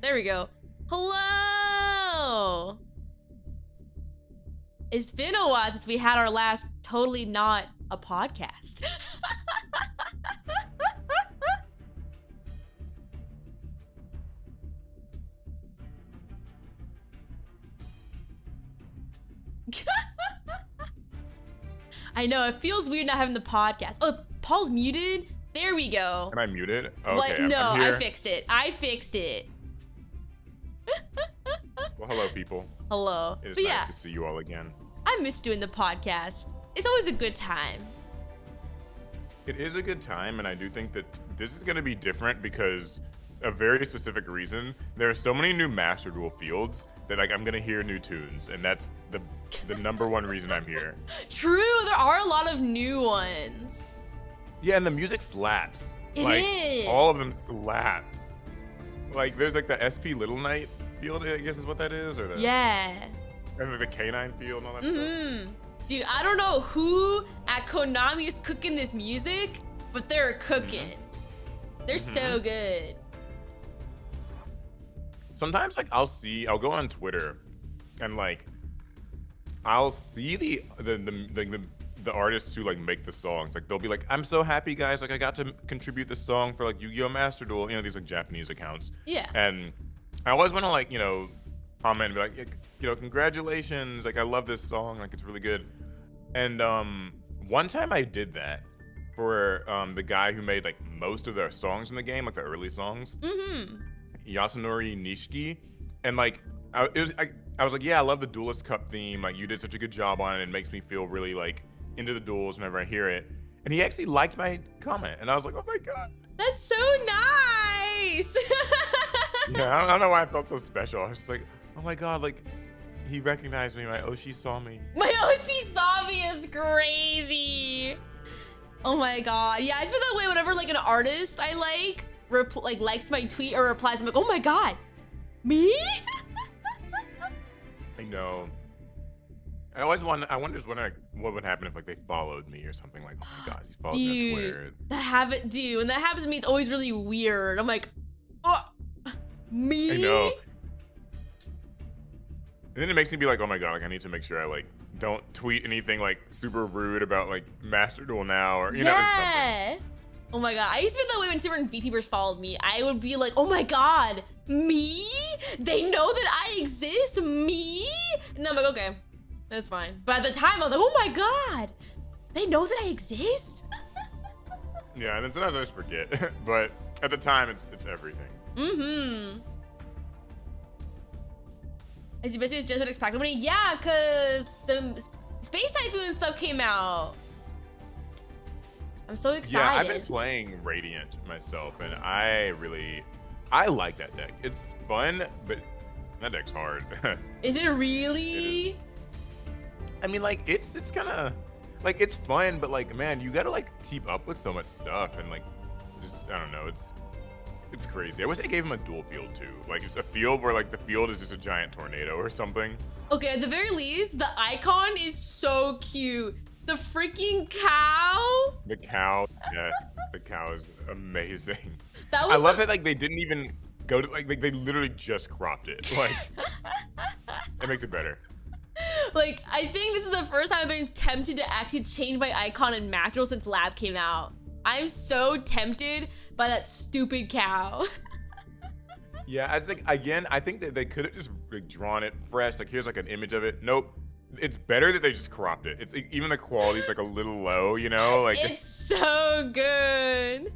There we go. Hello! It's been a while since we had our last totally not a podcast. I know, it feels weird not having the podcast. Oh, Paul's muted? There we go. Am I muted? Oh, What? okay, No, I'm here. I fixed it. I fixed it. Well, hello, people. Hello. It is But nice yeah, to see you all again. I miss doing the podcast. It's always a good time. It is a good time, and I do think that this is going to be different because a very specific reason. There are so many new Master Duel fields that like I'm going to hear new tunes, and that's the number one reason I'm here. True, there are a lot of new ones. Yeah, and the music slaps. It like, is. all of them slap. Like, there's like the SP Little Knight field, I guess is what that is, or the Yeah. and like the Canine field and all that stuff. Mm-hmm. Dude, I don't know who at Konami is cooking this music, but they're cooking. They're so good. Sometimes like I'll go on Twitter and like I'll see the artists who like make the songs. Like they'll be like, I'm so happy guys, like I got to contribute this song for like Yu-Gi-Oh! Master Duel, you know, these like Japanese accounts. Yeah. And I always want to like, you know, comment and be like, you know, congratulations, like I love this song, like it's really good. And one time I did that for the guy who made like most of their songs in the game, like the early songs. Yasunori Nishiki, and like I was like, yeah, I love the Duelist Cup theme. Like you did such a good job on it. It makes me feel really like into the duels whenever I hear it. And he actually liked my comment, and I was like, oh my god, That's so nice. yeah. I don't know why I felt so special. I was just like, oh my god, like he recognized me. My Oshi saw me. My Oshi saw me is crazy. Oh my god. Yeah, I feel that way whenever like an artist I like likes my tweet or replies. I'm like, oh my god, me? I know. I wonder what would happen if like they followed me or something. Like, oh my gosh, he followed me on Twitter. Dude, when that happens to me, it's always really weird. I'm like, oh, me? I know. And then it makes me be like, oh my god, like I need to make sure I like don't tweet anything like super rude about like Master Duel now or you know something. Oh my god, I used to be that way when different VTubers followed me. I would be like, oh my god, me? They know that I exist? Me? And I'm like, okay, that's fine. But at the time, I was like, oh my god, they know that I exist? Yeah, and then sometimes I just forget. But at the time, it's everything. I see, basically it's just unexpected. Yeah, because the Space Typhoon stuff came out. I'm so excited. Yeah, I've been playing Radiant myself, and I like that deck. It's fun, but that deck's hard. Is it really? It is. I mean, like, it's kind of, like, it's fun, but, like, man, you gotta, like, keep up with so much stuff, and, like, just, I don't know, it's crazy. I wish they gave him a dual field, too. Like, just a field where, like, the field is just a giant tornado or something. Okay, at the very least, the icon is so cute. The freaking cow. The cow, yes, the cow is amazing. That was I love that like they didn't even go to like they literally just cropped it. Like it makes it better. Like I think this is the first time I've been tempted to actually change my icon in Master Duel since Lab came out. I'm so tempted by that stupid cow. Yeah, it's like again, I think that they could have just like, drawn it fresh. Like here's like an image of it. Nope. It's better that they just cropped it. It's even the quality's like a little low, you know? Like it's so good.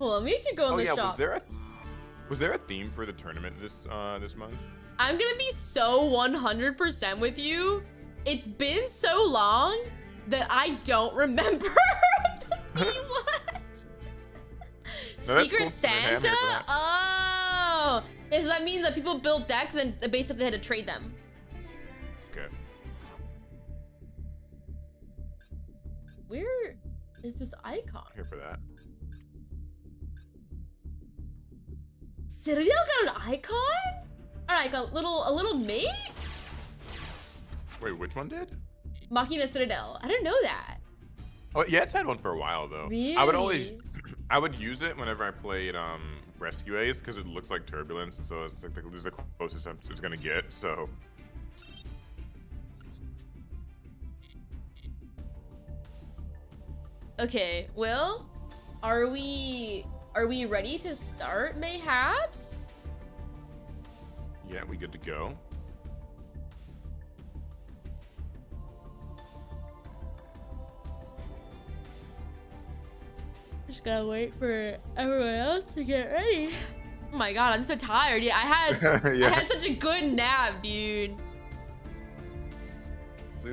Hold on, we should go in the shop. Was there a theme for the tournament this month? I'm gonna be so 100% with you. It's been so long that I don't remember what the theme was. No, Secret cool. Santa? Oh. Yeah, so that means that people built decks and then basically had to trade them. Okay. Where is this icon? Here for that. Citadel got an icon? Alright, got a little mate? Wait, which one did? Machina Citadel. I didn't know that. Oh yeah, it's had one for a while though. Really? I would always I would use it whenever I played Rescue Ace because it looks like Turbulence, and so it's like this is the closest it's gonna get. So. Okay, well, are we ready to start, mayhaps? Yeah, we good to go. Just gotta wait for everyone else to get ready. Oh my god, I'm so tired. Yeah, I had such a good nap, dude. We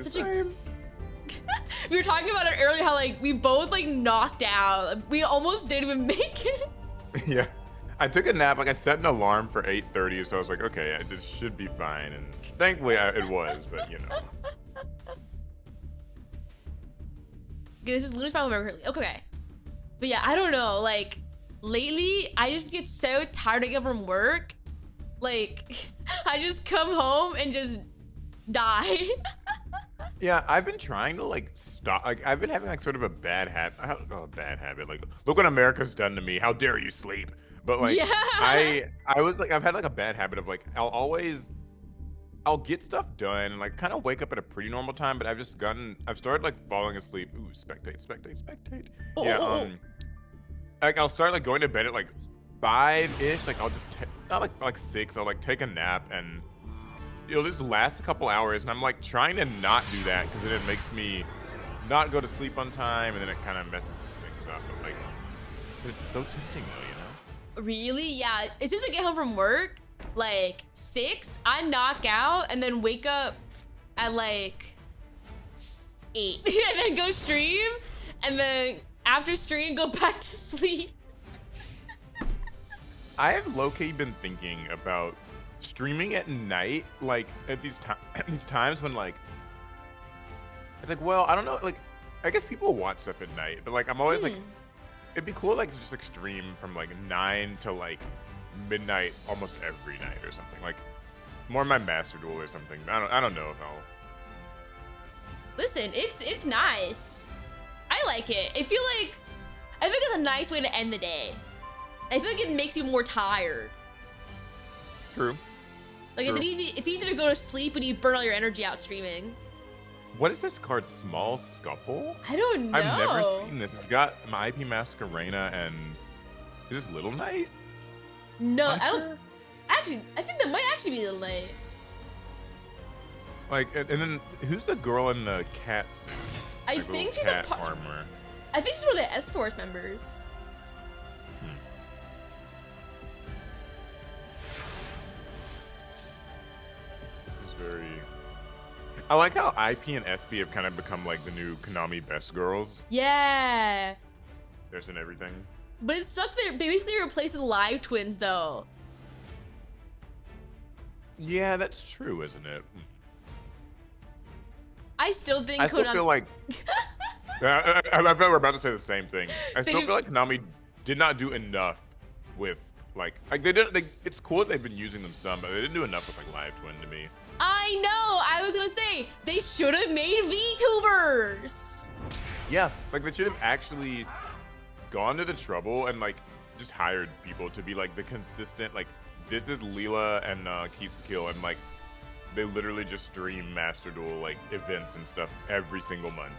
were talking about it earlier, how like we both like knocked out. We almost didn't even make it. Yeah, I took a nap. Like I set an alarm for 8:30, so I was like, okay, this should be fine. And thankfully, it was. But you know. Okay, this is Luna's final memory. Okay. But yeah, I don't know, like, lately, I just get so tired of getting from work. Like, I just come home and just die. Yeah, I've been trying to, like, stop. Like, I've been having, like, sort of a bad habit. Oh, a bad habit. Like, look what America's done to me. How dare you sleep? But, like, yeah. I was, like, I've had, like, a bad habit of, like, I'll get stuff done and, like, kind of wake up at a pretty normal time, but I've started, like, falling asleep. Ooh, spectate. Yeah, like I'll start like going to bed at like 5-ish. Like I'll just not like 6. I'll like take a nap and it'll just last a couple hours. And I'm like trying to not do that because then it makes me not go to sleep on time, and then it kind of messes things up. But like, it's so tempting though, you know? Really? Yeah. As soon as I get home from work, like 6, I knock out and then wake up at like 8, and then go stream, and then after stream, go back to sleep. I have low-key been thinking about streaming at night, like at these times when like it's like, well, I don't know, like I guess people watch stuff at night, but like I'm always like, it'd be cool like to just like stream from like 9 to like midnight almost every night or something, like more my Master Duel or something. I don't know if I'll. Listen, it's nice. I like it. I think it's a nice way to end the day. I feel like it makes you more tired. True. Like True. it's easy to go to sleep when you burn all your energy out streaming. What is this card? Small Scuffle? I don't know. I've never seen this. It's got my IP Masquerena and is this Little Knight? No, I don't. Actually, I think that might actually be the light. Like, and then who's the girl in the cat suit? I think she's a armor. I think she's one of the S-Force members. This is very. I like how IP and SB have kind of become like the new Konami best girls. Yeah. There's in everything. But it sucks they basically replaced the live twins though. Yeah, that's true, isn't it? I still think I still feel like I feel like we're about to say the same thing. I still feel like Konami did not do enough with like they did. It's cool that they've been using them some, but they didn't do enough with like Live Twin to me. I know. I was gonna say they should have made VTubers. Yeah, like they should have actually gone to the trouble and like just hired people to be like the consistent like this is Leela and Keys to Kill, and like they literally just stream Master Duel like events and stuff every single month.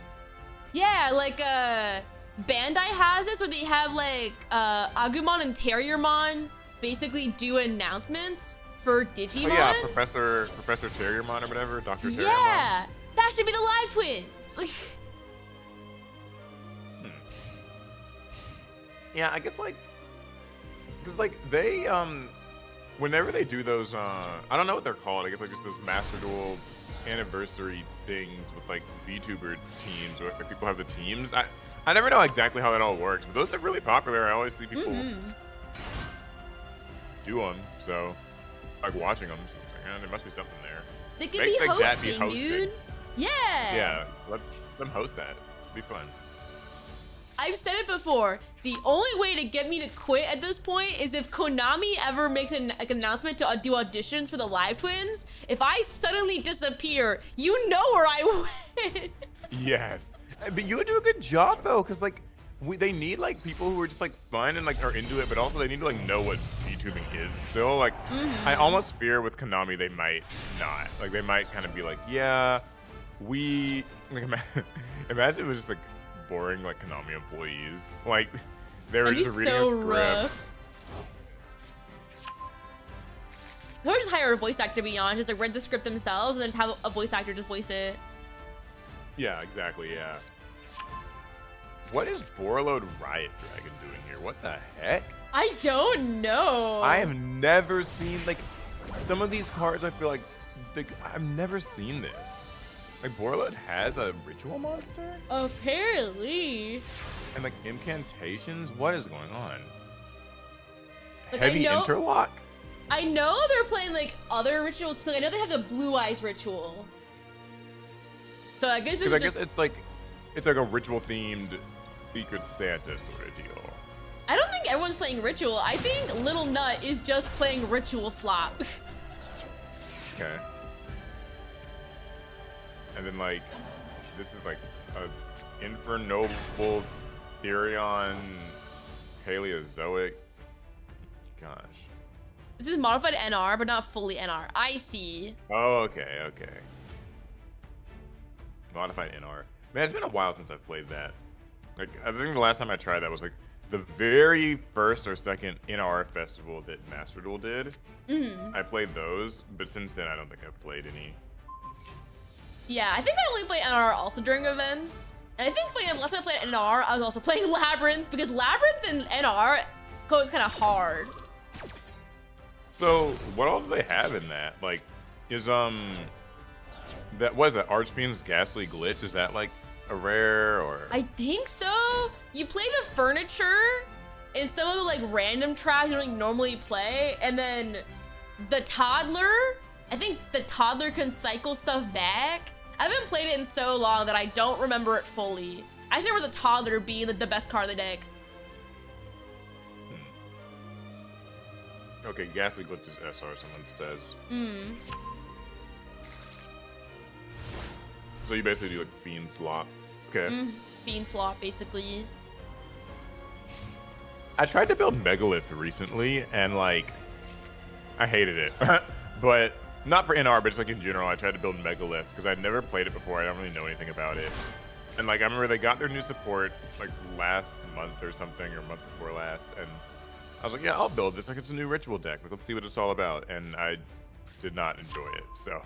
Yeah, like Bandai has this where they have like Agumon and Terriermon basically do announcements for Digimon. Oh yeah, Professor Terriermon or whatever, Dr. Terriermon. Yeah, that should be the live twins. Yeah, I guess like, cause like they whenever they do those I don't know what they're called. I guess like just those Master Duel anniversary things with like VTuber teams, or like people have the teams. I never know exactly how that all works, but those are really popular. I always see people do them, so like watching them. So it's like, there must be something there. They could be like hosting, dude. Yeah. Yeah, let them host that. It'd be fun. I've said it before. The only way to get me to quit at this point is if Konami ever makes an announcement to do auditions for the live twins. If I suddenly disappear, you know where I went. Yes, but you would do a good job though, because like they need like people who are just like fun and like are into it, but also they need to like know what VTubing is still. Like I almost fear with Konami they might not. Like they might kind of be like, yeah, we like, imagine it was just like boring like Konami employees. Like they were That'd just be reading so a script. rough. They would just hire a voice actor to be honest, just like read the script themselves and then just have a voice actor just voice it. Yeah, exactly, yeah. What is Borreload Riot Dragon doing here? What the heck? I don't know. I have never seen, like, some of these cards I feel like, I've never seen this. Like, Borreload has a ritual monster? Apparently. And, like, incantations? What is going on? Like, Heavy interlock? I know they're playing, like, other rituals. So I know they have the Blue Eyes ritual. So I guess this is just... it's like a ritual-themed Secret Santa sort of deal. I don't think everyone's playing ritual. I think Little Nut is just playing ritual slop. Okay. And then like, this is like a Infernoble Therion Paleozoic. Gosh. This is modified NR, but not fully NR. I see. Oh, okay, okay. Modified NR. Man, it's been a while since I've played that. Like, I think the last time I tried that was like the very first or second NR festival that Master Duel did. I played those, but since then I don't think I've played any. Yeah, I think I only play NR also during events. And I think last time I played NR, I was also playing Labyrinth because Labyrinth and NR goes kind of hard. So, what all do they have in that? Like, is that what is that? Archfiend's Ghastly Glitch? Is that like a rare or? I think so. You play the furniture and some of the like random traps you don't normally play, and then the toddler. I think the toddler can cycle stuff back. I haven't played it in so long that I don't remember it fully. I just remember the toddler being the best card of the deck. Okay, Ghastly Glitch is SR, someone says. So you basically do like Fiend Slop. Okay. Fiend Slop, basically. I tried to build Megalith recently, and like, I hated it. But not for NR, but just like in general, I tried to build Megalith because I'd never played it before. I don't really know anything about it. And like, I remember they got their new support like last month or something, or month before last, and I was like, yeah, I'll build this. Like, it's a new ritual deck. Like, let's see what it's all about. And I did not enjoy it, so.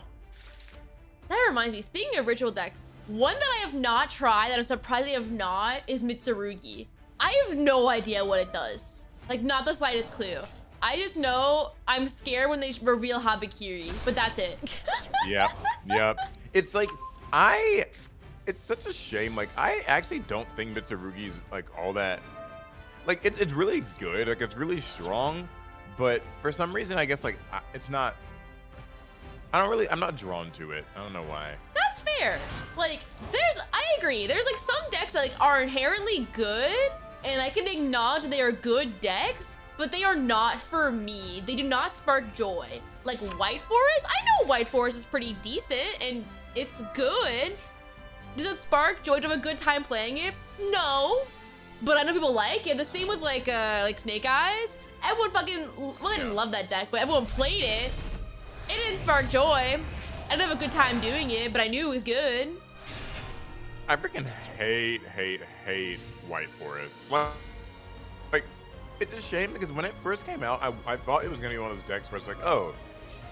That reminds me, speaking of ritual decks, one that I have not tried, that I'm surprised I have not, is Mitsurugi. I have no idea what it does. Like, not the slightest clue. I just know I'm scared when they reveal Habakiri, but that's it. Yep. It's like, it's such a shame. Like, I actually don't think Mitsurugi's like all that, like, it's really good. Like, it's really strong, but for some reason, I guess like, it's not, I'm not drawn to it. I don't know why. That's fair. Like, I agree. There's like some decks that like are inherently good, and I can acknowledge they are good decks, but they are not for me. They do not spark joy. Like White Forest, I know White Forest is pretty decent and it's good. Does it spark joy to have a good time playing it? No, but I know people like it. The same with like Snake Eyes. Everyone they didn't love that deck, but everyone played it. It didn't spark joy. I didn't have a good time doing it, but I knew it was good. I freaking hate White Forest. Like, it's a shame because when it first came out, I thought it was gonna be one of those decks where it's like, oh,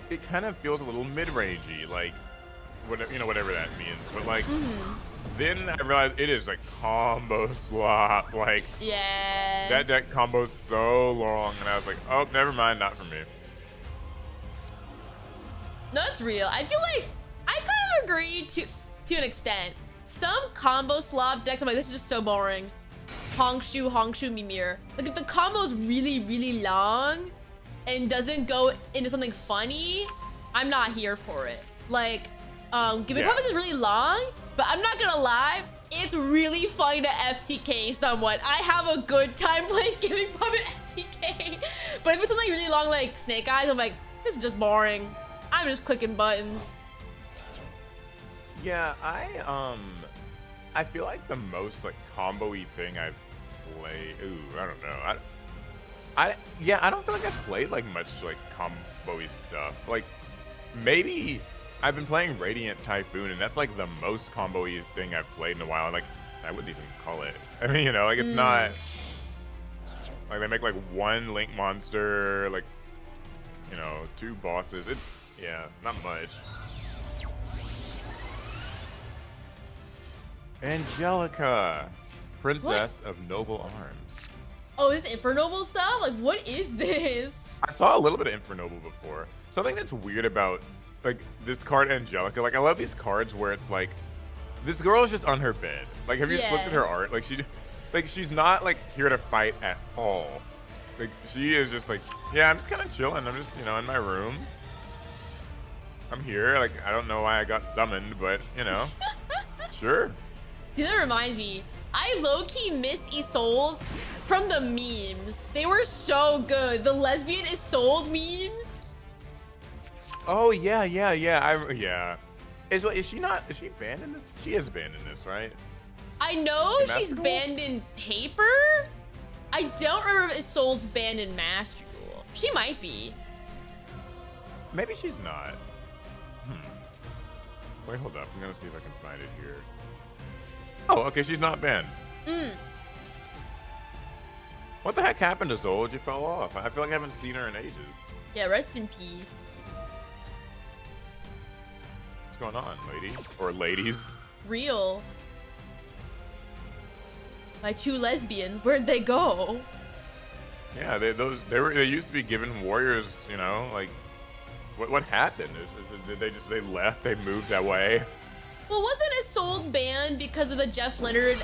it kind of feels a little mid-rangey, like, whatever that means. But like, then I realized it is like combo slop. Like, yeah, that deck combos so long, and I was like, oh, never mind, not for me. No, that's real. I feel like I kind of agree to an extent. Some combo slop decks, I'm like, this is just so boring. Hongshu, Mimir. Like, if the combo's really, really long and doesn't go into something funny, I'm not here for it. Like, Giving Promise is really long, but I'm not gonna lie, it's really funny to FTK someone. I have a good time playing Giving Promise FTK. But if it's something really long like Snake Eyes, I'm like, this is just boring. I'm just clicking buttons. Yeah, I feel like the most like combo-y thing I've play. Ooh, I don't know. I don't feel like I've played like much like combo-y stuff. Like maybe I've been playing Radiant Typhoon, and that's like the most combo-y thing I've played in a while. And like I wouldn't even call it. I mean, you know, like it's not like they make like one Link monster, like you know, 2 bosses. It's yeah, not much. Angelica, Princess of Noble Arms. Oh, is this Infernoble stuff? Like, what is this? I saw a little bit of Infernoble before. Something that's weird about like this card, Angelica. Like, I love these cards where it's like, this girl is just on her bed. Like, have you just looked at her art? Like, she's not like here to fight at all. Like, she is just like, yeah, I'm just kind of chilling. I'm just, you know, in my room. I'm here. Like, I don't know why I got summoned, but you know, sure. Dude, that reminds me. I low-key miss Isolde from the memes. They were so good. The lesbian Isolde memes. Oh yeah. Yeah. Is she banned in this? She is banned in this, right? I know In she's Master Duel? banned in paper. I don't remember if Isolde's banned in Master Duel. She might be. Maybe she's not. Wait, hold up. I'm gonna see if I can find it here. Oh, okay, she's not banned. What the heck happened to Zold? You fell off. I feel like I haven't seen her in ages. Yeah, rest in peace. What's going on, lady? Or ladies? Real. My 2 lesbians, where'd they go? Yeah, they used to be given warriors, you know, like what happened? Did they left, they moved that way? Well, wasn't Isolde banned because of the Jeff Leonard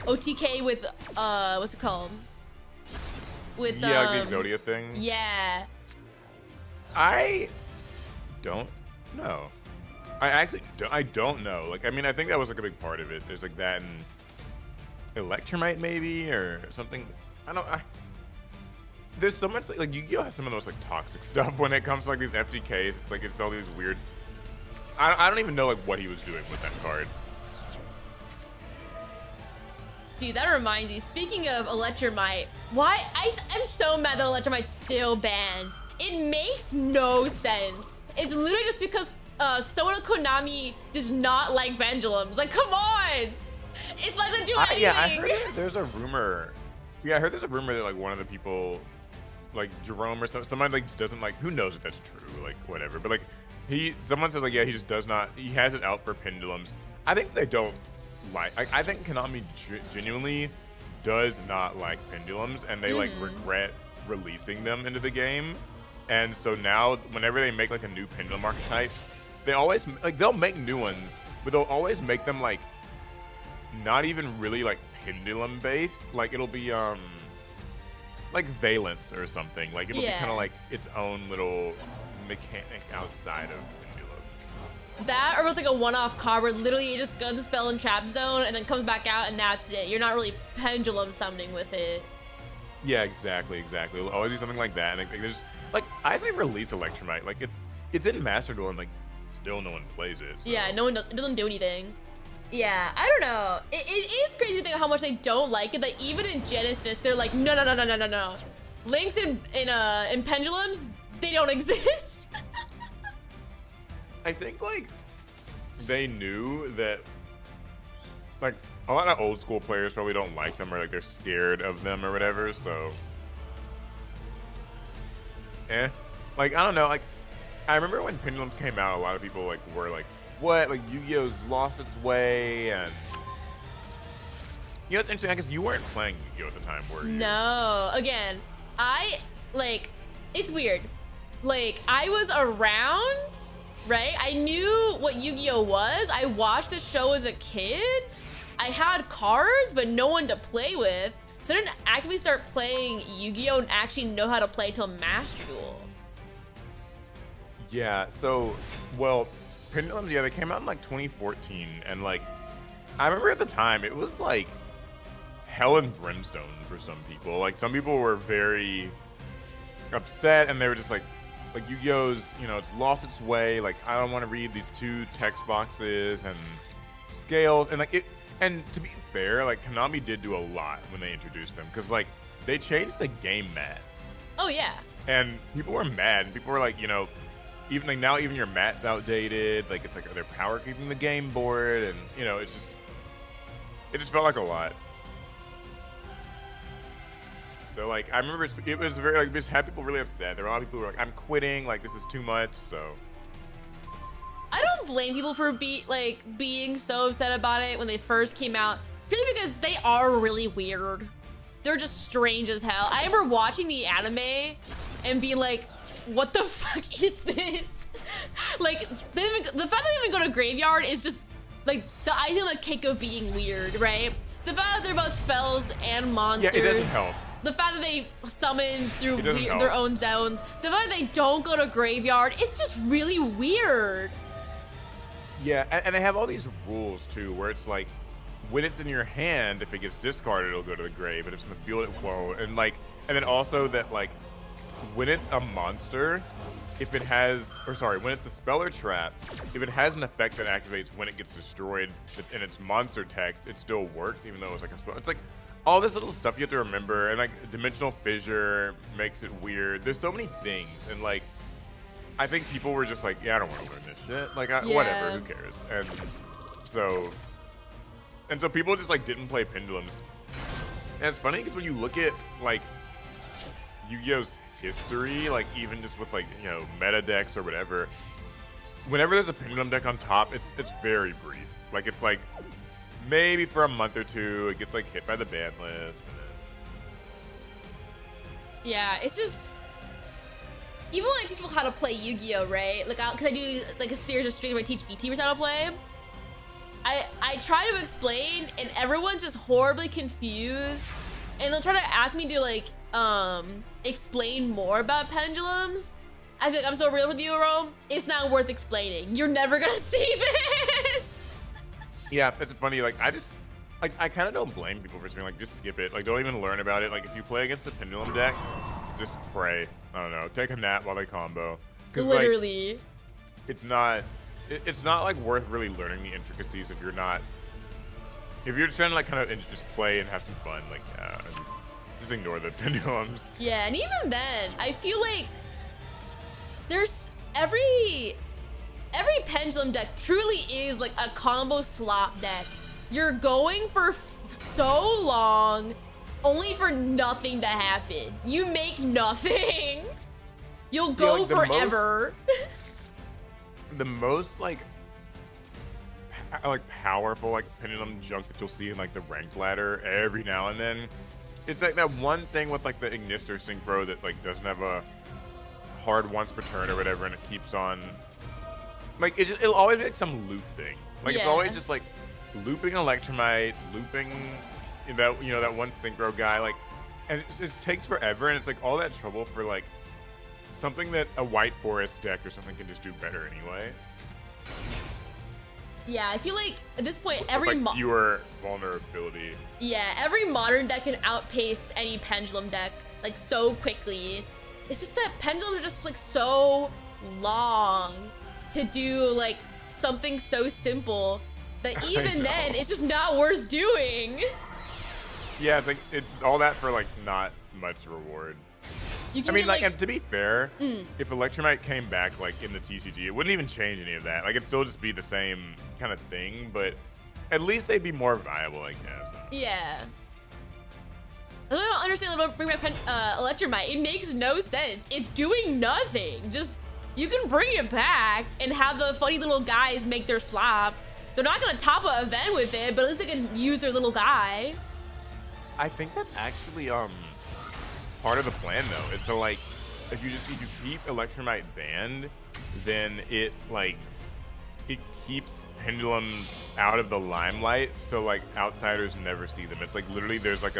OTK with what's it called? With yeah, like the Exodia thing. Yeah. I don't know. I don't know. Like, I mean, I think that was like a big part of it. There's like that and Electromite maybe or something. There's so much like Yu-Gi-Oh has some of the most like toxic stuff when it comes to like these FTKs. It's like it's all these weird. I don't even know like what he was doing with that card. Dude, that reminds me. Speaking of Electromite, why I'm so mad that Electromite's still banned. It makes no sense. It's literally just because Sona Konami does not like pendulums. Like, come on! It's like they do anything. Yeah, I heard there's a rumor. Yeah, I heard there's a rumor that like one of the people, like Jerome or somebody like just doesn't like. Who knows if that's true? Like whatever. But like someone says like yeah, he just does not. He has it out for pendulums. I think they don't like. I think Konami genuinely does not like pendulums, and they like regret releasing them into the game. And so now, whenever they make like a new pendulum archetype, they always like they'll make new ones, but they'll always make them like not even really like pendulum based. Like it'll be like valence or something. Like it'll be kind of like its own little mechanic outside of pendulum. That or it's like a one-off card where literally it just guns a spell in trap zone and then comes back out and that's it. You're not really pendulum summoning with it. Yeah, exactly. It'll always do something like that. And like, there's like I say release Electromite. Like it's in Master Duel and like still no one plays it. So. Yeah, no one it doesn't do anything. Yeah, I don't know. It is crazy to think how much they don't like it. That even in Genesis, they're like, no. Links in pendulums, they don't exist. I think like they knew that like a lot of old school players probably don't like them or like they're scared of them or whatever. So, like I don't know. Like I remember when pendulums came out, a lot of people like were like, what? Like Yu-Gi-Oh's lost its way, and you know it's interesting. I guess you weren't playing Yu-Gi-Oh at the time, were you? No. Again, it's weird. Like I was around, right? I knew what Yu-Gi-Oh was. I watched the show as a kid. I had cards, but no one to play with. So I didn't actively start playing Yu-Gi-Oh and actually know how to play till Master Duel. Yeah. So, well. Pendulums, yeah, they came out in like 2014, and like I remember at the time it was like hell and brimstone for some people. Like some people were very upset, and they were just like Yu-Gi-Oh's, you know, it's lost its way. Like I don't want to read these 2 text boxes and scales, and like And to be fair, like Konami did do a lot when they introduced them, because like they changed the game mat, Oh yeah. and people were mad. And people were like, even like now, even your mat's outdated. Like it's like they're power keeping the game board, and it just felt like a lot. So like I remember it was very like just had people really upset. There were a lot of people who were like, I'm quitting. Like this is too much. So. I don't blame people for being so upset about it when they first came out, purely because they are really weird. They're just strange as hell. I remember watching the anime and being like, what the fuck is this? Like, the fact that they even go to graveyard is just like the icing on the cake of being weird, right? The fact that they're both spells and monsters. Yeah, it doesn't help. The fact that they summon through help. their own zones. The fact that they don't go to graveyard. It's just really weird. Yeah, and they have all these rules too, where it's like, when it's in your hand, if it gets discarded, it'll go to the grave, but if it's in the field, it won't. And then also that like, when it's a monster, when it's a spell or trap, if it has an effect that activates when it gets destroyed in its monster text, it still works, even though it's like a spell. It's like all this little stuff you have to remember, and like dimensional fissure makes it weird. There's so many things, and like, I think people were just like, yeah, I don't want to learn this shit. Like, whatever, who cares? And so people just like didn't play Pendulums. And it's funny because when you look at like Yu-Gi-Oh's history, like even just with like meta decks or whatever, whenever there's a Pendulum deck on top, it's very brief. Like it's like maybe for a month or two, it gets like hit by the ban list. Yeah, it's just. Even when I teach people how to play Yu-Gi-Oh, right? Like, because I do like a series of streams where I teach VTubers how to play. I try to explain, and everyone's just horribly confused. And they'll try to ask me to like explain more about pendulums. I feel like I'm so real with you, Rome. It's not worth explaining. You're never gonna see this. Yeah, it's funny. Like I kind of don't blame people for saying like just skip it. Like don't even learn about it. Like if you play against a pendulum deck, just pray. I don't know. Take a nap while they combo. Literally. Like, it's not like worth really learning the intricacies if you're just trying to like kind of just play and have some fun. Like just ignore the pendulums. Yeah, and even then, I feel like there's every pendulum deck truly is like a combo slop deck. You're going for so long only for nothing to happen. You make nothing. You'll go like forever. The most like powerful like pendulum junk that you'll see in like the ranked ladder every now and then. It's like that one thing with like the Ignister Synchro that like doesn't have a hard once per turn or whatever, and it keeps on like it'll always be like some loop thing. Like it's always just like looping Electromites, looping that one synchro guy, like, and it just takes forever, and it's like all that trouble for like something that a White Forest deck or something can just do better anyway. Yeah, I feel like at this point every fewer vulnerability. Yeah, every modern deck can outpace any pendulum deck like so quickly. It's just that pendulums are just like so long to do like something so simple that even then it's just not worth doing. Yeah, it's all that for like not much reward. I mean, like, and to be fair, if Electromite came back like in the TCG, it wouldn't even change any of that. Like, it'd still just be the same kind of thing, but at least they'd be more viable, I guess. Yeah. I don't understand about bring back Electromite. It makes no sense. It's doing nothing. Just you can bring it back and have the funny little guys make their slop. They're not gonna top an event with it, but at least they can use their little guy. I think that's actually part of the plan though. Is so like if you keep Electromite banned, then it keeps pendulums out of the limelight, so like outsiders never see them. It's like literally there's like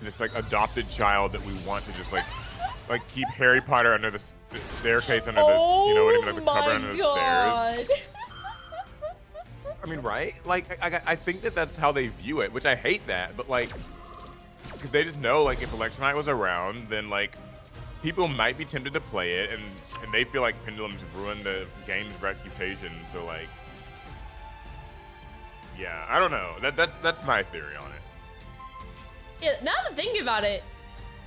this like adopted child that we want to just like keep Harry Potter under the staircase under this, you know what I mean, like the cupboard under the stairs. I mean, right? Like, I think that's how they view it, which I hate that, but like, because they just know, like, if Electromite was around, then like, people might be tempted to play it, and they feel like pendulums ruin the game's reputation. So like, Yeah, I don't know. That's my theory on it. Yeah, now that I think about it,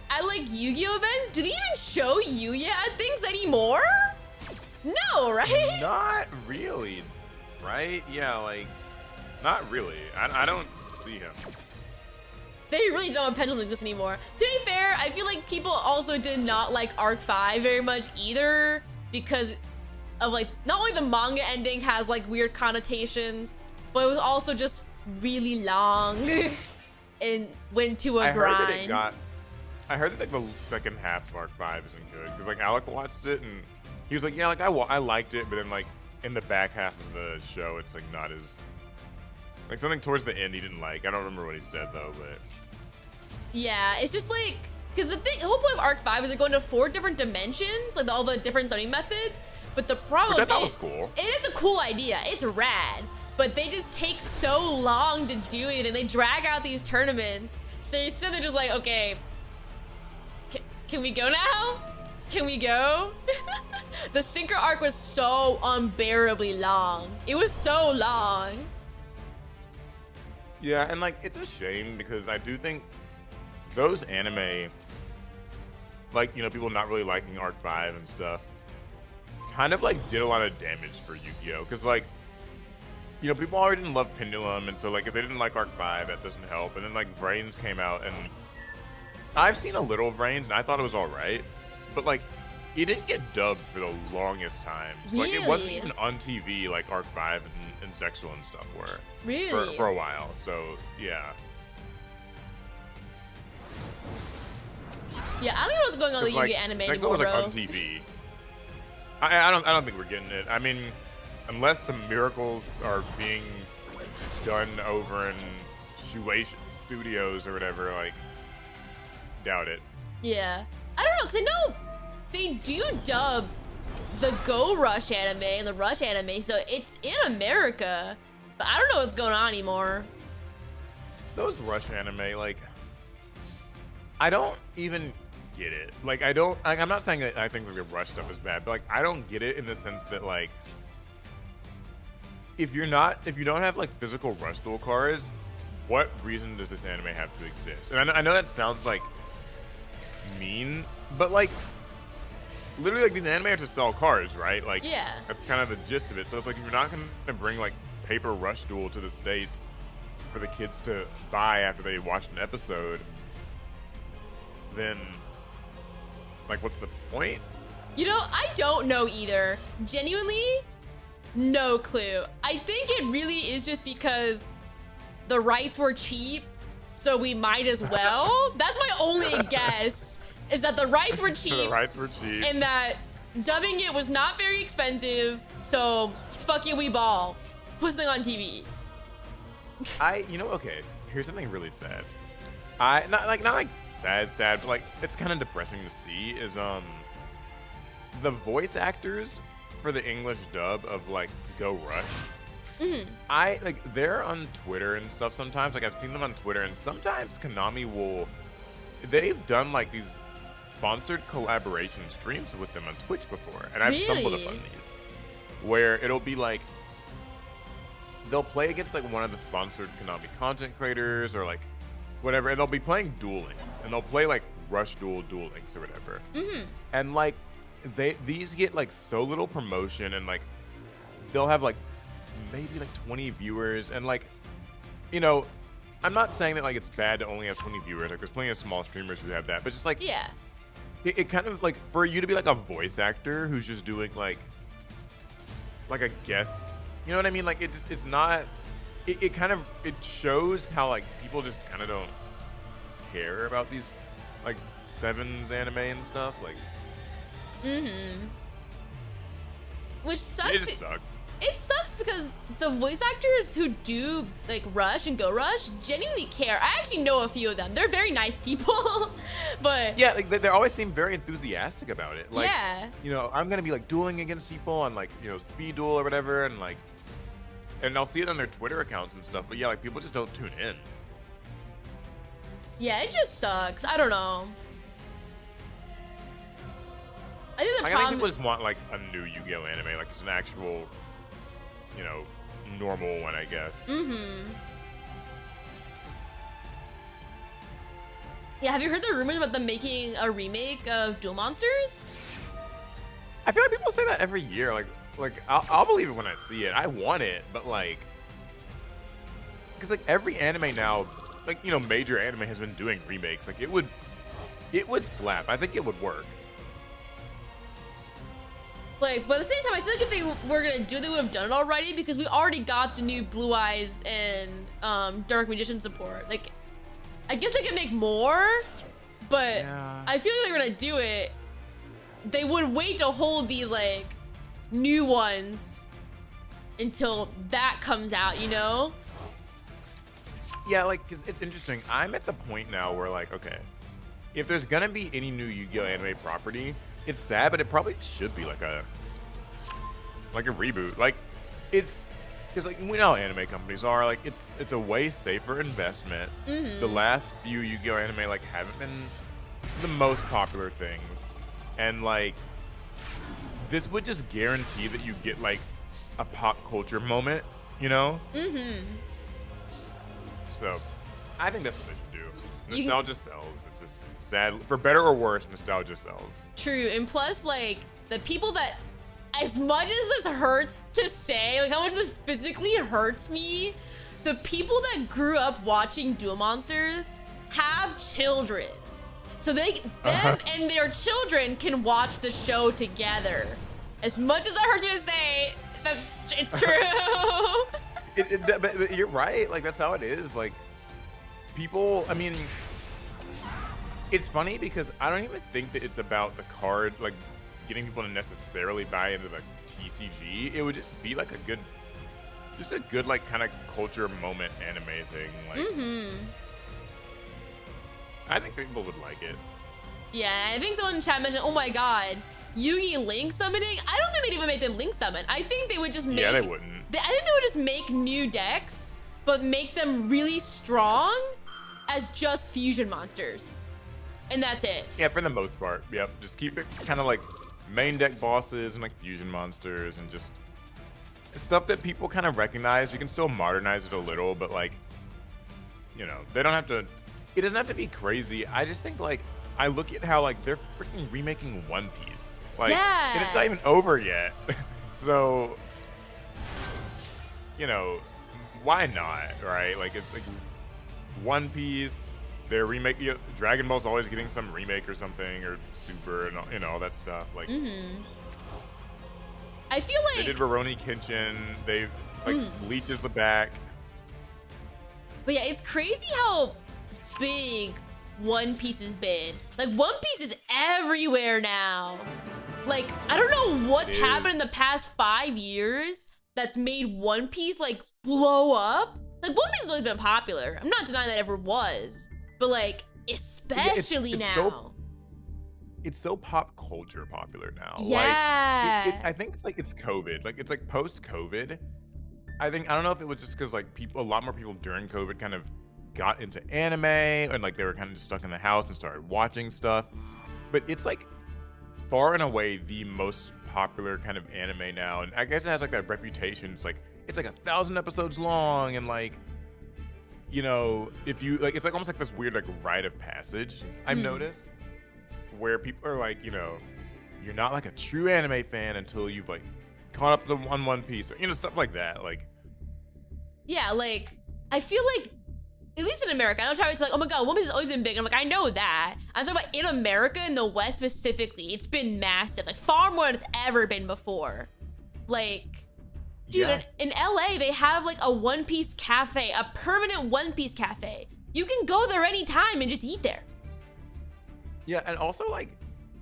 at like Yu-Gi-Oh events, do they even show Yuya at things anymore? No, right? Not really, right? Yeah, like, not really. I don't see him. They really don't have Pendulum exist anymore. To be fair, I feel like people also did not like Arc 5 very much either because of like, not only the manga ending has like weird connotations, but it was also just really long and went to a grind. I heard that like the second half of Arc 5 isn't good because like Alec watched it and he was like, yeah, like I liked it, but then like in the back half of the show, it's like not as like something towards the end he didn't like. I don't remember what he said though, but yeah, it's just like because the whole point of Arc 5 is they're going to 4 different dimensions, like all the different study methods. But the problem which I thought was cool. It is a cool idea. It's rad, but they just take so long to do it, and they drag out these tournaments. So instead they're just like, okay. Can we go now? Can we go? The Synchro arc was so unbearably long. It was so long. Yeah, and like it's a shame because I do think those anime, like, you know, people not really liking Arc 5 and stuff, kind of like did a lot of damage for Yu-Gi-Oh! Because like, you know, people already didn't love Pendulum, and so like if they didn't like Arc 5, that doesn't help. And then like Brains came out, and I've seen a little of Brains, and I thought it was alright, but like, it didn't get dubbed for the longest time. So, like, it wasn't even on TV like Arc 5 and Sexual and stuff were. Really? For a while, so yeah. Yeah, I don't know what's going on with the like, Yu-Gi-Oh anime Sexual anymore, was like bro. on TV. I don't think we're getting it. I mean, unless some miracles are being done over in Shueisha Studios or whatever, like, doubt it. Yeah. I don't know, because I know they do dub the Go Rush anime and the Rush anime, so it's in America. But I don't know what's going on anymore. Those Rush anime, like, I don't even get it. Like, I'm not saying that I think the Rush stuff is bad, but like, I don't get it in the sense that like, if you don't have like physical Rush Duel cards, what reason does this anime have to exist? And I know that sounds like mean, but like, literally, like, the anime have to sell cards, right? Like, yeah, that's kind of the gist of it. So it's like, if you're not gonna bring like paper Rush Duel to the States for the kids to buy after they watched an episode, then like, what's the point? You know, I don't know either. Genuinely, no clue. I think it really is just because the rights were cheap, so we might as well. That's my only guess, is that the rights were cheap. The rights were cheap. And that dubbing it was not very expensive, so fuck it, we ball. Put something on TV. You know, okay, here's something really sad. Not like sad, but like, it's kind of depressing to see is the voice actors for the English dub of like Go Rush. Mm-hmm. They're on Twitter and stuff sometimes. Like, I've seen them on Twitter, and sometimes Konami they've done like these sponsored collaboration streams with them on Twitch before, and I've stumbled upon these where it'll be like they'll play against like one of the sponsored Konami content creators or like whatever, and they'll be playing Duel Links, and they'll play like Rush Duel Links or whatever. Mm-hmm. And like these get like so little promotion, and like they'll have like maybe like 20 viewers, and like, you know, I'm not saying that like it's bad to only have 20 viewers. Like, there's plenty of small streamers who have that, but just like, yeah, it kind of like, for you to be like a voice actor who's just doing like a guest, you know what I mean? Like, it's not. It kind of, it shows how like people just kind of don't care about these like Sevens anime and stuff. Like, which sucks. It just sucks. It sucks because the voice actors who do like Rush and Go Rush genuinely care. I actually know a few of them. They're very nice people, but yeah, like they always seem very enthusiastic about it. Like, yeah, you know, I'm gonna be like dueling against people on like, you know, Speed Duel or whatever, and like. And I'll see it on their Twitter accounts and stuff, but yeah, like, people just don't tune in. Yeah, it just sucks. I don't know. I think I think people just want like a new Yu-Gi-Oh anime, like it's an actual, you know, normal one, I guess. Yeah, have you heard the rumors about them making a remake of Duel Monsters? I feel like people say that every year. Like I'll believe it when I see it. I want it, but like, because like every anime now, like, you know, major anime has been doing remakes. Like it would slap. I think it would work. Like, but at the same time, I feel like if they were gonna do it, they would have done it already, because we already got the new Blue Eyes and Dark Magician support. Like, I guess they can make more, but Yeah. I feel like they're gonna do it. They would wait to hold these like new ones until that comes out, you know? Yeah, like, because it's interesting. I'm at the point now where, like, okay, if there's gonna be any new Yu-Gi-Oh anime property, it's sad, but it probably should be like a reboot. Like, it's because like we know how anime companies are. Like, it's a way safer investment. The last few Yu-Gi-Oh anime like haven't been the most popular things, and like this would just guarantee that you get like a pop culture moment, you know? So, I think that's what they should do. Nostalgia sells. It's just sad. For better or worse, nostalgia sells. True, and plus, like, the people that, as much as this hurts to say, like, how much this physically hurts me, the people that grew up watching Duel Monsters have children. So them and their children can watch the show together. As much as that hurts me to say, it's true. But you're right. Like, that's how it is. Like, people, I mean, it's funny because I don't even think that it's about the card, like, getting people to necessarily buy into the TCG. It would just be like a good, like, kind of culture moment anime thing. Like, I think people would like it. Yeah, I think someone in chat mentioned, oh my god, Yugi Link summoning? I don't think they'd even make them Link summon. I think they would just make... Yeah, they wouldn't. I think they would just make new decks, but make them really strong as just fusion monsters. And that's it. Yeah, for the most part. Yep. Just keep it kind of like main deck bosses and like fusion monsters and just stuff that people kind of recognize. You can still modernize it a little, but like, you know, they don't have to, it doesn't have to be crazy. I just think like, I look at how like they're freaking remaking One Piece. Like, and it's not even over yet. So, you know, why not, right? Like, it's like One Piece, they're remake. You know, Dragon Ball's always getting some remake or something, or Super, and all, you know, all that stuff. Like, I feel like they did Rurouni Kenshin. They like Bleach is the back. But yeah, it's crazy how big One Piece has been. Like, One Piece is everywhere now. Like, I don't know what's happened in the past 5 years that's made One Piece like blow up. Like, One Piece has always been popular. I'm not denying that it ever was, but like, especially it's now. It's so pop culture popular now. Yeah. Like, I think it's like it's COVID. Like, it's like post-COVID. I don't know if it was just because like a lot more people during COVID kind of got into anime and like they were kind of just stuck in the house and started watching stuff. But it's like far and away the most popular kind of anime now, and I guess it has like that reputation. It's like 1,000 episodes long, and like, you know, if you like, it's like almost like this weird like rite of passage I've noticed, where people are like, you know, you're not like a true anime fan until you've like caught up on One Piece, or, you know, stuff like that. Like, yeah, like, I feel like, at least in America, I know Travis like, oh my god, One Piece has always been big. I'm like, I know that. I'm talking about in America, in the West specifically, it's been massive, like far more than it's ever been before. Like, dude, yeah. in LA, they have like a One Piece cafe, a permanent One Piece cafe. You can go there anytime and just eat there. Yeah, and also like,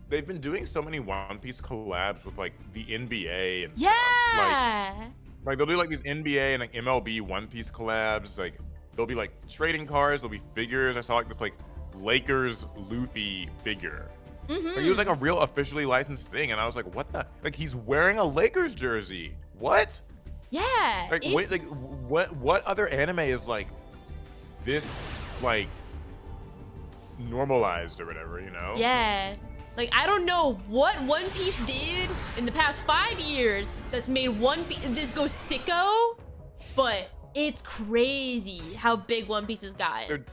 they've been doing so many One Piece collabs with like the NBA and stuff. Like they'll do like these NBA and like MLB One Piece collabs. Like, there'll be like trading cards, there'll be figures. I saw like this like Lakers Luffy figure. Like, it was like a real officially licensed thing, and I was like, what the? Like, he's wearing a Lakers jersey. What? Yeah. Like, wait, like what other anime is like this like normalized or whatever, you know? Yeah. Like, I don't know what One Piece did in the past 5 years that's made One Piece just go sicko but it's crazy how big One Piece has gotten.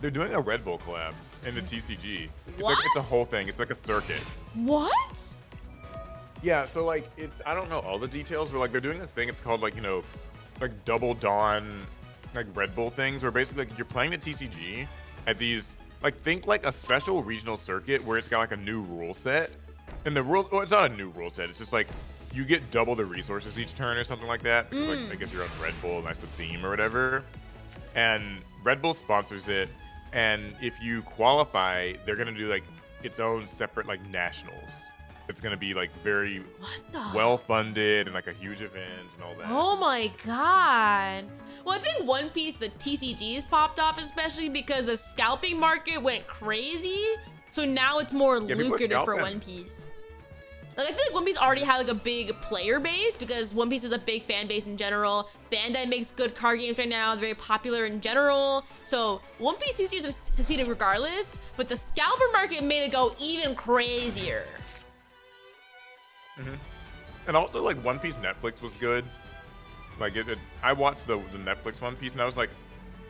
They're doing a Red Bull collab in the TCG. It's What? like it's a whole thing. It's like a circuit. What? Yeah, so like it's I don't know all the details, but like they're doing this thing. It's called like like Double Dawn, like Red Bull things, where basically like you're playing the TCG at these like think like a special regional circuit where it's got like a new rule set, and the rule well, it's not a new rule set. It's just like you get double the resources each turn or something like that. Because like I guess you're on Red Bull, that's the theme or whatever. And Red Bull sponsors it, and if you qualify, they're gonna do like its own separate like nationals. It's gonna be like very well funded and like a huge event and all that. Oh my god. Well, I think One Piece, the TCGs popped off, especially because the scalping market went crazy. So now it's more lucrative for One Piece. Like I feel like One Piece already had like a big player base because One Piece is a big fan base in general. Bandai makes good card games right now. They're very popular in general. So One Piece seems to succeeded regardless, but the scalper market made it go even crazier. And also like One Piece Netflix was good. Like I watched the Netflix One Piece and I was like,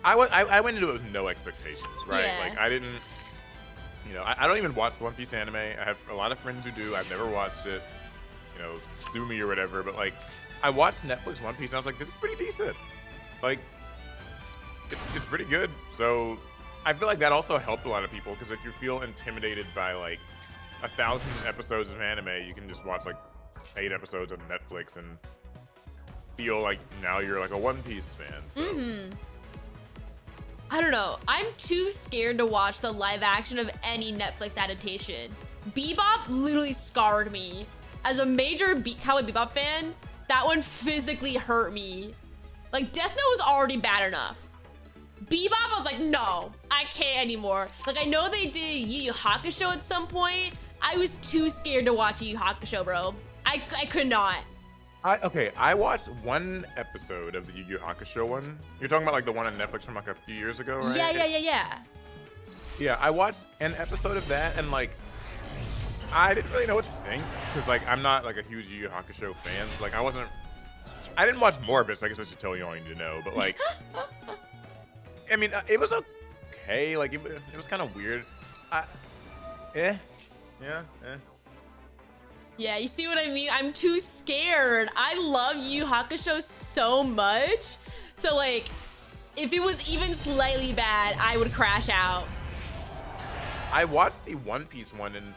I went into it with no expectations, right? Yeah. Like I didn't, you know, I don't even watch the One Piece anime. I have a lot of friends who do. I've never watched it, you know, sue me or whatever. But like, I watched Netflix One Piece and I was like, this is pretty decent. Like, it's pretty good. So I feel like that also helped a lot of people because if you feel intimidated by like 1,000 episodes of anime, you can just watch like 8 episodes on Netflix and feel like now you're like a One Piece fan. So. I don't know. I'm too scared to watch the live action of any Netflix adaptation. Bebop literally scarred me. As a major Cowboy Bebop fan, that one physically hurt me. Like, Death Note was already bad enough. Bebop, I was like, no, I can't anymore. Like, I know they did Yu Yu Hakusho at some point. I was too scared to watch Yu Yu Hakusho, bro. I could not. I watched one episode of the Yu Yu Hakusho one. You're talking about like the one on Netflix from like a few years ago, right? Yeah. Yeah, I watched an episode of that and like I didn't really know what to think because like I'm not like a huge Yu Yu Hakusho fan. So like I didn't watch more of it, so I guess I should tell you all you need to know. But like, I mean, it was okay. Like it was kind of weird. Yeah, you see what I mean? I'm too scared. I love Yu Yu Hakusho so much. So like, if it was even slightly bad, I would crash out. I watched the One Piece one, and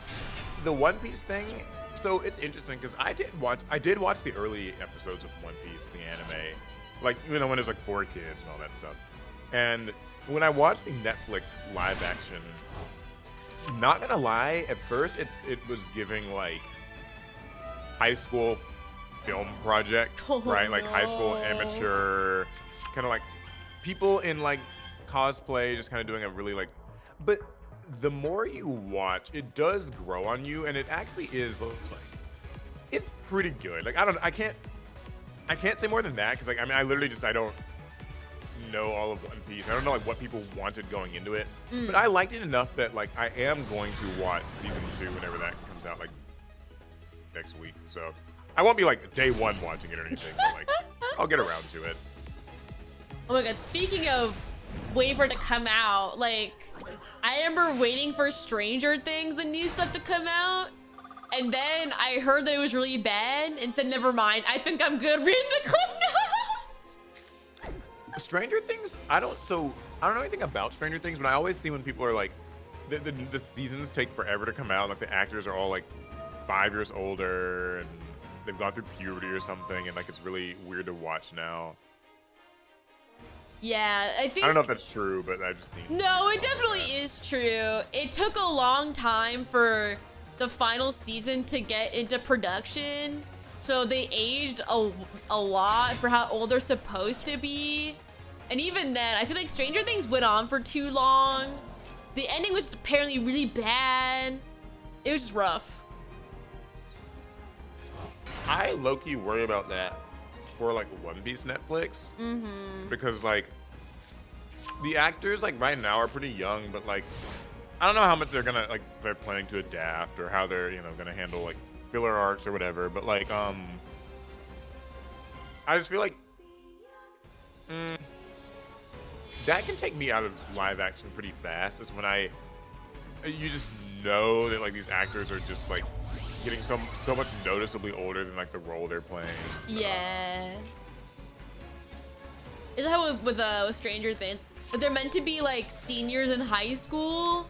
the One Piece thing. So it's interesting because I did watch the early episodes of One Piece, the anime, like you know when it was like 4 kids and all that stuff. And when I watched the Netflix live action, not gonna lie, at first it was giving like high school film project, right? Like high school amateur, kind of like people in like cosplay, just kind of doing a really like. But the more you watch, it does grow on you, and it actually is like it's pretty good. Like I can't say more than that because like I mean I don't know all of One Piece. I don't know like what people wanted going into it, but I liked it enough that like I am going to watch season 2 whenever that comes out, like next week. So I won't be like day 1 watching it or anything, but like I'll get around to it. Oh my god, speaking of waiting for it to come out, like I remember waiting for Stranger Things, the new stuff to come out, and then I heard that it was really bad and said never mind, I think I'm good, reading the cliff notes. Stranger Things, I don't know anything about Stranger Things, but I always see when people are like the seasons take forever to come out, like the actors are all like 5 years older and they've gone through puberty or something, and like it's really weird to watch now. Yeah, I don't know if that's true, but I've just seen. No, it definitely is true. It took a long time for the final season to get into production, so they aged a lot for how old they're supposed to be. And even then, I feel like Stranger Things went on for too long. The ending was apparently really bad. It was just rough. I low-key worry about that for like One Piece Netflix, because like the actors like right now are pretty young, but like I don't know how much they're planning to adapt or how they're gonna handle like filler arcs or whatever. But like I just feel like Mm, that can take me out of live action pretty fast. Is when you just know that like these actors are just like getting so much noticeably older than like the role they're playing. So. Yeah. Is that how with Stranger Things? But they're meant to be like seniors in high school,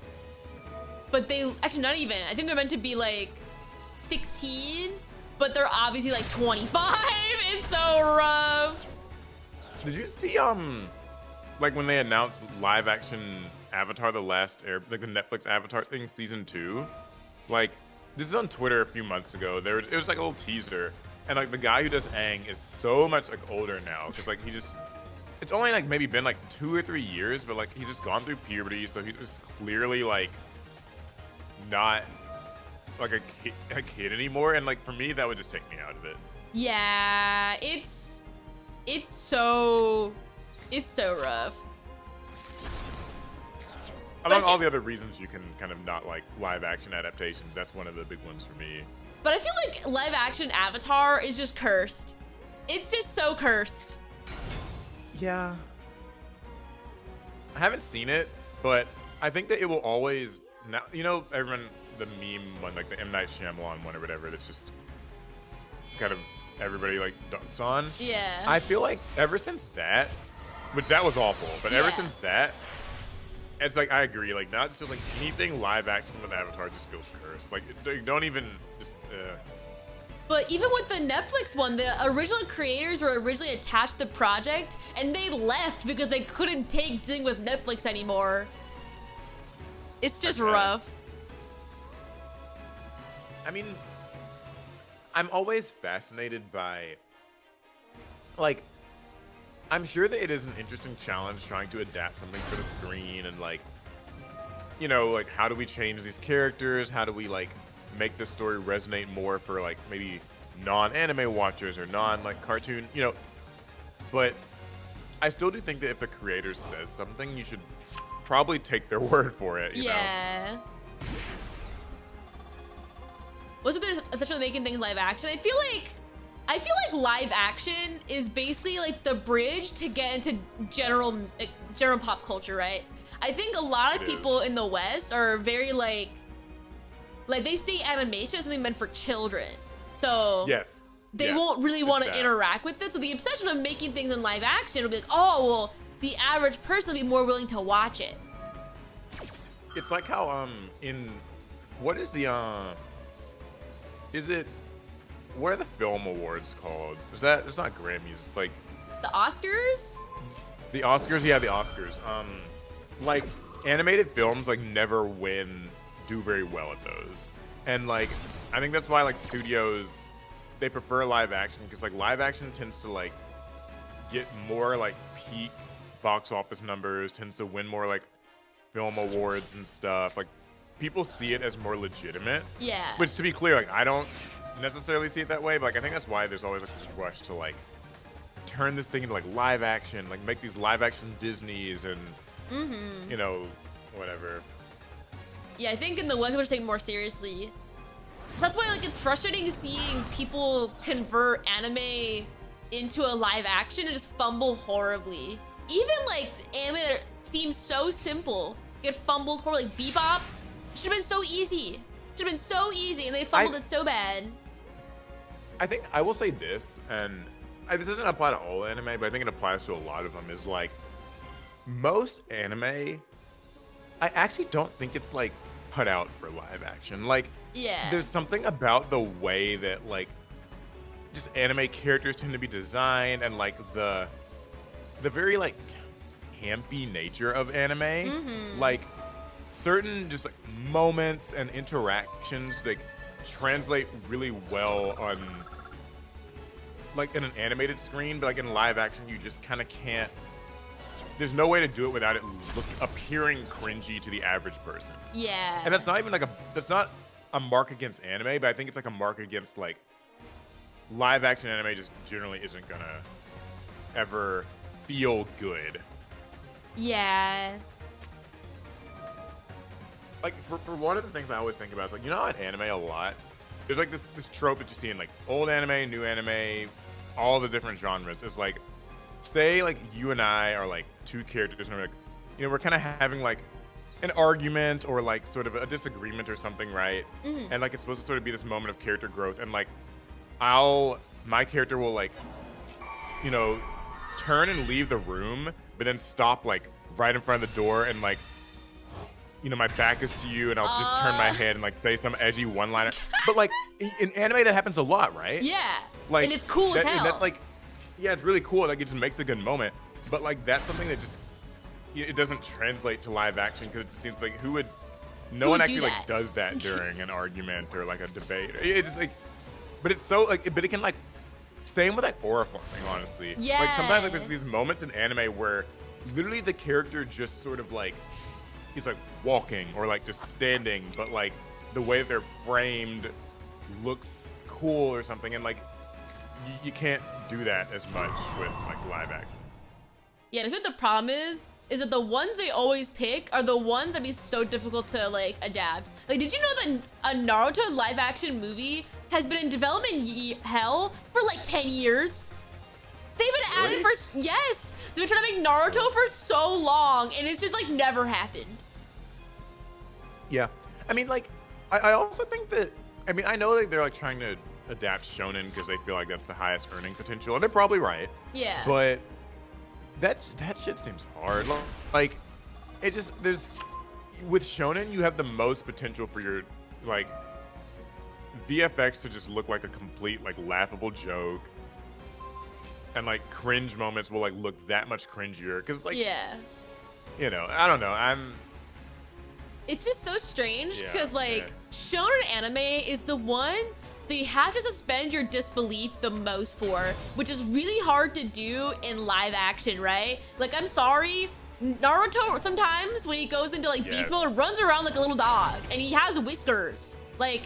but they actually not even. I think they're meant to be like 16, but they're obviously like 25. It's so rough. Did you see like when they announced live action Avatar: The Last Air, like the Netflix Avatar thing, season 2? Like this is on Twitter a few months ago. It was like a little teaser, and like the guy who does Aang is so much like older now because like it's only like maybe been like 2 or 3 years, but like he's just gone through puberty, so he's just clearly like not like a kid anymore. And like for me, that would just take me out of it. Yeah, it's so rough. Among all the other reasons you can kind of not like live action adaptations, that's one of the big ones for me. But I feel like live action Avatar is just cursed. It's just so cursed. Yeah. I haven't seen it, but I think that it will always now, you know, everyone, the meme one, like the M. Night Shyamalan one or whatever, that's just kind of everybody like dunks on. Yeah. I feel like ever since that, which that was awful, but ever since that, it's like, I agree, like now it just feels like anything live action with Avatar just feels cursed. Like, don't even just, But even with the Netflix one, the original creators were originally attached to the project, and they left because they couldn't take dealing with Netflix anymore. It's just rough. I mean, I'm always fascinated by, like, I'm sure that it is an interesting challenge trying to adapt something for the screen and like, you know, like how do we change these characters? How do we like make the story resonate more for like maybe non-anime watchers or like cartoon, you know? But I still do think that if the creator says something, you should probably take their word for it. You know? What's with this, especially making things live action? I feel like live action is basically like the bridge to get into general pop culture, right? I think a lot of people in the West are very like they see animation as something meant for children. So they won't really want to interact with it. So the obsession of making things in live action will be like, oh, well, the average person will be more willing to watch it. It's like how what is the what are the film awards called? It's not Grammys, it's like the Oscars? The Oscars, yeah, the Oscars. Like animated films like never do very well at those. And like I think that's why like studios, they prefer live action because like live action tends to like get more like peak box office numbers, tends to win more like film awards and stuff. Like people see it as more legitimate. Yeah. Which to be clear, like I don't necessarily see it that way, but like I think that's why there's always like this rush to like turn this thing into like live action, like make these live action Disneys and you know, whatever. Yeah, I think in the West people are taking it more seriously. So that's why like it's frustrating seeing people convert anime into a live action and just fumble horribly. Even like anime that seems so simple get fumbled horribly. Like Bebop should have been so easy. Should have been so easy, and they fumbled it so bad. I think I will say this, and this doesn't apply to all anime, but I think it applies to a lot of them, is like most anime, I actually don't think it's like cut out for live action. Like there's something about the way that like just anime characters tend to be designed and like the very like campy nature of anime. Like certain just like moments and interactions like translate really well on like in an animated screen, but like in live action you just kind of can't. There's no way to do it without it appearing cringy to the average person. Yeah. And that's not even like that's not a mark against anime, but I think it's like a mark against like live action anime just generally isn't gonna ever feel good. Yeah. Like for one of the things I always think about is like, you know, in anime a lot, there's like this trope that you see in like old anime, new anime, all the different genres. Is like say like you and I are like two characters and we're like, we're kind of having like an argument or like sort of a disagreement or something, right? And like it's supposed to sort of be this moment of character growth, and like my character will like, turn and leave the room, but then stop like right in front of the door and like, my back is to you, and I'll just turn my head and like say some edgy one-liner. But like in anime, that happens a lot, right? Yeah. Like, and it's cool as hell. And that's like, yeah, it's really cool. Like it just makes a good moment. But like that's something that just it doesn't translate to live action, because it seems like no one actually like does that during an argument or like a debate. It's just like, but it's so like, but it can like, same with like aura farming, honestly. Yeah. Like sometimes like there's these moments in anime where literally the character just sort of like, he's like walking or like just standing, but like the way that they're framed looks cool or something, and like you can't do that as much with like live action. Yeah, I think the problem is that the ones they always pick are the ones that'd be so difficult to like adapt. Like, did you know that a Naruto live action movie has been in development hell for like 10 years? They've been at it for, yes! They've been trying to make Naruto for so long, and it's just like never happened. Yeah. I mean, like, I also think that, I mean, I know that they're like trying to adapt shonen because they feel like that's the highest earning potential, and they're probably right. Yeah. But that shit seems hard. Like, it just, with shonen, you have the most potential for your, like, VFX to just look like a complete, like, laughable joke. And, like, cringe moments will, like, look that much cringier. Because, like, yeah. I don't know. It's just so strange because, like, shonen anime is the one that you have to suspend your disbelief the most for, which is really hard to do in live action, right? Like, I'm sorry, Naruto sometimes when he goes into like beast mode runs around like a little dog and he has whiskers. Like,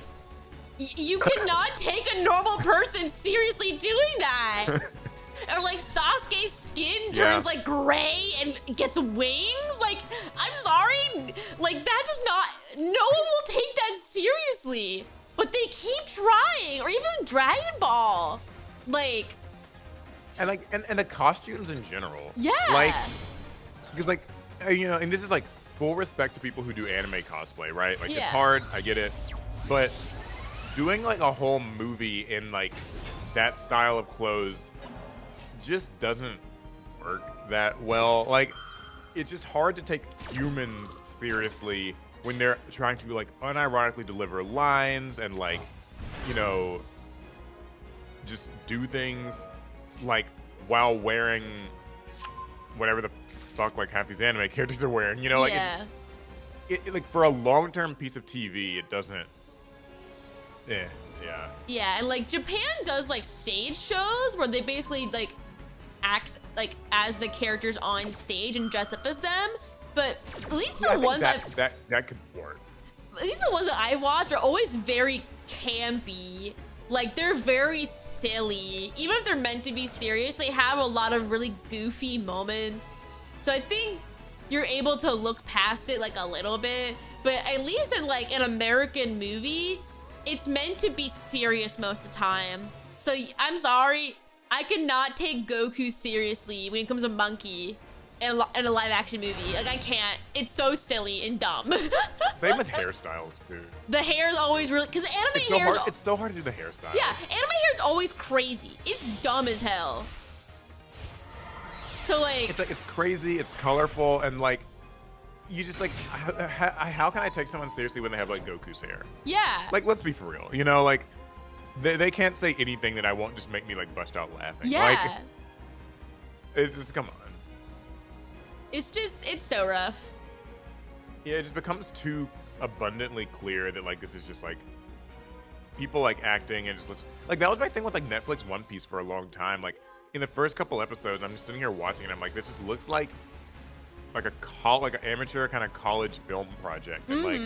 you cannot take a normal person seriously doing that. Or like Sasuke's skin turns like gray and gets wings. Like, I'm sorry, like that does not, no one will take that seriously. But they keep trying, or even Dragon Ball, like, and like, and the costumes in general. Yeah. Like, because like, and this is like full respect to people who do anime cosplay, right? Like, it's hard, I get it, but doing like a whole movie in like that style of clothes just doesn't work that well. Like, it's just hard to take humans seriously when they're trying to like unironically deliver lines and like, just do things like while wearing whatever the fuck like half these anime characters are wearing, like it like for a long-term piece of TV, it doesn't. Yeah, and like Japan does like stage shows where they basically like act like as the characters on stage and dress up as them. But at least the ones that could work. At least the ones that I watch are always very campy. Like, they're very silly. Even if they're meant to be serious, they have a lot of really goofy moments. So I think you're able to look past it like a little bit. But at least in like an American movie, it's meant to be serious most of the time. So I'm sorry, I cannot take Goku seriously when it comes to Monkey in a live action movie. Like, I can't. It's so silly and dumb. Same with hairstyles, dude. The hair is always really, because anime hair it's so hard to do the hairstyle. Yeah, anime hair is always crazy. It's dumb as hell. So like it's crazy, it's colorful, and like you just like how can I take someone seriously when they have like Goku's hair? Yeah. Like, let's be for real. Like they can't say anything that I won't just make me like bust out laughing. Yeah. Like, it's just, come on. It's so rough. Yeah, it just becomes too abundantly clear that like this is just like people like acting, and it just looks like that was my thing with like Netflix One Piece for a long time. Like in the first couple episodes, I'm just sitting here watching and I'm like, this just looks like an amateur kind of college film project. And like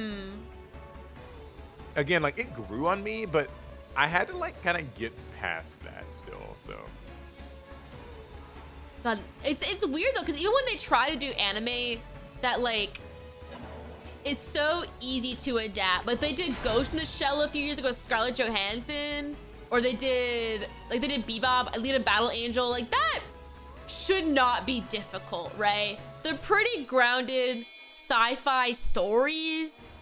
again, like it grew on me, but I had to like kind of get past that still. So God, it's weird though, because even when they try to do anime that like is so easy to adapt, like they did Ghost in the Shell a few years ago with Scarlett Johansson, or they did Bebop, Alita Battle Angel, like that should not be difficult, right? They're pretty grounded sci-fi stories.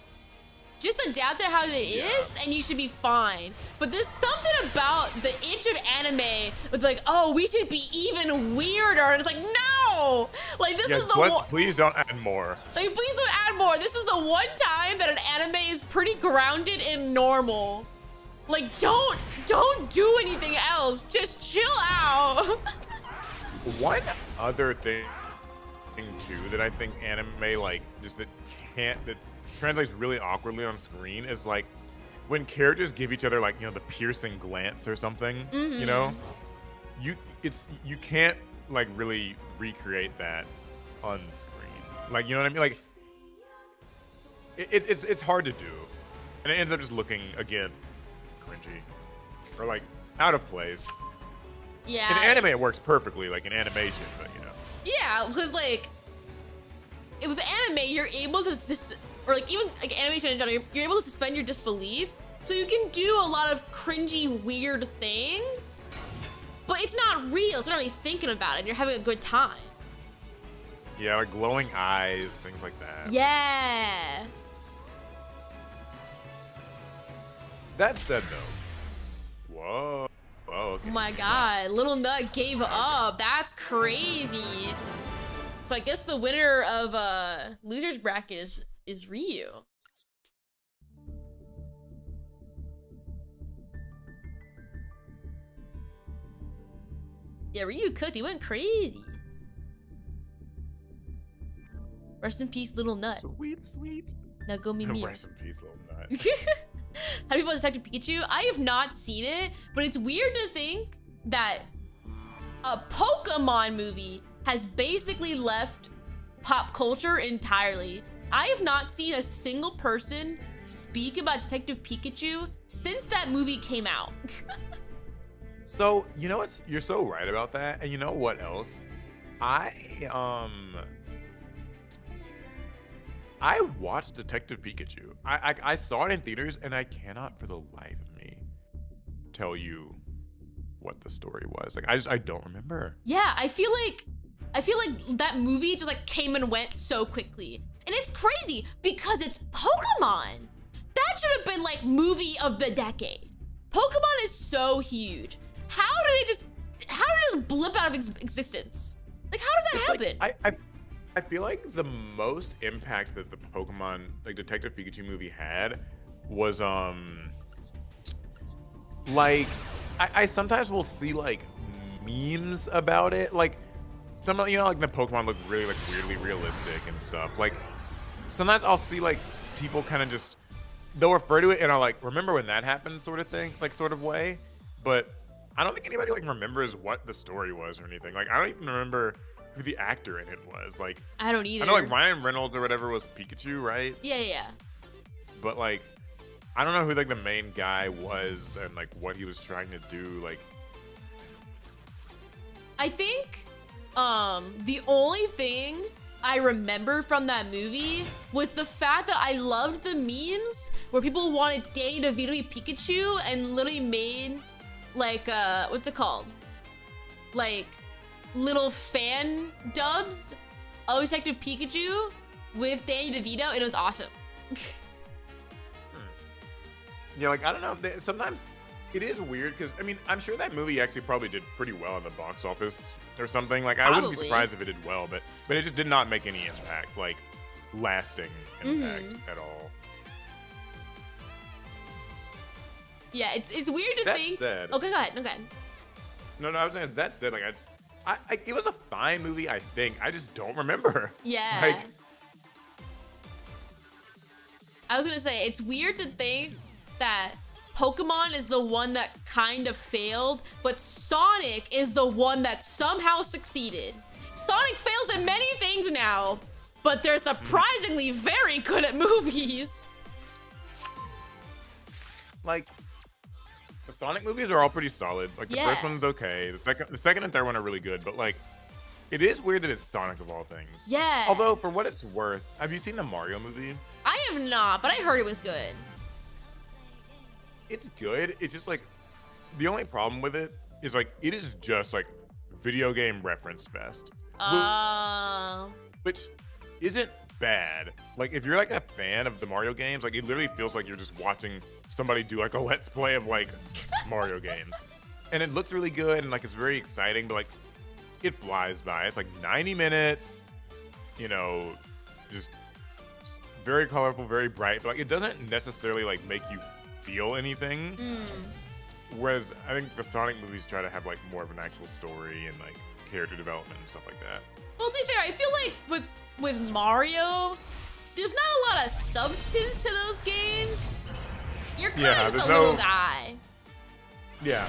Just adapt it how it is, and you should be fine. But there's something about the itch of anime with like, oh, we should be even weirder. And it's like, no! Like, this is the one. Please don't add more. Like, please don't add more. This is the one time that an anime is pretty grounded and normal. Like, don't do anything else. Just chill out. One other thing too that I think anime like just that translates really awkwardly on screen is like when characters give each other like, you know, the piercing glance or something. You know, you can't like really recreate that on screen. Like, you know what I mean? Like it's hard to do, and it ends up just looking again cringy or like out of place. Yeah. In anime, it works perfectly, like in animation, but you know. Yeah, because like, with anime, you're able to or like even like animation in general, you're able to suspend your disbelief, so you can do a lot of cringy, weird things, but it's not real. So you're not really thinking about it, and you're having a good time. Yeah, like glowing eyes, things like that. Yeah. That said, though, whoa, okay. Oh my god, Little Nut gave up. That's crazy. So I guess the winner of losers bracket is Ryu. Yeah, Ryu cooked. He went crazy. Rest in peace, Little Nut. Sweet. Now go me. Rest in peace, Little Nut. How do people Detective Pikachu? I have not seen it, but it's weird to think that a Pokemon movie has basically left pop culture entirely. I have not seen a single person speak about Detective Pikachu since that movie came out. So, you know what? You're so right about that. And you know what else? I watched Detective Pikachu. I saw it in theaters, and I cannot for the life of me tell you what the story was. Like, I don't remember. Yeah, I feel like that movie just like came and went so quickly. And it's crazy because it's Pokemon. That should have been like movie of the decade. Pokemon is so huge. How did it just blip out of existence? Like, how did that happen? Like, I feel like the most impact that the Pokemon, like Detective Pikachu movie had was like I sometimes will see like memes about it, like some, you know, like the Pokemon look really like weirdly realistic and stuff. Like sometimes I'll see like people kind of just, they'll refer to it and I'll like, remember when that happened sort of thing, like sort of way. But I don't think anybody like remembers what the story was or anything. Like I don't even remember who the actor in it was. Like I don't either. I know like Ryan Reynolds or whatever was Pikachu, right? Yeah. But like I don't know who like the main guy was and like what he was trying to do. Like I think the only thing I remember from that movie was the fact that I loved the memes where people wanted Danny DeVito to be Pikachu and literally made like what's it called? Like little fan dubs of Detective Pikachu with Danny DeVito, and it was awesome. Yeah, like I don't know. Sometimes it is weird because I mean I'm sure that movie actually probably did pretty well in the box office or something. Like I wouldn't be surprised if it did well, but it just did not make any impact, like lasting impact at all. Yeah, it's weird to think. Said, okay, go ahead. No, I was saying that said, like it was a fine movie. I think I just don't remember. Yeah. Like, I was gonna say it's weird to think that Pokemon is the one that kind of failed, but Sonic is the one that somehow succeeded. Sonic fails at many things now, but they're surprisingly very good at movies. Like the Sonic movies are all pretty solid. Like the first one's okay. The second and third one are really good, but like it is weird that it's Sonic of all things. Yeah. Although for what it's worth, have you seen the Mario movie? I have not, but I heard it was good. It's good. It's just like the only problem with it is like it is just like video game reference fest, Uh, which isn't bad. Like, if you're like a fan of the Mario games, like it literally feels like you're just watching somebody do like a let's play of like Mario games, and it looks really good and like it's very exciting, but like it flies by. It's like 90 minutes, you know, just very colorful, very bright, but like it doesn't necessarily like make you feel anything. Whereas I think the Sonic movies try to have like more of an actual story and like character development and stuff like that. well, to be fair, I feel like with Mario, there's not a lot of substance to those games. You're kind of just a little guy. Yeah.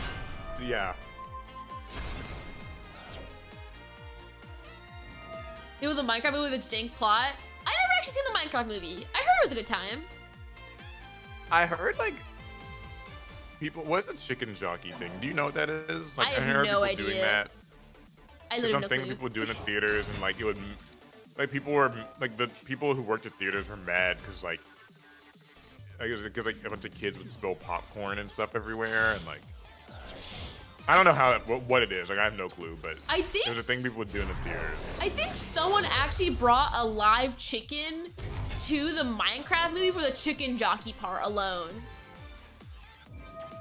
It was a Minecraft movie with a jank plot. I never actually seen the Minecraft movie. I heard it was a good time. I heard like people. What's the chicken jockey thing? Do you know what that is? Like, I have heard no people doing idea. that. I There's literally something people do in the theaters, and like it would, like people were like the people who worked at theaters were mad because like, because like a bunch of kids would spill popcorn and stuff everywhere, and like, I don't know how what it is. Like I have no clue, but I think it was a thing people would do in the theaters. I think someone actually brought a live chicken to the Minecraft movie for the chicken jockey part alone.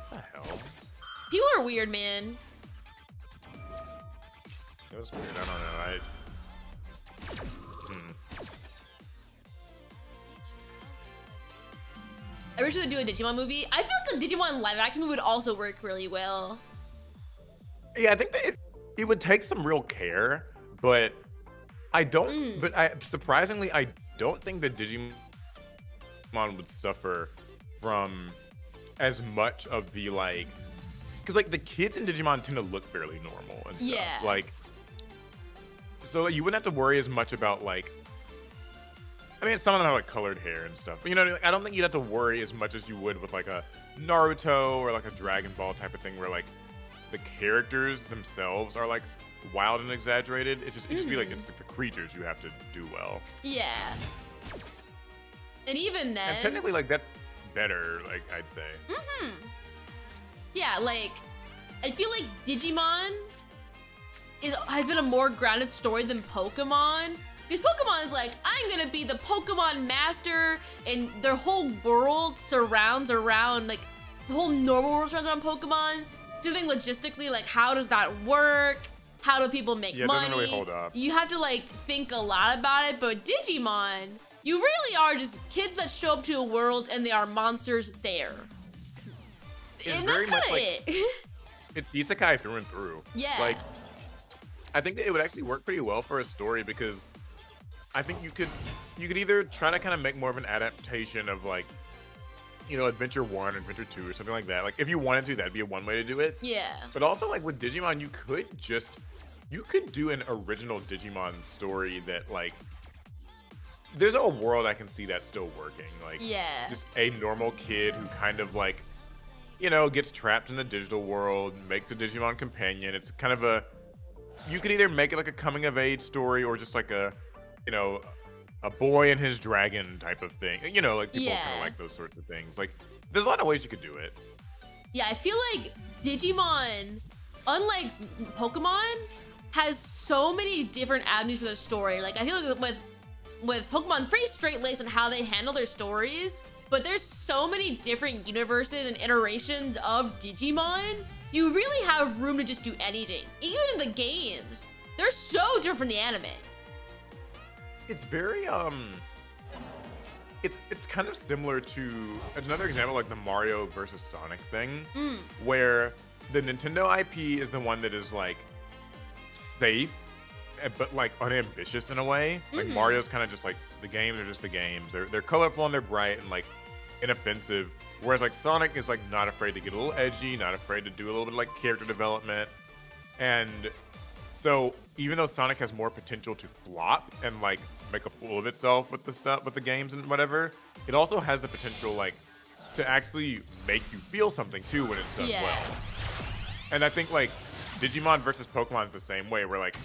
What the hell? People are weird, man. It was weird. I don't know. I wish they would do a Digimon movie. I feel like a Digimon live action movie would also work really well. Yeah, I think that it would take some real care, but I don't. But surprisingly, I don't think that Digimon would suffer from as much of the like, because like the kids in Digimon tend to look fairly normal and stuff. Yeah. Like, so you wouldn't have to worry as much about like. I mean, some of them have like colored hair and stuff, but you know, like, I don't think you'd have to worry as much as you would with like a Naruto or like a Dragon Ball type of thing, where like the characters themselves are like wild and exaggerated. It just be like it's like the creatures you have to do well. Yeah. And even then. And technically, like that's better. Like I'd say. Yeah, like I feel like Digimon has been a more grounded story than Pokemon. Because Pokemon is like, I'm gonna be the Pokemon master, and their whole world surrounds around, like, the whole normal world surrounds around Pokemon. Do you think logistically, like, how does that work? How do people make money? It doesn't really hold up. You have to, like, think a lot about it, but Digimon, you really are just kids that show up to a world and they are monsters there. It's and very that's much kind of like, it. It's isekai through and through. Yeah. Like, I think that it would actually work pretty well for a story because I think you could either try to kind of make more of an adaptation of like, you know, Adventure 1 or Adventure 2 or something like that. Like if you wanted to, that'd be one way to do it. Yeah. But also like with Digimon, you could do an original Digimon story that like, there's a world I can see that still working. Like just a normal kid who kind of like, you know, gets trapped in the digital world, makes a Digimon companion. It's kind of a, you could either make it like a coming of age story or just like a, you know, a boy and his dragon type of thing. You know, like people kind of like those sorts of things. Like there's a lot of ways you could do it. Yeah, I feel like Digimon, unlike Pokemon, has so many different avenues for their story. Like I feel like with Pokemon, it's pretty straight-laced on how they handle their stories, but there's so many different universes and iterations of Digimon. You really have room to just do anything. Even in the games, they're so different from the anime. It's very it's kind of similar to another example, like the Mario versus Sonic thing, where the Nintendo IP is the one that is like safe, but like unambitious in a way. Like Mario's kind of just like the games are just the games. They're colorful and they're bright and like inoffensive. Whereas like Sonic is like not afraid to get a little edgy, not afraid to do a little bit of like character development, and so even though Sonic has more potential to flop and like make a fool of itself with the stuff, with the games and whatever, it also has the potential like to actually make you feel something too when it's done well. And I think like Digimon versus Pokemon is the same way, where like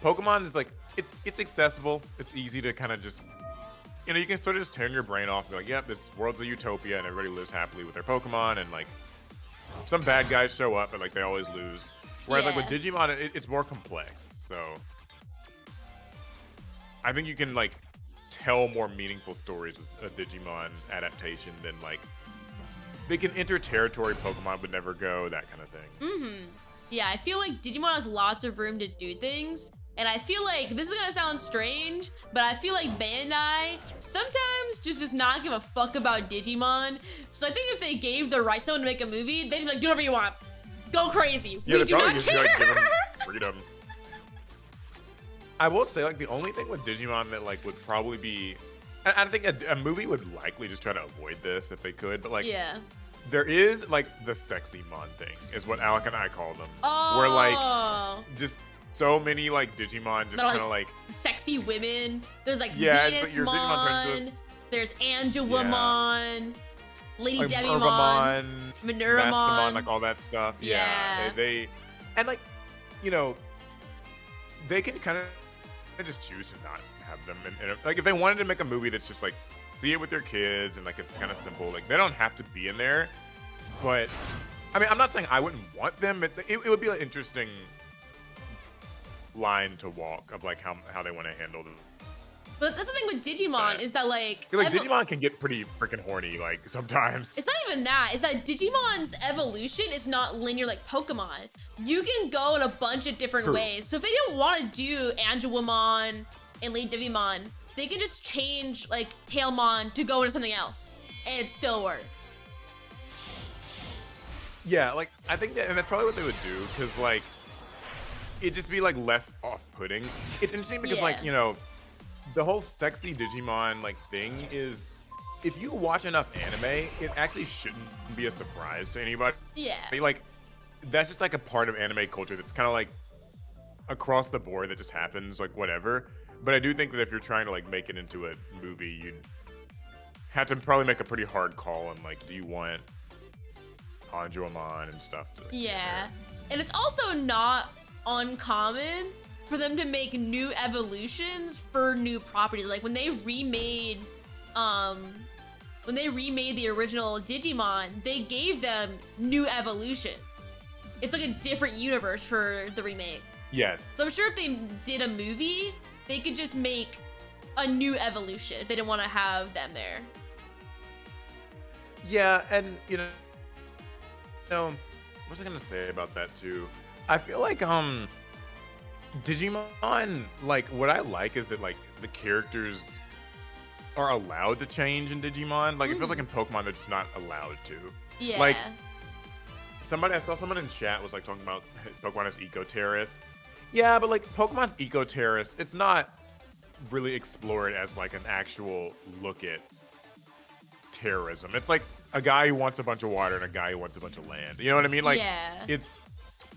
Pokemon is like it's accessible, it's easy to kind of just, you know, you can sort of just turn your brain off and be like, yep, this world's a utopia and everybody lives happily with their Pokemon, and like some bad guys show up but like they always lose. Whereas like Yeah. with Digimon, it's more complex. So I think you can like tell more meaningful stories with a Digimon adaptation than like they can enter territory Pokemon would never go, that kind of thing. Yeah, I feel like Digimon has lots of room to do things. And I feel like, this is gonna sound strange, but I feel like Bandai sometimes just does not give a fuck about Digimon. So I think if they gave the rights to someone to make a movie, they'd be like, do whatever you want. Go crazy. Yeah, We they do probably not just be, care. like, give them freedom. I will say, like, the only thing with Digimon that, like, would probably be... I think a movie would likely just try to avoid this if they could, but, like... Yeah. There is, like, the sexy mon thing, is what Alec and I call them. Oh. Where, like, just so many, like, Digimon just kind of, like... Sexy women. There's, like, Yeah, Venusmon. it's like your Digimon turns into There's Angelomon. Lady like Devimon. Mervamon, Manuramon. Mastamon, like, all that stuff. Yeah. They... And, like, you know... They can kind of just choose to not have them. And, like, if they wanted to make a movie that's just, like, see it with their kids and, like, it's kind of simple, like, they don't have to be in there. But, I mean, I'm not saying I wouldn't want them. It would be an interesting line to walk of, like, how they want to handle them. But that's the thing with Digimon is that, like... Digimon can get pretty freaking horny, like, sometimes. It's not even that. It's that Digimon's evolution is not linear like Pokemon. You can go in a bunch of different ways. So if they didn't want to do Angelomon and Lady Devimon, they can just change, like, Tailmon to go into something else. And it still works. Yeah, like, I think that, and that's probably what they would do, because, like, it'd just be, like, less off-putting. It's interesting because, like, you know, the whole sexy Digimon, like, thing is, if you watch enough anime, it actually shouldn't be a surprise to anybody. Yeah. Like, that's just, like, a part of anime culture that's kind of, like, across the board that just happens, like, whatever. But I do think that if you're trying to, like, make it into a movie, you'd have to probably make a pretty hard call on, like, do you want Angelomon and stuff to, like, yeah. And it's also not uncommon for them to make new evolutions for new properties. Like when they remade the original Digimon, they gave them new evolutions. It's like a different universe for the remake. Yes. So I'm sure if they did a movie, they could just make a new evolution if they didn't want to have them there. Yeah, and you know, what was I gonna say about that too? I feel like Digimon, like, what I like is that, like, the characters are allowed to change in Digimon. Like, it feels like in Pokemon, they're just not allowed to. Yeah. Like, I saw someone in chat was, like, talking about Pokemon as eco-terrorists. Yeah, but, like, Pokemon's eco-terrorists, it's not really explored as, like, an actual look at terrorism. It's like a guy who wants a bunch of water and a guy who wants a bunch of land. You know what I mean? Like, it's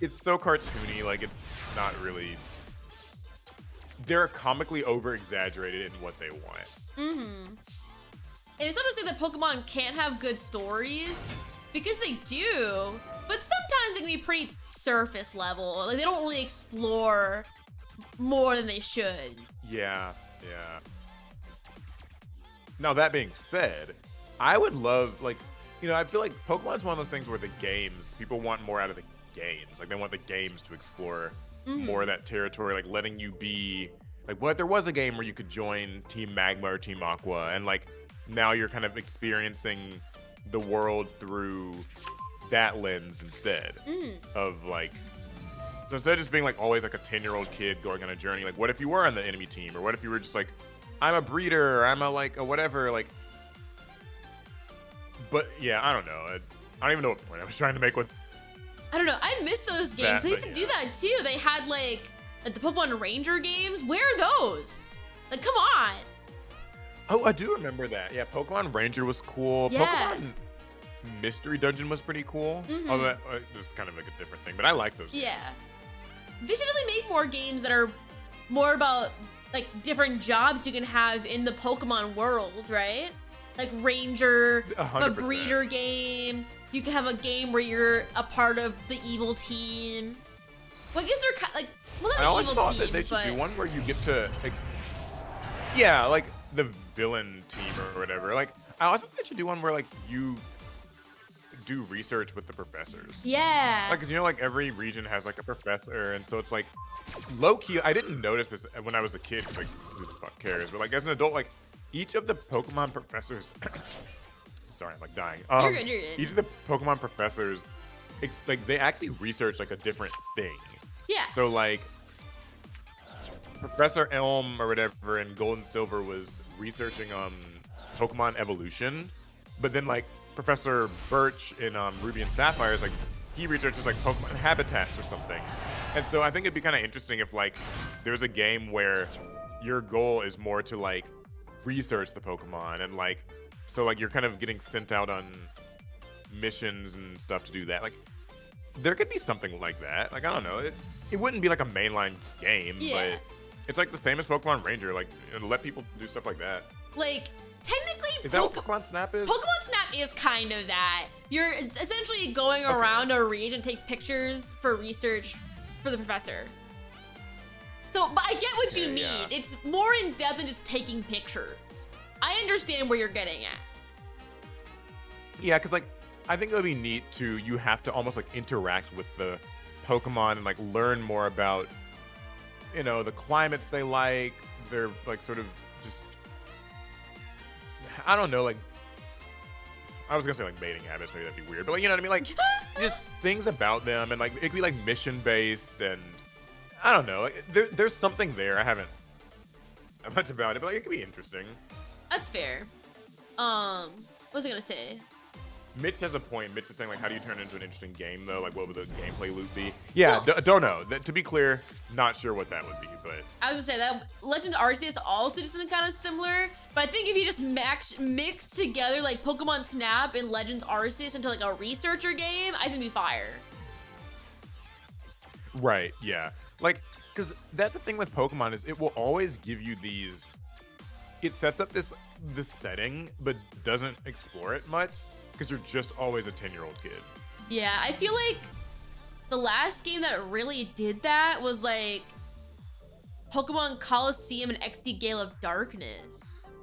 so cartoony, like, it's not really... They're comically over-exaggerated in what they want. And it's not to say that Pokemon can't have good stories, because they do, but sometimes they can be pretty surface level. Like, they don't really explore more than they should. Yeah. Now, that being said, I would love, like, you know, I feel like Pokemon's one of those things where the games, people want more out of the games. Like, they want the games to explore more of that territory, like letting you be, like, what, there was a game where you could join Team Magma or Team Aqua, and, like, now you're kind of experiencing the world through that lens instead of, like, so instead of just being, like, always, like, a 10-year-old kid going on a journey, like, what if you were on the enemy team, or what if you were just, like, I'm a breeder, or I'm a, like, a whatever, like, but, yeah, I don't know. I don't even know what point I was trying to make with I don't know. I miss those games. They used to yeah. do that too. They had like the Pokemon Ranger games. Where are those? Like, come on. Oh, I do remember that. Yeah, Pokemon Ranger was cool. Yeah. Pokemon Mystery Dungeon was pretty cool. Although that was kind of like a different thing, but I like those games. Yeah. They should really make more games that are more about like different jobs you can have in the Pokemon world, right? Like Ranger, a 100%. breeder game. You can have a game where you're a part of the evil team. Well, I guess they're like, well, not I the always evil thought team, that they should but do one where you get to, yeah, like the villain team or whatever. Like, I also think they should do one where, like, you do research with the professors. Yeah. Like, 'cause like every region has like a professor, and so it's like low key. I didn't notice this when I was a kid, 'cause like who the fuck cares? But like as an adult, like each of the Pokemon professors. Sorry, I'm like dying. You're good. You're good. Each of the Pokemon professors, it's like they actually research like a different thing. Yeah. So like Professor Elm or whatever in Gold and Silver was researching Pokemon evolution, but then like Professor Birch in Ruby and Sapphire is like he researches like Pokemon habitats or something. And so I think it'd be kind of interesting if like there's a game where your goal is more to like research the Pokemon and like so like you're kind of getting sent out on missions and stuff to do that. Like there could be something like that. Like I don't know. It wouldn't be like a mainline game, but it's like the same as Pokemon Ranger. Like let people do stuff like that. Like technically, is that what Pokemon Snap is? Pokemon Snap is kind of that. You're essentially going around a region and take pictures for research for the professor. So, but I get what you mean. Yeah. It's more in depth than just taking pictures. I understand where you're getting at. Yeah, because like I think it would be neat to you have to almost like interact with the Pokemon and like learn more about the climates they like. They're like sort of just I don't know, like I was gonna say like mating habits, maybe that'd be weird, but like you know what I mean, like just things about them, and like it could be like mission based, and I don't know, like there's something there. I haven't much about it, but like it could be interesting. That's fair. What was I gonna say? Mitch has a point. Mitch is saying like, how do you turn it into an interesting game though? Like, what would the gameplay loop be? Yeah, Well, don't know. To be clear, not sure what that would be, but I was gonna say that Legends Arceus also did something kind of similar. But I think if you just mix together like Pokemon Snap and Legends Arceus into like a researcher game, I think it'd be fire. Right, yeah. Like, because that's the thing with Pokemon is it will always give you these. It sets up this setting, but doesn't explore it much because you're just always a 10-year-old kid. Yeah, I feel like the last game that really did that was like Pokemon Coliseum and XD Gale of Darkness.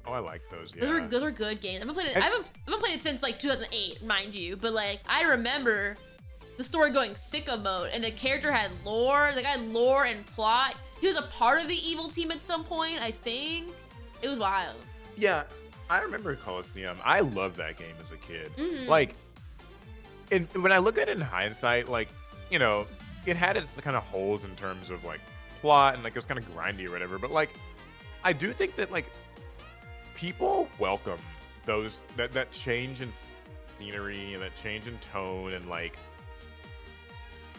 Oh, I like those. Yeah, Those are good games. I haven't played it since like 2008, mind you. But like I remember the story going sicko mode, and the character had lore. The guy had lore and plot. He was a part of the evil team at some point, I think. It was wild. Yeah, I remember Coliseum. I loved that game as a kid. Mm-hmm. Like, when I look at it in hindsight, like, it had its kind of holes in terms of like plot and like it was kind of grindy or whatever. But like, I do think that like people welcome that change in scenery and that change in tone and like,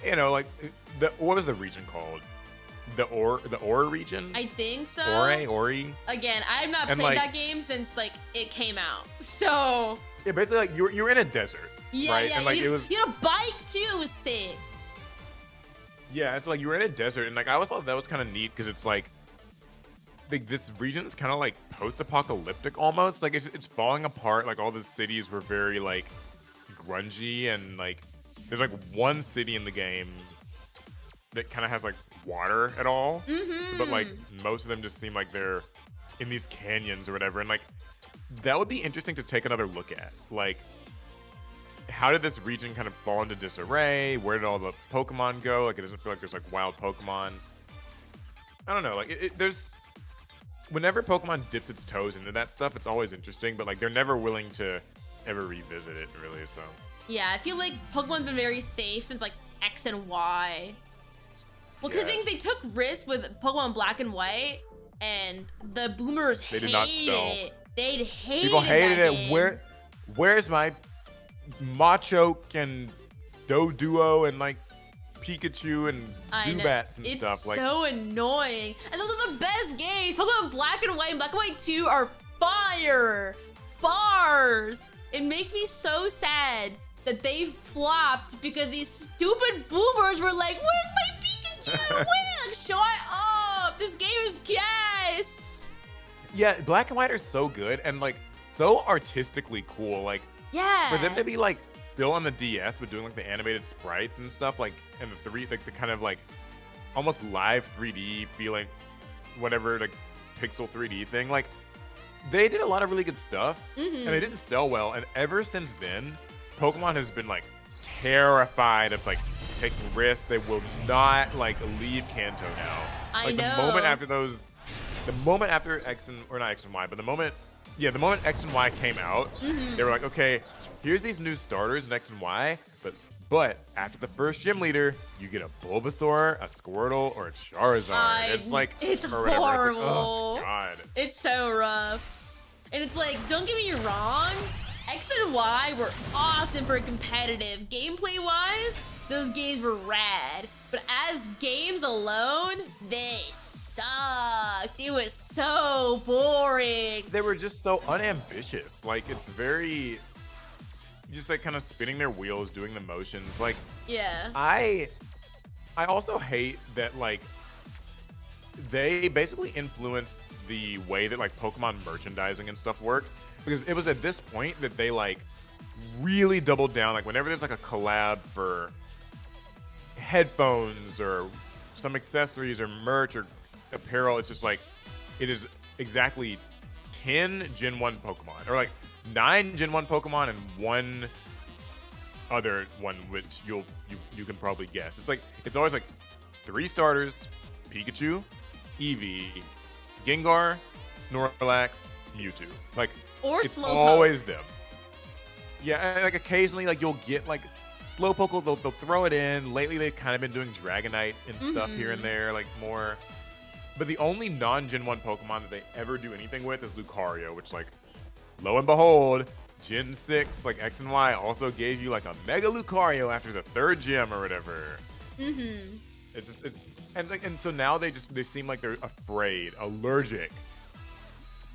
like what was the region called? The Ora region? I think so. Ori. Again, I've not And, played like- that game since like it came out. So Yeah, basically like you're in a desert. yeah, right? yeah. And like you, it was you had a bike too. It was sick. Yeah, it's like you were in a desert, and like I always thought that was kind of neat because it's like this region's kind of like post-apocalyptic almost. Like it's falling apart. Like all the cities were very like grungy, and like there's like one city in the game that kind of has like water at all, but like most of them just seem like they're in these canyons or whatever. And like that would be interesting to take another look at. Like, how did this region kind of fall into disarray? Where did all the Pokemon go? Like, it doesn't feel like there's like wild Pokemon. I don't know. Like, there's whenever Pokemon dips its toes into that stuff, it's always interesting. But like, they're never willing to ever revisit it, really. So Yeah, I feel like Pokemon's been very safe since like X and Y. Well, because I think they Yes. took risks with Pokemon Black and White, and the boomers They hated did not sell. it. They hated people hated that it. game. Where's my Machoke and Doduo and like Pikachu and I know. Zubats and It's stuff? Like, so annoying. And those are the best games. Pokemon Black and White and Black and White 2 are fire. Bars. It makes me so sad that they flopped because these stupid boomers were like, where's my Pikachu? Like, shut up. This game is gas. yeah, Black and White are so good and like so artistically cool. Like, Yeah. for them to be like still on the DS but doing like the animated sprites and stuff, like, and the kind of like almost live 3D feeling, whatever, like pixel 3D thing, like they did a lot of really good stuff, Mm-hmm. and they didn't sell well. And ever since then, Pokemon has been like terrified of like taking risks. They will not like leave Kanto now. I Like know. the moment after those, the moment after X and or not X and Y, but the moment X and Y came out, Mm-hmm. they were like, okay, here's these new starters in X and Y, but after the first gym leader, you get a Bulbasaur, a Squirtle, or a Charizard. It's like it's or whatever. horrible. It's like, oh god. It's so rough. And it's like, don't get me wrong, X and Y were awesome for competitive. Gameplay wise, those games were rad. But as games alone, they sucked. It was so boring. They were just so unambitious. Like it's very just like kind of spinning their wheels, doing the motions. Like Yeah. I also hate that like they basically influenced the way that like Pokemon merchandising and stuff works, because it was at this point that they like really doubled down. Like whenever there's like a collab for headphones or some accessories or merch or apparel, it's just like it is exactly 10 Gen 1 Pokemon, or like 9 Gen 1 Pokemon and one other one which you can probably guess. It's like it's always like 3 starters: Pikachu, Eevee, Gengar, Snorlax, Mewtwo. Like Or it's Slowpoke. always them. Yeah, and like occasionally like you'll get like Slowpoke, they'll throw it in. Lately they've kind of been doing Dragonite and stuff here and there, like more. But the only non-Gen 1 Pokemon that they ever do anything with is Lucario, which like, lo and behold, Gen 6, like X and Y also gave you like a Mega Lucario after the 3rd gym or whatever. Mm-hmm. And so now they seem like they're afraid, allergic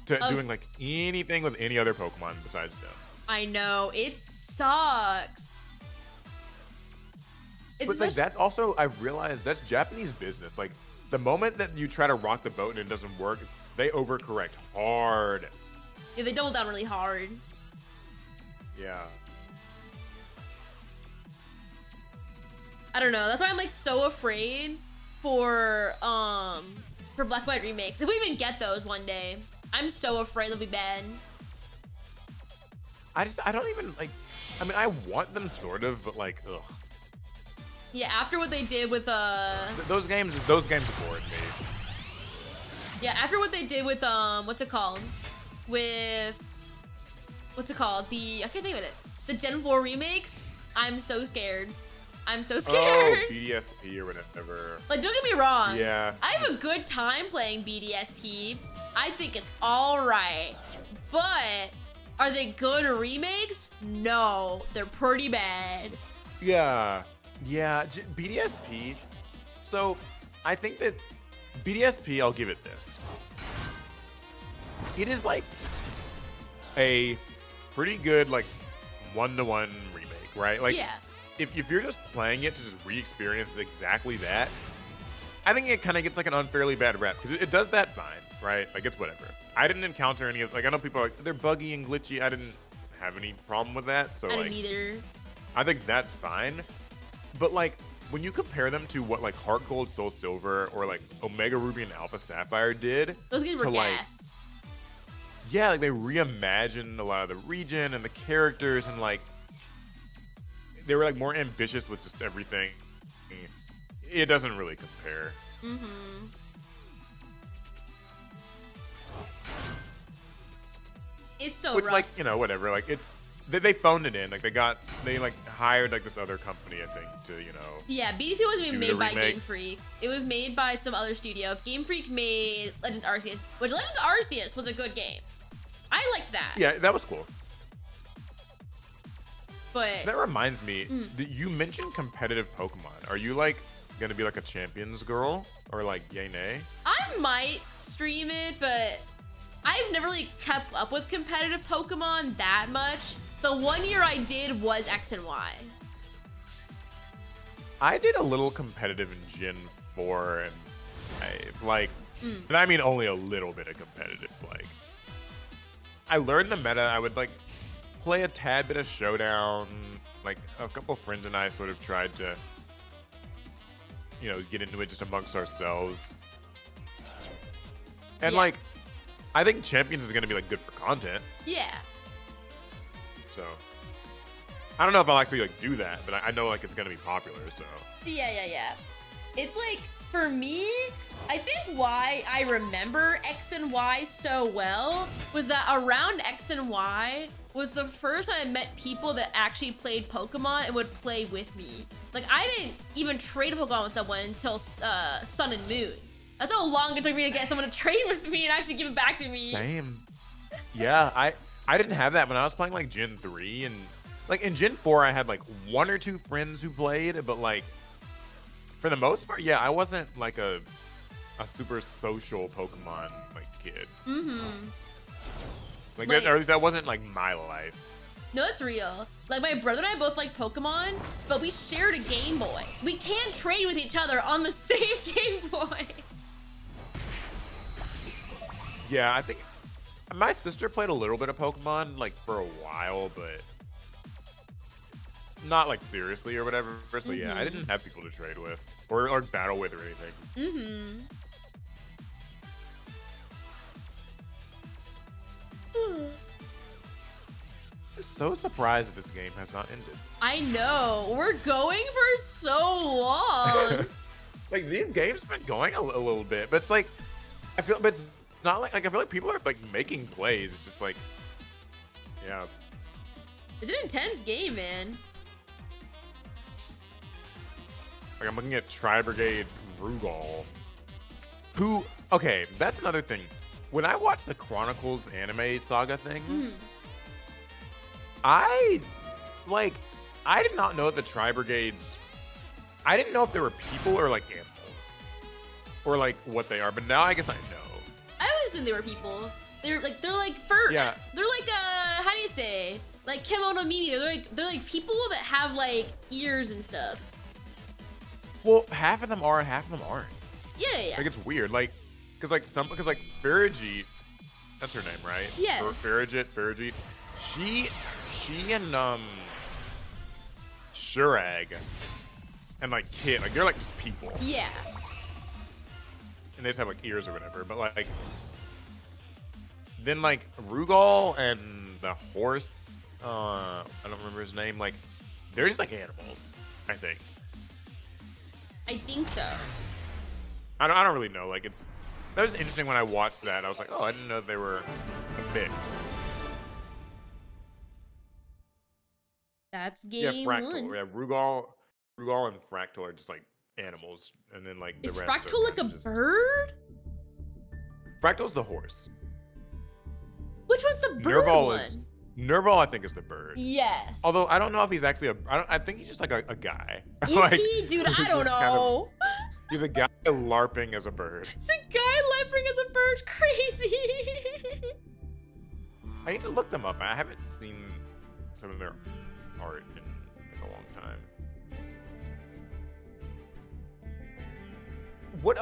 to doing like anything with any other Pokemon besides them. I know. It sucks. But like that's also, I realized that's Japanese business. Like the moment that you try to rock the boat and it doesn't work, they overcorrect hard. Yeah, they double down really hard. Yeah. I don't know. That's why I'm like so afraid for Black and White remakes. If we even get those one day, I'm so afraid they'll be bad. I don't even like, I mean, I want them sort of, but like, ugh. Yeah, after what they did with Those games bored me. yeah, after what they did with what's it called? With what's it called? I can't think of it. The Gen 4 remakes. I'm so scared. I'm so Oh, scared. BDSP or whatever. Like, don't get me wrong. Yeah. I have a good time playing BDSP. I think it's all right. But are they good remakes? No, they're pretty bad. Yeah. BDSP. So, I think that BDSP, I'll give it this. It is like a pretty good like 1-to-1 remake, right? Like, Yeah. if you're just playing it to just re-experience exactly that, I think it kind of gets like an unfairly bad rep, because it does that fine, right? Like it's whatever. I didn't encounter any of, like, I know people are like, they're buggy and glitchy. I didn't have any problem with that, so I like, didn't either. I think that's fine. But like when you compare them to what like Heart Gold, Soul Silver, or like Omega Ruby and Alpha Sapphire did, Those games were to, like, gas. yeah, like they reimagined a lot of the region and the characters, and like they were like more ambitious with just everything. It doesn't really compare. Mm-hmm. It's so Which rough. like, you know, whatever. Like it's they phoned it in. Like they like hired like this other company, I think, to, you know. Yeah, BDC wasn't even do the made by Game remakes. Freak. It was made by some other studio. Game Freak made Legends Arceus, which Legends Arceus was a good game. I liked that. Yeah, that was cool. But That reminds me, you mentioned competitive Pokemon. Are you like gonna be like a champions girl, or like yay nay? I might stream it, but I've never really kept up with competitive Pokemon that much. The one year I did was X and Y. I did a little competitive in Gen 4 and 5. Like, and I mean only a little bit of competitive. Like, I learned the meta. I would like play a tad bit of Showdown. Like, a couple friends and I sort of tried to, you know, get into it just amongst ourselves. And Yeah. like, I think Champions is gonna be like good for content. Yeah. So I don't know if I'll actually like do that, but I know like it's gonna be popular. So Yeah. It's like, for me, I think why I remember X and Y so well was that around X and Y was the first time I met people that actually played Pokemon and would play with me. Like, I didn't even trade Pokemon with someone until Sun and Moon. That's how long it took me to get someone to trade with me and actually give it back to me. same. Yeah, I didn't have that when I was playing like Gen 3, and like in Gen 4 I had like 1 or 2 friends who played, but like for the most part, yeah, I wasn't like a super social Pokemon like kid. Like that, or at least that wasn't like my life. No, it's real. Like, my brother and I both like Pokemon, but we shared a Game Boy. We can't trade with each other on the same Game Boy. Yeah, I think my sister played a little bit of Pokemon like for a while, but not like seriously or whatever. So yeah, I didn't have people to trade with or battle with or anything. I'm so surprised that this game has not ended. I know. We're going for so long. Like these games have been going a little bit, but it's like I feel, but it's not like I feel like people are like making plays. It's just like, yeah. It's an intense game, man. Like I'm looking at Tri-Brigade Rugal, who, okay, that's another thing. When I watch the Chronicles anime saga things, I did not know that the Tri-Brigades, I didn't know if they were people or like animals or like what they are, but now I guess I know. I always assumed they were people. They're like fur. Yeah. They're like how do you say? Like Kemono Mimi. They're like people that have like ears and stuff. Well, half of them are and half of them aren't. Yeah. Like it's weird. Like because like Farigite, that's her name, right? Yeah. Or Farigite. She and Shurag and like Kit, like they're like just people. Yeah. And they just have like ears or whatever. But like then like Rugal and the horse, I don't remember his name, like they're just like animals, I think. I think so. I don't really know. Like that was interesting when I watched that. I was like, oh, I didn't know they were a mix. That's game one. Yeah, Rugal and Fractal are just like animals, and then like the Is rest Fractal are like a kind of just... bird? Fractal's the horse. Which one's the bird one? Nerval, I think, is the bird. Yes. Although I don't know if he's actually I think he's just like a guy. Is like, he? Dude, I don't know. He's a guy LARPing as a bird. It's a guy LARPing as a bird. Crazy. I need to look them up. I haven't seen some of their art in a long time.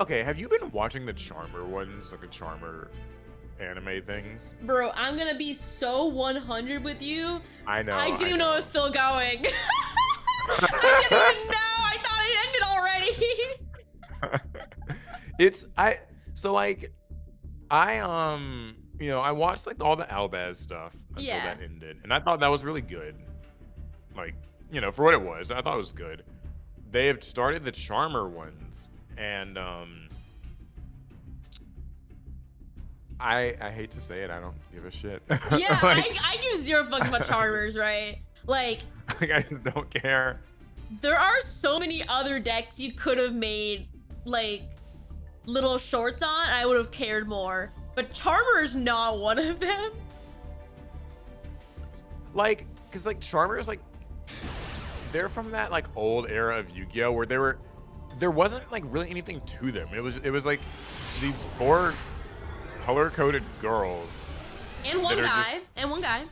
Okay, have you been watching the Charmer ones, like the Charmer anime things? Bro, I'm gonna be so 100 with you. I know. I didn't even know it was still going. I didn't even know. I thought it ended already. I watched like all the Albaz stuff until that ended, and I thought that was really good. Like, for what it was, I thought it was good. They have started the Charmer ones, and I hate to say it, I don't give a shit. Yeah, like, I give zero fucks about Charmers, right? Like I just don't care. There are so many other decks you could have made like little shorts on. I would have cared more, but Charmer is not one of them. Like, cause like Charmers, like they're from that like old era of Yu-Gi-Oh where there wasn't like really anything to them. It was like these 4 color-coded girls and one guy.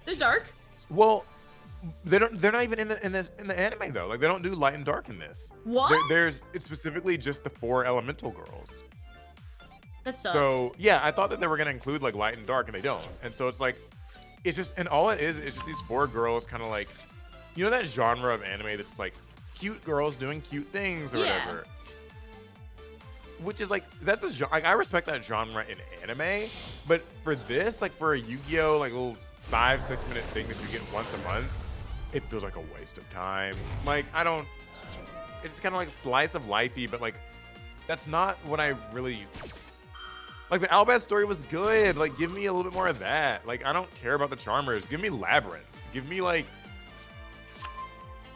There's Dark. Well, they're not even in the anime though. Like they don't do light and dark in this. What? It's specifically just the 4 elemental girls. That sucks. So yeah, I thought that they were gonna include like light and dark, and they don't. And so it's like, it's just, and all it is just these 4 girls, kind of like, that genre of anime that's like cute girls doing cute things or whatever. which is like that's a genre. Like, I respect that genre in anime, but for this, like for a Yu-Gi-Oh, like little 5-6 minute thing that you get once a month, it feels like a waste of time. Like I don't. It's kind of like slice of lifey, but like that's not what I really. Like the Albaz story was good. Like give me a little bit more of that. Like I don't care about the Charmers. Give me Labyrinth. Give me like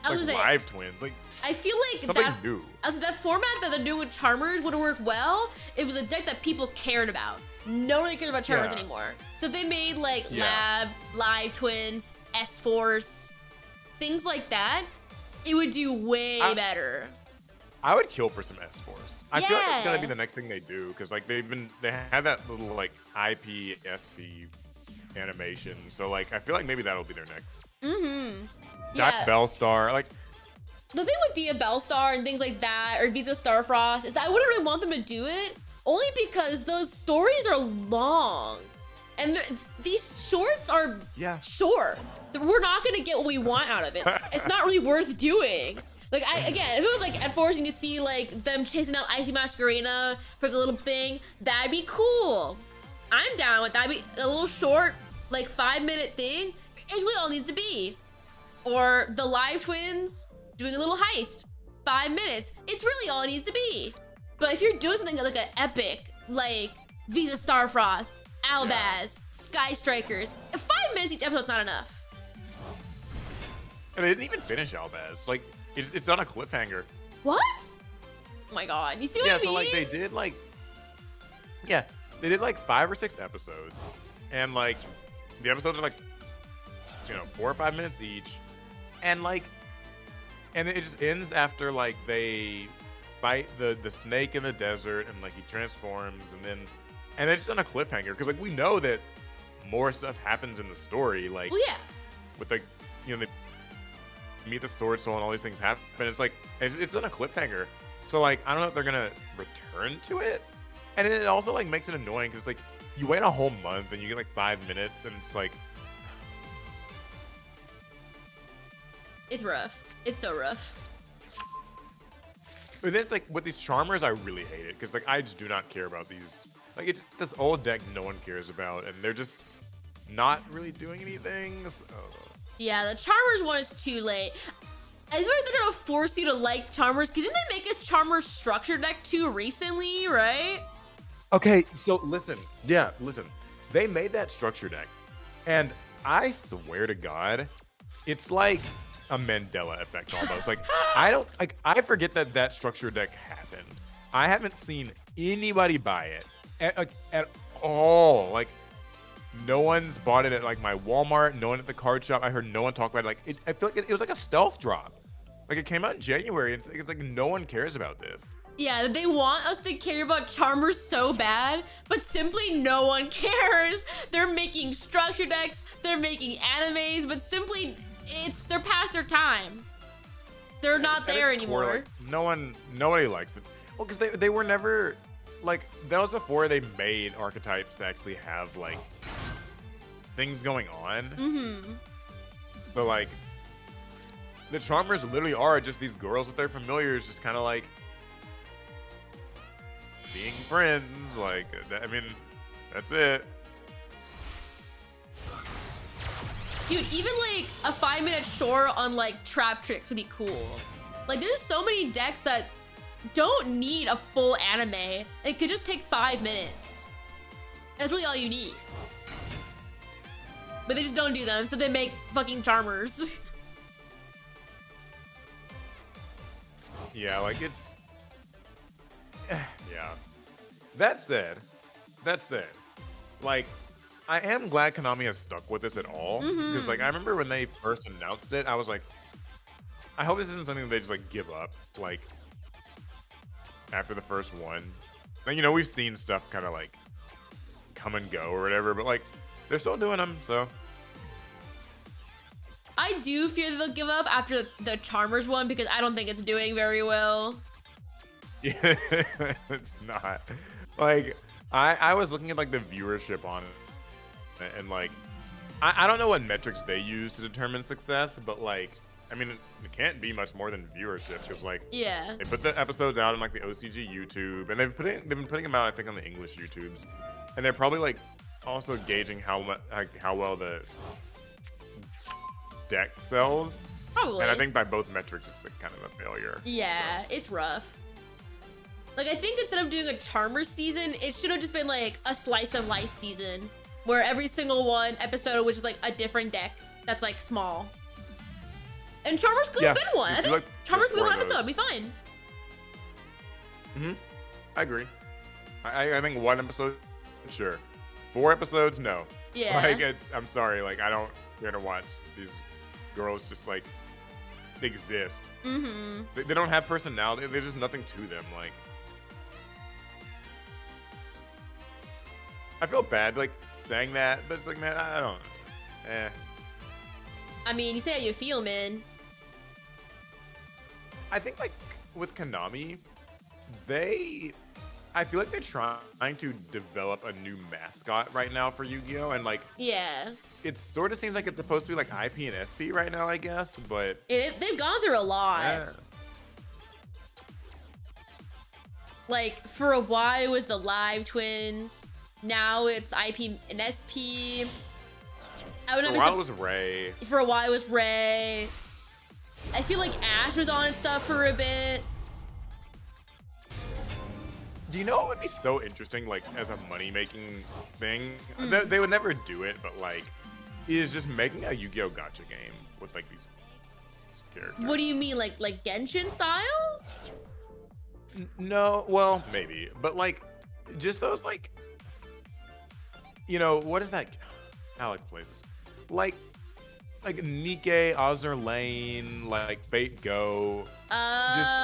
live twins. Like I feel like something that new. As that format that they're doing with Charmers would work well. It was a deck that people cared about. Nobody cares about Charmers anymore. So if they made like live twins, S-Force, things like that, it would do way better. I would kill for some S-Force. I feel like it's gonna be the next thing they do because like they had that little like IP SP animation. So like I feel like maybe that'll be their next. That Bellstar, like the thing with Dia Bellstar and things like that, or Visa Starfrost, is that I wouldn't really want them to do it only because those stories are long, and these shorts are short. We're not gonna get what we want out of it. It's not really worth doing. Like again, if it was like enforcing to see like them chasing out Icy Masquerena for the little thing, that'd be cool. I'm down with that. That'd be a little short, like 5-minute thing. It's really all it needs to be. Or the live twins doing a little heist, 5 minutes. It's really all it needs to be. But if you're doing something like an epic, like Visa Starfrost, Albaz, Sky Strikers, 5 minutes each episode's not enough. And they didn't even finish Albaz. Like it's on a cliffhanger. What? Oh my god! You see what I mean? Yeah, so like they did like, they did like 5 or 6 episodes, and like the episodes are like, 4 or 5 minutes each, and like, and it just ends after like they fight the snake in the desert, and like he transforms, and it's just on a cliffhanger because like we know that more stuff happens in the story, like with like they meet the Sword Soul and all these things happen. It's like it's on a cliffhanger, so like I don't know if they're gonna return to it, and then it also like makes it annoying because like you wait a whole month and you get like 5 minutes, and it's like it's rough. It's so rough. But then it's like with these Charmers, I really hate it because like I just do not care about these. Like it's this old deck no one cares about, and they're just not really doing anything. So. Yeah, the Charmers one is too late. I feel like they're trying to force you to like Charmers, because didn't they make us Charmers structure deck too recently, right? Okay, so listen. They made that structure deck, and I swear to God, it's like a Mandela effect almost. Like I forget that structure deck happened. I haven't seen anybody buy it at all. Like no one's bought it at like my Walmart. No one at the card shop. I heard no one talk about it. Like I feel like it was like a stealth drop. Like it came out in January. It's like no one cares about this. Yeah, they want us to care about Charmers so bad, but simply no one cares. They're making structure decks, they're making animes, but simply they're past their time. They're not there anymore. Like, nobody likes it. Well, because they were never like that was before they made archetypes to actually have like things going on. So like the Charmers literally are just these girls with their familiars, just kind of like being friends. Like I mean, that's it. Dude, even like a 5-minute short on like trap tricks would be cool. Like there's so many decks that don't need a full anime. It could just take 5 minutes. That's really all you need. But they just don't do them, so they make fucking Charmers. Yeah, like it's yeah. That said, like I am glad Konami has stuck with this at all, because like I remember when they first announced it, I was like, I hope this isn't something they just like give up like after the first one. And we've seen stuff kind of like come and go or whatever, but like they're still doing them, so. I do fear that they'll give up after the Charmers one, because I don't think it's doing very well. Yeah, it's not. Like I was looking at like the viewership on it, and like I don't know what metrics they use to determine success, but like I mean, it can't be much more than viewership because like Yeah. they put the episodes out on like the OCG YouTube, and they've been putting them out I think on the English YouTubes, and they're probably like also gauging how well the deck sells. Probably. And I think by both metrics, it's like kind of a failure. Yeah, so. it's rough. Like, I think instead of doing a Charmers season, it should have just been like a slice of life season where every single episode, which is like a different deck that's like small. And Charmers could have been one. I think like Charmers could be one episode. those. Be fine. I agree. I think one episode, sure. 4 episodes, no. Yeah. Like, I'm sorry. Like, I don't care to watch these girls just like exist. They don't have personality. There's just nothing to them. Like, I feel bad like saying that, but it's like, man, I don't. I mean, you say how you feel, man. I think like with Konami, I feel like they're trying to develop a new mascot right now for Yu-Gi-Oh! And like, Yeah. it sort of seems like it's supposed to be like IP and SP right now, I guess, but They've gone through a lot. yeah. Like, for a while it was the Live Twins. Now it's IP and SP. For a while it was Ray. For a while it was Ray. I feel like Ash was on and stuff for a bit. Do you know what would be so interesting, like, as a money-making thing? They would never do it, but, like, is just making a Yu-Gi-Oh! Gacha game with, like, these characters. What do you mean, like Genshin style? No, well, maybe. But, like, just those, like, you know, what is that? Alec places. Like Nikke, Azur Lane, like Fate Go. Just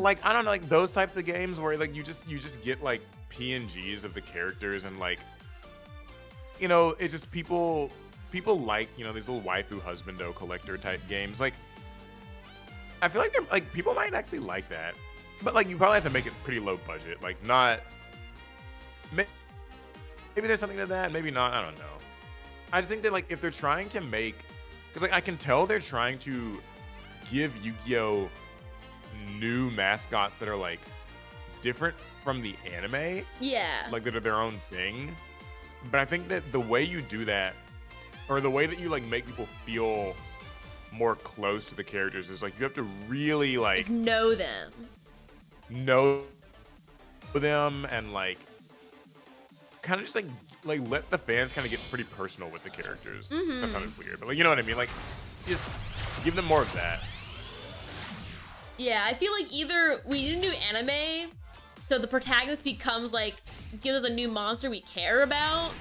like, I don't know, like those types of games where like you just get like PNGs of the characters and like, you know, it's just people like, you know, these little waifu husbando collector type games. Like, I feel like they're like people might actually like that, but like you probably have to make it pretty low budget. Like, not maybe there's something to that, maybe not. I don't know. I just think that like if they're trying to make, because like I can tell they're trying to give Yu-Gi-Oh! New mascots that are like different from the anime. Yeah. Like that are their own thing. But I think that the way you do that, or the way that you like make people feel more close to the characters, is like you have to really like know them and like kind of just like let the fans kind of get pretty personal with the characters. That sounded weird, but like, you know what I mean? Like, just give them more of that. Yeah, I feel like either we need a new anime, so the protagonist becomes like, gives us a new monster we care about,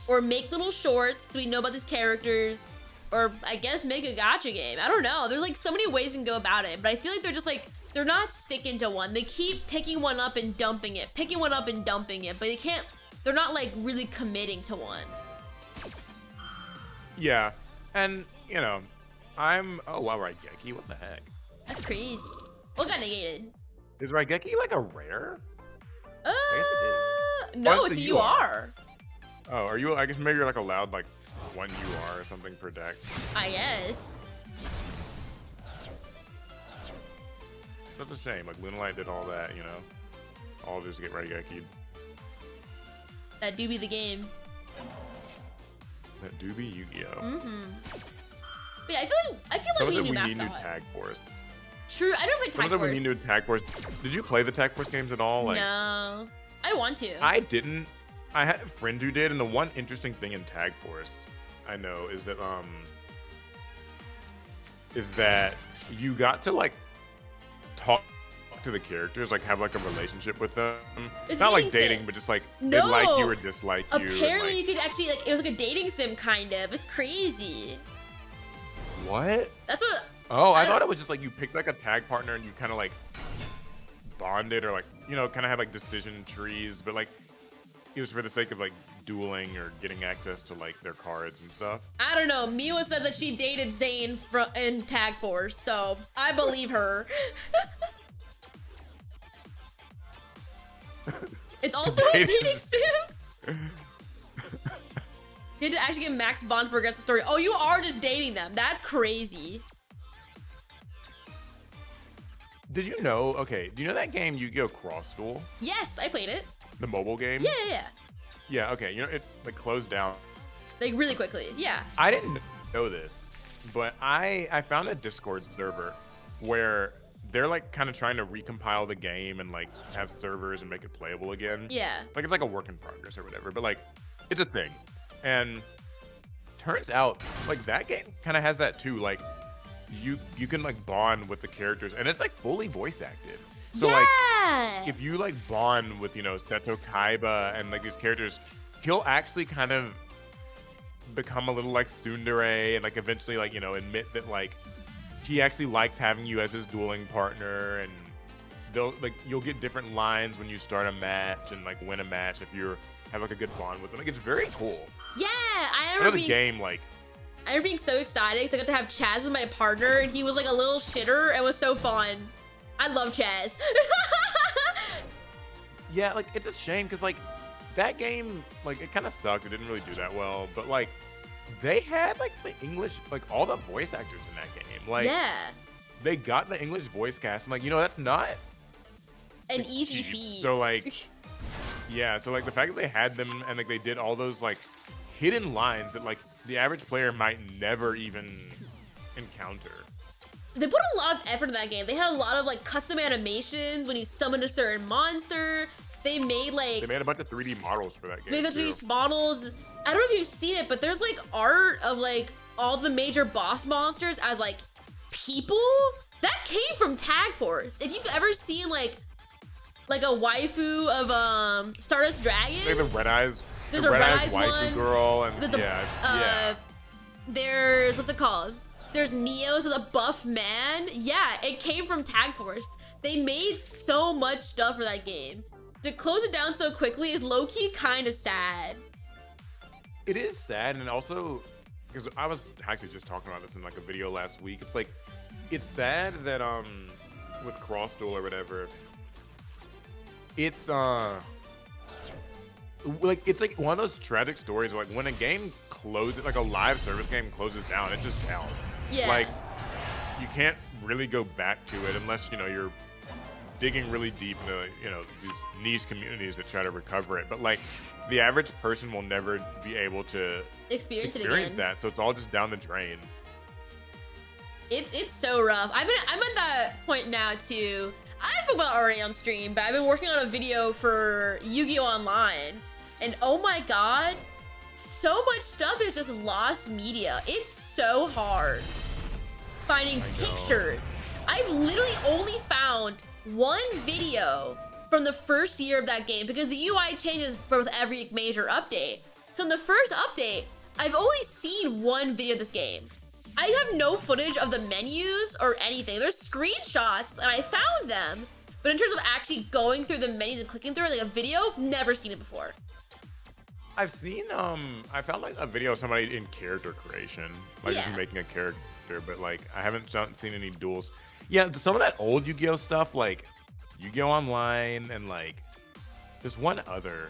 or make little shorts so we know about these characters, or I guess make a gacha game. I don't know. There's like so many ways you can go about it, but I feel like they're just like, they're not sticking to one. They keep picking one up and dumping it, but they can't, they're not like really committing to one. Yeah, and you know, oh wow, Raigeki, what the heck? That's crazy. What got negated? Is Raigeki like a rare? I guess it is. No, Oh, it's a a UR. Oh, are you? I guess maybe you're like allowed like 1 UR or something per deck. I guess. That's a shame. Like Lunalight did all that, you know, all just to get Raigeki. That do be the game. That do be Yu-Gi-Oh. But yeah, I feel like we need a new new mascot. tag forests. True, I don't play Tag Force. We need new tag force. Did you play the tag force games at all? Like, no, I want to. I didn't. I had a friend who did, and the one interesting thing in Tag Force I know is that you got to like talk to the characters, like have like a relationship with them. It's not like dating dating, sim. but just like No. they like you or dislike you. Apparently, and, you could actually like, it was like a dating sim kind of. It's crazy. what? That's what. Oh, I thought it was just like you picked like a tag partner and you kind of like bonded, or like, you know, kind of had like decision trees, but like it was for the sake of like dueling or getting access to like their cards and stuff. I don't know. Miwa said that she dated Zane in Tag Force, so I believe her. It's also a dating sim. You had to actually get max bond for against the story. Oh, you are just dating them. That's crazy. Did you know? Okay, do you know that game Yu-Gi-Oh! Cross Duel? Yes, I played it. The mobile game? Yeah. Yeah. Okay. You know it like closed down. Like really quickly. Yeah. I didn't know this, but I found a Discord server where they're like kind of trying to recompile the game and like have servers and make it playable again. Yeah. Like it's like a work in progress or whatever, but like it's a thing. And turns out like that game kind of has that too. Like you can like bond with the characters and it's like fully voice acted. So like if you like bond with, you know, Seto Kaiba and like these characters, he'll actually kind of become a little like tsundere and like eventually like, you know, admit that like he actually likes having you as his dueling partner, and they'll like you'll get different lines when you start a match and like win a match if you have like a good bond with them. Like it's very cool. Yeah, I know the game like. I remember being so excited because I got to have Chaz as my partner, and he was like a little shitter and was so fun. I love Chaz. Yeah, like it's a shame because like that game, like it kind of sucked. It didn't really do that well, but like they had like the English, like all the voice actors in that game. Like they got the English voice cast. I'm like, you know, that's not an like, easy cheap. feat. So like, yeah, so like the fact that they had them and like they did all those like hidden lines that like the average player might never even encounter. They put a lot of effort in that game. They had a lot of like custom animations when you summon a certain monster. They made a bunch of 3D models for that game. They made 3D models. I don't know if you've seen it, but there's like art of like all the major boss monsters as like people. That came from Tag Force. If you've ever seen like a waifu of Stardust Dragon, like the Red Eyes. There's a Red Eyes waifu one. Girl, and there's there's what's it called? There's Neo, so the buff man. Yeah, it came from Tag Force. They made so much stuff for that game. To close it down so quickly is low-key kind of sad. It is sad, and also because I was actually just talking about this in like a video last week. It's like it's sad that with Cross Duel or whatever, it's like it's like one of those tragic stories where, like when a game closes, like a live service game closes down, it's just down. Yeah. Like you can't really go back to it unless, you know, you're digging really deep into, you know, these niche communities that try to recover it. But like the average person will never be able to experience that. So it's all just down the drain. It's so rough. I'm at that point now too. I spoke about it already on stream, but I've been working on a video for Yu-Gi-Oh! Online. And oh my god, so much stuff is just lost media. It's so hard finding pictures. I've literally only found one video from the first year of that game because the UI changes for with every major update. So in the first update, I've only seen one video of this game. I have no footage of the menus or anything. There's screenshots and I found them, but in terms of actually going through the menus and clicking through it like a video, never seen it before. I've seen I found like a video of somebody in character creation, like just making a character, but like I haven't seen any duels. Yeah, some of that old Yu-Gi-Oh stuff, like Yu-Gi-Oh! Online and like there's one other,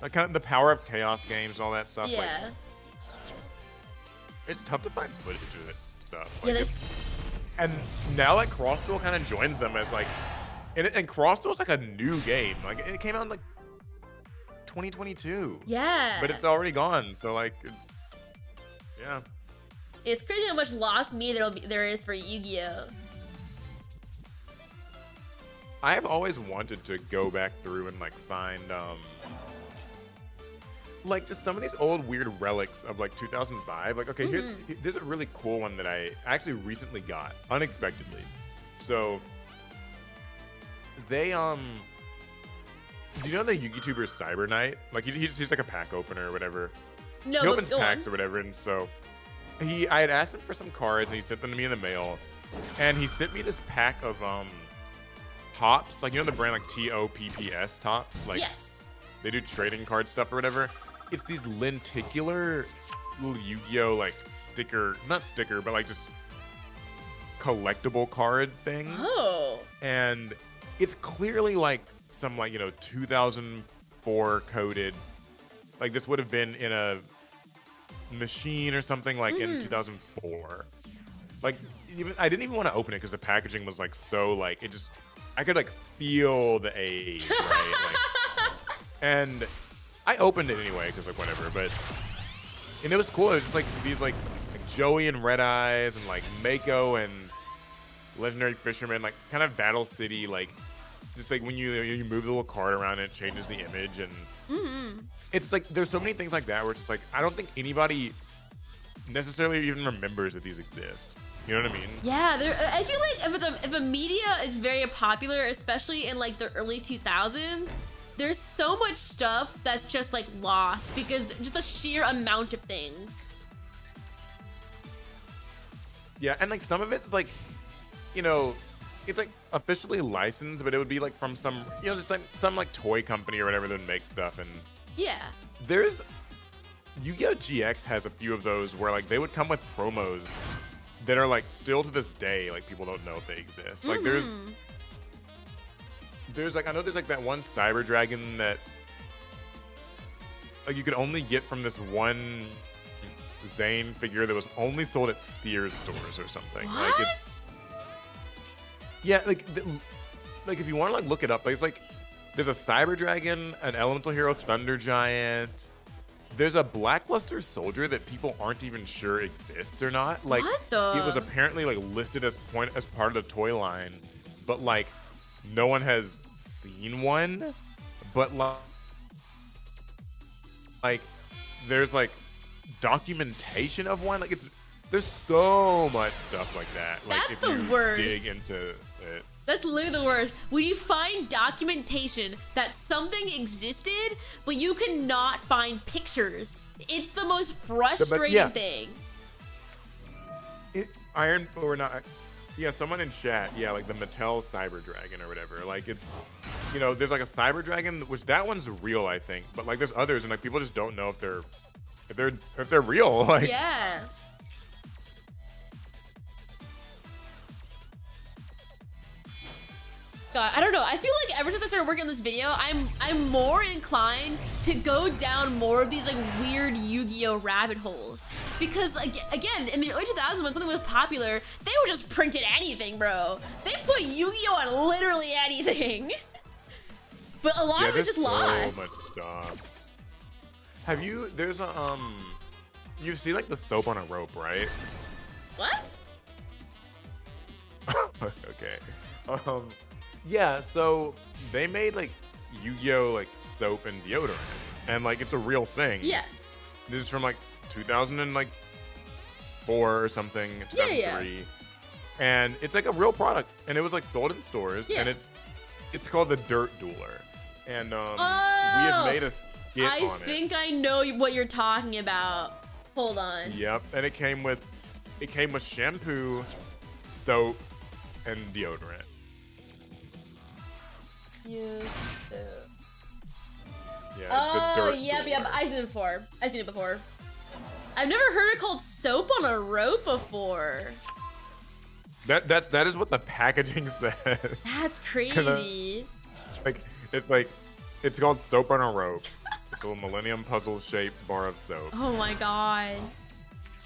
like kind of the Power of Chaos games, all that stuff. Yeah. Like, it's tough to find footage of it stuff. Like, yeah, and now like Cross Duel kind of joins them as like, and Cross Duel is like a new game. Like it came out in like 2022. Yeah. But it's already gone. So like it's, yeah. It's crazy how much lost media there is for Yu-Gi-Oh! I have always wanted to go back through and like find like just some of these old weird relics of like 2005. Like okay, here's a really cool one that I actually recently got unexpectedly. So they do you know the YouTuber Cyber Knight? Like he's like a pack opener or whatever. No, he opens packs or whatever, and so I had asked him for some cards and he sent them to me in the mail, and he sent me this pack of Tops, like you know the brand like TOPPS Tops, like they do trading card stuff or whatever. It's these lenticular little Yu-Gi-Oh like not sticker, but like just collectible card things. Oh. And it's clearly like some like, you know, 2004 coded, like this would have been in a machine or something like in 2004. Like even I didn't even want to open it because the packaging was like so like it just I could like feel the age, right? Like, and I opened it anyway because like whatever, but and it was cool. It was just like these like Joey and Red Eyes and like Mako and Legendary Fisherman, like kind of Battle City, like just like when you move the little card around, it changes the image, and it's like there's so many things like that where it's just like I don't think anybody necessarily even remembers that these exist. You know what I mean? Yeah, I feel like if a media is very popular, especially in like the early 2000s, there's so much stuff that's just like lost because just the sheer amount of things. Yeah, and like some of it's like, you know, it's like officially licensed, but it would be like from some, you know, just like some like toy company or whatever that would make stuff. And yeah, there's Yu-Gi-Oh! GX has a few of those where like they would come with promos that are like still to this day, like people don't know if they exist. Like there's like I know there's like that one Cyber Dragon that like you could only get from this one Zane figure that was only sold at Sears stores or something. What? Like it's yeah, like if you want to like look it up, like, it's like there's a Cyber Dragon, an Elemental Hero Thunder Giant. There's a Blackluster Soldier that people aren't even sure exists or not. Like what the? It was apparently like listed as part of the toy line, but like no one has seen one. But like there's like documentation of one. Like there's so much stuff like that. Like That's if the you worst. dig into it. That's literally the worst. When you find documentation that something existed, but you cannot find pictures. It's the most frustrating thing. Iron or not? Yeah, someone in chat. Yeah, like the Mattel Cyber Dragon or whatever. Like it's, you know, there's like a Cyber Dragon, which that one's real, I think. But like there's others, and like people just don't know if they're real. Like yeah. God, I don't know. I feel like ever since I started working on this video, I'm more inclined to go down more of these like weird Yu-Gi-Oh rabbit holes. Because again, in the early 2000s when something was popular, they were just printed anything, bro. They put Yu-Gi-Oh on literally anything. But a lot of it's just lost. So much stuff. Have you? There's a you see like the soap on a rope, right? What? Okay. Yeah, so they made like Yu-Gi-Oh like soap and deodorant, and like it's a real thing. Yes. This is from like 2004 or something, 2003, yeah. And it's like a real product, and it was like sold in stores, and it's called the Dirt Dueler, and we have made a skit on it. I think I know what you're talking about. Hold on. Yep, and it came with shampoo, soap, and deodorant. Yeah, oh, yep. I've seen it before. I've never heard it called soap on a rope before. That is what the packaging says. That's crazy. It's called soap on a rope. It's a little Millennium Puzzle shaped bar of soap. Oh my god.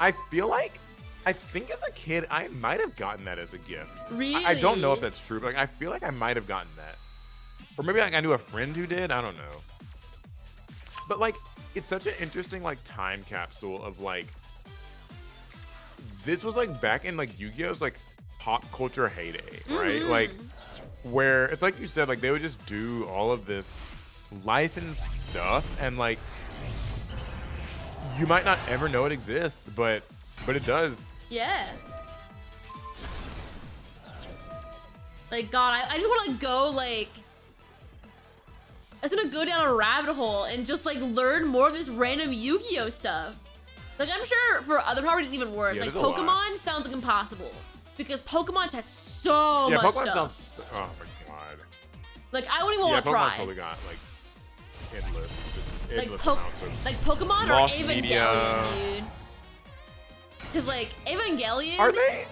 I think as a kid I might have gotten that as a gift. Really? I don't know if that's true, but like, I feel like I might have gotten that. Or maybe like I knew a friend who did. I don't know. But like, it's such an interesting like time capsule of like, this was like back in like Yu-Gi-Oh's like pop culture heyday, right? Like, where it's like you said, like they would just do all of this licensed stuff, and like, you might not ever know it exists, but it does. Yeah. Like God, I just want to go like. I was gonna go down a rabbit hole and just like learn more of this random Yu-Gi-Oh stuff. Like I'm sure for other properties it's even worse. Yeah, like Pokemon sounds like impossible because Pokemon's had so much Pokemon stuff. Oh my god. Like I wouldn't even want to try. Pokemon totally got like endless like amounts of like Pokemon or lost Evangelion, media. dude. Because like Evangelion. Are they?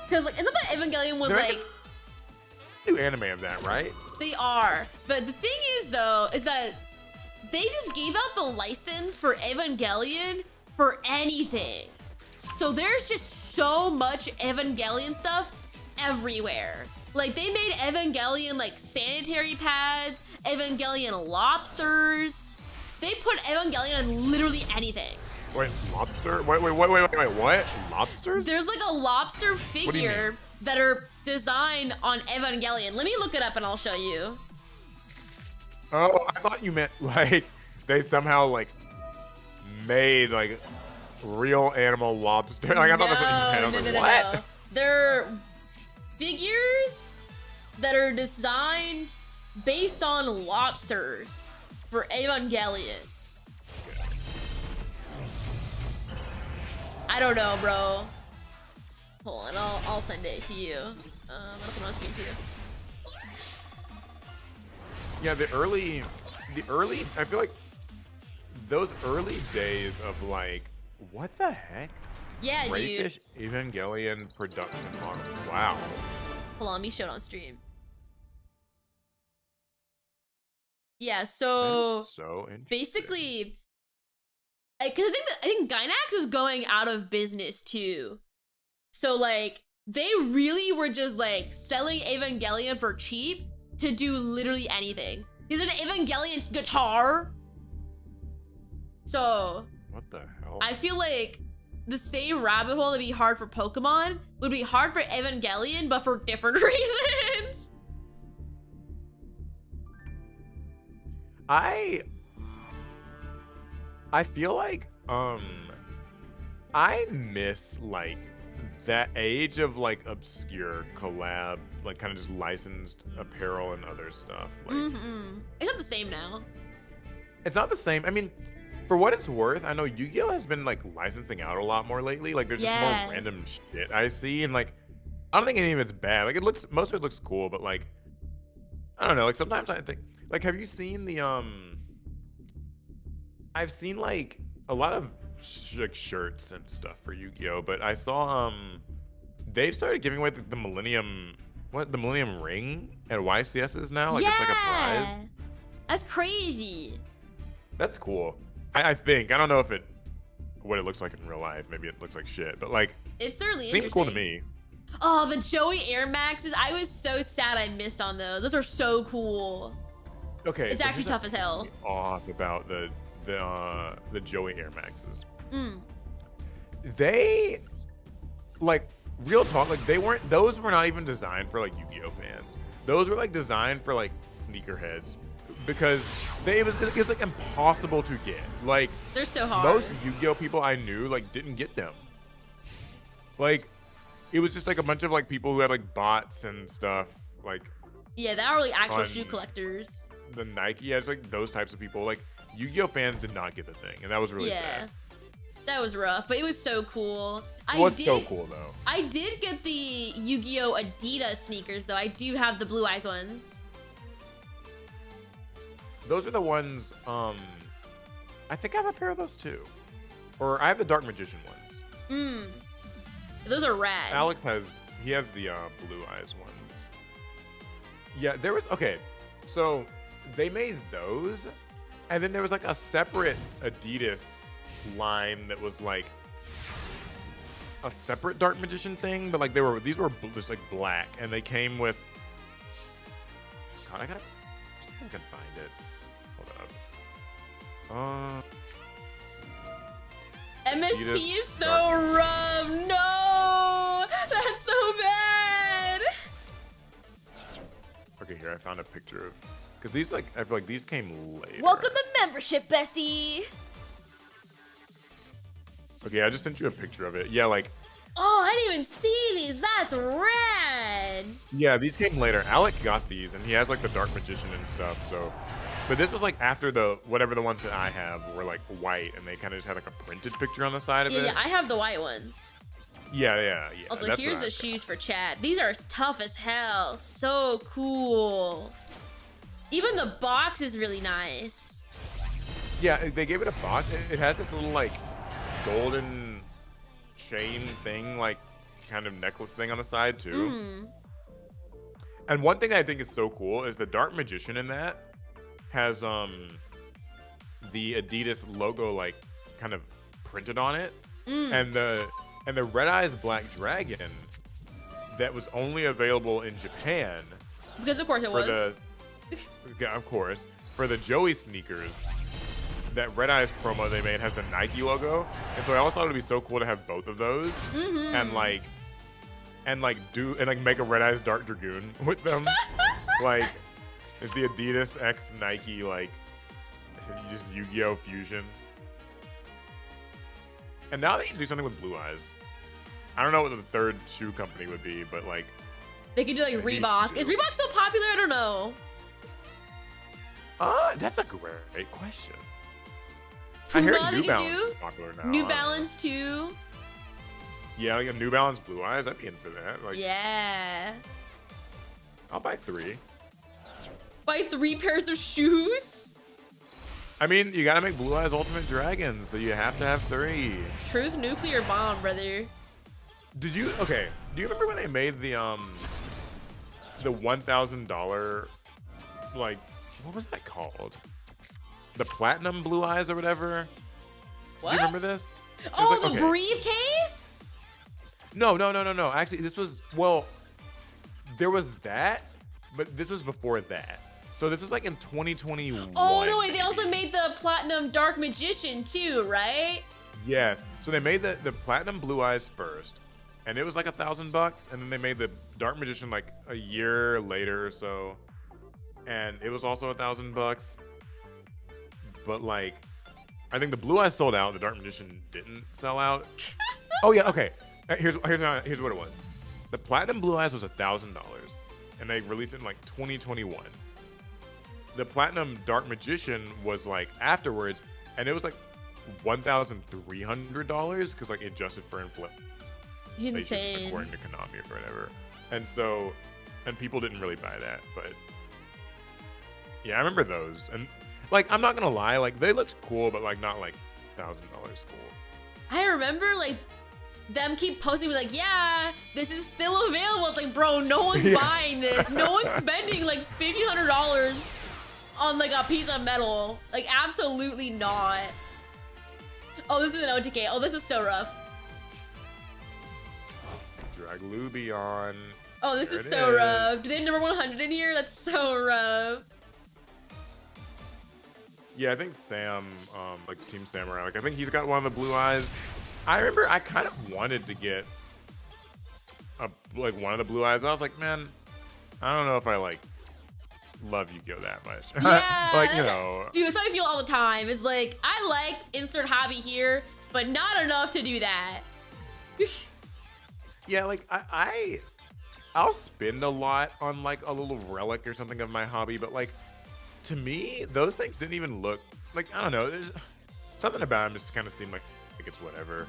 Because like isn't that Evangelion was like. New anime of that, right? They are. But the thing is though, is that they just gave out the license for Evangelion for anything. So there's just so much Evangelion stuff everywhere. Like, they made Evangelion like sanitary pads, Evangelion lobsters. They put Evangelion on literally anything. Wait, lobster? Wait, what? Lobsters? There's like a lobster figure that are designed on Evangelion. Let me look it up and I'll show you. Oh, I thought you meant like they somehow like made like real animal lobster. Like I thought that's what you meant. I was like, what? No. They're figures that are designed based on lobsters for Evangelion. I don't know, bro. Hold on, I'll send it to you. I'm gonna put it on screen too. Yeah, the early, I feel like those early days of like, what the heck? Yeah, Crayfish Evangelion production model. Wow. Hold on, let me show it on stream. Yeah, That so is so interesting. basically, because I think Gainax was going out of business too. So like they really were just like selling Evangelion for cheap to do literally anything. There's an Evangelion guitar. So What the hell? I feel like the same rabbit hole that'd be hard for Pokemon would be hard for Evangelion, but for different reasons. I feel like I miss like that age of like obscure collab, like kind of just licensed apparel and other stuff. Like It's not the same now. it's not the same. I mean, for what it's worth, I know Yu-Gi-Oh has been like licensing out a lot more lately. Like there's just more random shit I see, and like I don't think any of it's bad. Like most of it looks cool, but like I don't know. Like sometimes I think like have you seen the I've seen like a lot of like shirts and stuff for Yu-Gi-Oh, but I saw they've started giving away the Millennium Ring at YCS's now. Like it's like a prize. That's crazy. That's cool. I think I don't know what it looks like in real life. Maybe it looks like shit, but like It's certainly seems interesting. cool to me. Oh, the Joey Air Maxes. I was so sad I missed on those. Those are so cool. Okay, It's actually tough as hell. Off about the Joey Air Maxes. Mm. They like real talk, like those were not even designed for like Yu-Gi-Oh fans. Those were like designed for like sneakerheads because it was like impossible to get. Like They're so hard. most Yu-Gi-Oh people I knew like didn't get them. Like it was just like a bunch of like people who had like bots and stuff, like Yeah, that are like actual on shoe collectors. the Nike. Yeah, it's like those types of people. Like Yu-Gi-Oh fans did not get the thing, and that was really sad. That was rough, but it was so cool. It was so cool though. I did get the Yu-Gi-Oh Adidas sneakers though. I do have the Blue Eyes ones. Those are the ones. I think I have a pair of those too, or I have the Dark Magician ones. Those are rad. Alex has the Blue Eyes ones. Yeah, there was so they made those, and then there was like a separate Adidas line that was like a separate Dark Magician thing, but like these were just like black, and they came with. God, I gotta see if I can find it. Hold up. MST Adidas is so Dark rough. No, that's so bad. Okay, here I found a picture of because these I feel like these came later. Welcome to membership, bestie. Okay, I just sent you a picture of it. Yeah, like. Oh, I didn't even see these. That's rad. Yeah, these came later. Alec got these, and he has like the Dark Magician and stuff. So, but this was like after the ones that I have were like white, and they kind of just had like a printed picture on the side of it. Yeah, I have the white ones. Yeah. Also, that's here's what the I've shoes for chat. These are tough as hell. So cool. Even the box is really nice. Yeah, they gave it a box. It has this little like golden chain thing, like kind of necklace thing on the side too. And one thing I think is so cool is the Dark Magician in that has the Adidas logo like kind of printed on it, and the Red Eyes Black Dragon that was only available in Japan. Because of course it was. Yeah, of course, for the Joey sneakers. That Red Eyes promo they made has the Nike logo, and so I always thought it would be so cool to have both of those, and like make a Red Eyes Dark Dragoon with them, like it's the Adidas X Nike like just Yu-Gi-Oh fusion. And now they need to do something with Blue Eyes. I don't know what the third shoe company would be, but like they could do like Reebok. Is Reebok so popular? I don't know. That's a great question. Puma, I heard New Balance is popular now. New Balance too. Yeah, like a New Balance Blue Eyes. I'd be in for that. Like, yeah. I'll buy 3. Buy 3 pairs of shoes? I mean, you gotta make Blue Eyes Ultimate Dragons, so you have to have 3. Truth nuclear bomb, brother. Do you remember when they made the $1,000 like what was that called? The Platinum Blue Eyes or whatever? What? Do you remember this? Oh, like, the briefcase? No. Actually, this was, well, there was that, but this was before that. So this was like in 2021. Oh, no, wait, they also made the Platinum Dark Magician too, right? Yes. So they made the Platinum Blue Eyes first, and it was like $1,000, and then they made the Dark Magician like a year later or so, and it was also $1,000. But like, I think the Blue Eyes sold out. The Dark Magician didn't sell out. Oh yeah, okay. Here's what it was. The Platinum Blue Eyes was $1,000, and they released it in like 2021. The Platinum Dark Magician was like afterwards, and it was like $1,300 because like adjusted for inflation, Insane. according to Konami or whatever. And people didn't really buy that, but yeah, I remember those. And like, I'm not gonna lie, like they looked cool, but like not like $1,000 cool. I remember like them keep posting me like, yeah, this is still available. It's like, bro, no one's buying this. No one's spending like $1,500 on like a piece of metal. Like, absolutely not. Oh, this is an OTK. Oh, this is so rough. Drag Lubion. Oh, this is so rough. Do they have number 100 in here? That's so rough. Yeah, I think Sam, like Team Samurai, like I think he's got one of the Blue Eyes. I remember I kind of wanted to get like one of the Blue Eyes. And I was like, man, I don't know if I like love Yugioh that much. Yeah. Like, you know. Dude, that's how I feel all the time. It's like, I like insert hobby here, but not enough to do that. Yeah, like I'll spend a lot on like a little relic or something of my hobby, but like to me, those things didn't even look like, I don't know, there's something about them just kind of seemed like it's whatever.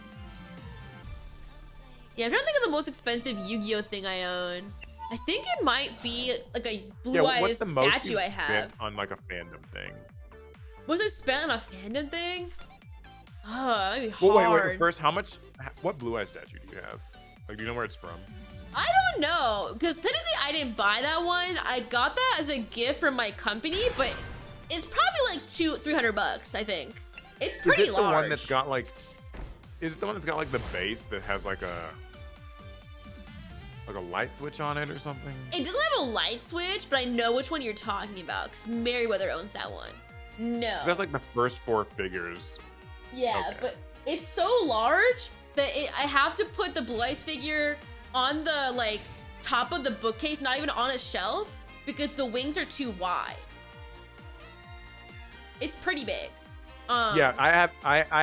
Yeah, I'm trying to think of the most expensive Yu-Gi-Oh thing I own. I think it might be like a Blue Eyes what's the most statue you I have. spent on like a fandom thing? Was I spent on a fandom thing? Oh, that'd be hard. Well, wait, first, what Blue Eyes statue do you have? Like, do you know where it's from? I don't know, because technically I didn't buy that one. I got that as a gift from my company, but it's probably like $200-300, I think. It's pretty large. Is it the one that's got like, is it the one that's got like the base that has like a light switch on it or something? It doesn't have a light switch, but I know which one you're talking about, because Merryweather owns that one. No. That's like the first 4 figures. Yeah, okay. But it's so large that I have to put the Blue Eyes figure on the like top of the bookcase, not even on a shelf, because the wings are too wide. It's pretty big. Yeah, I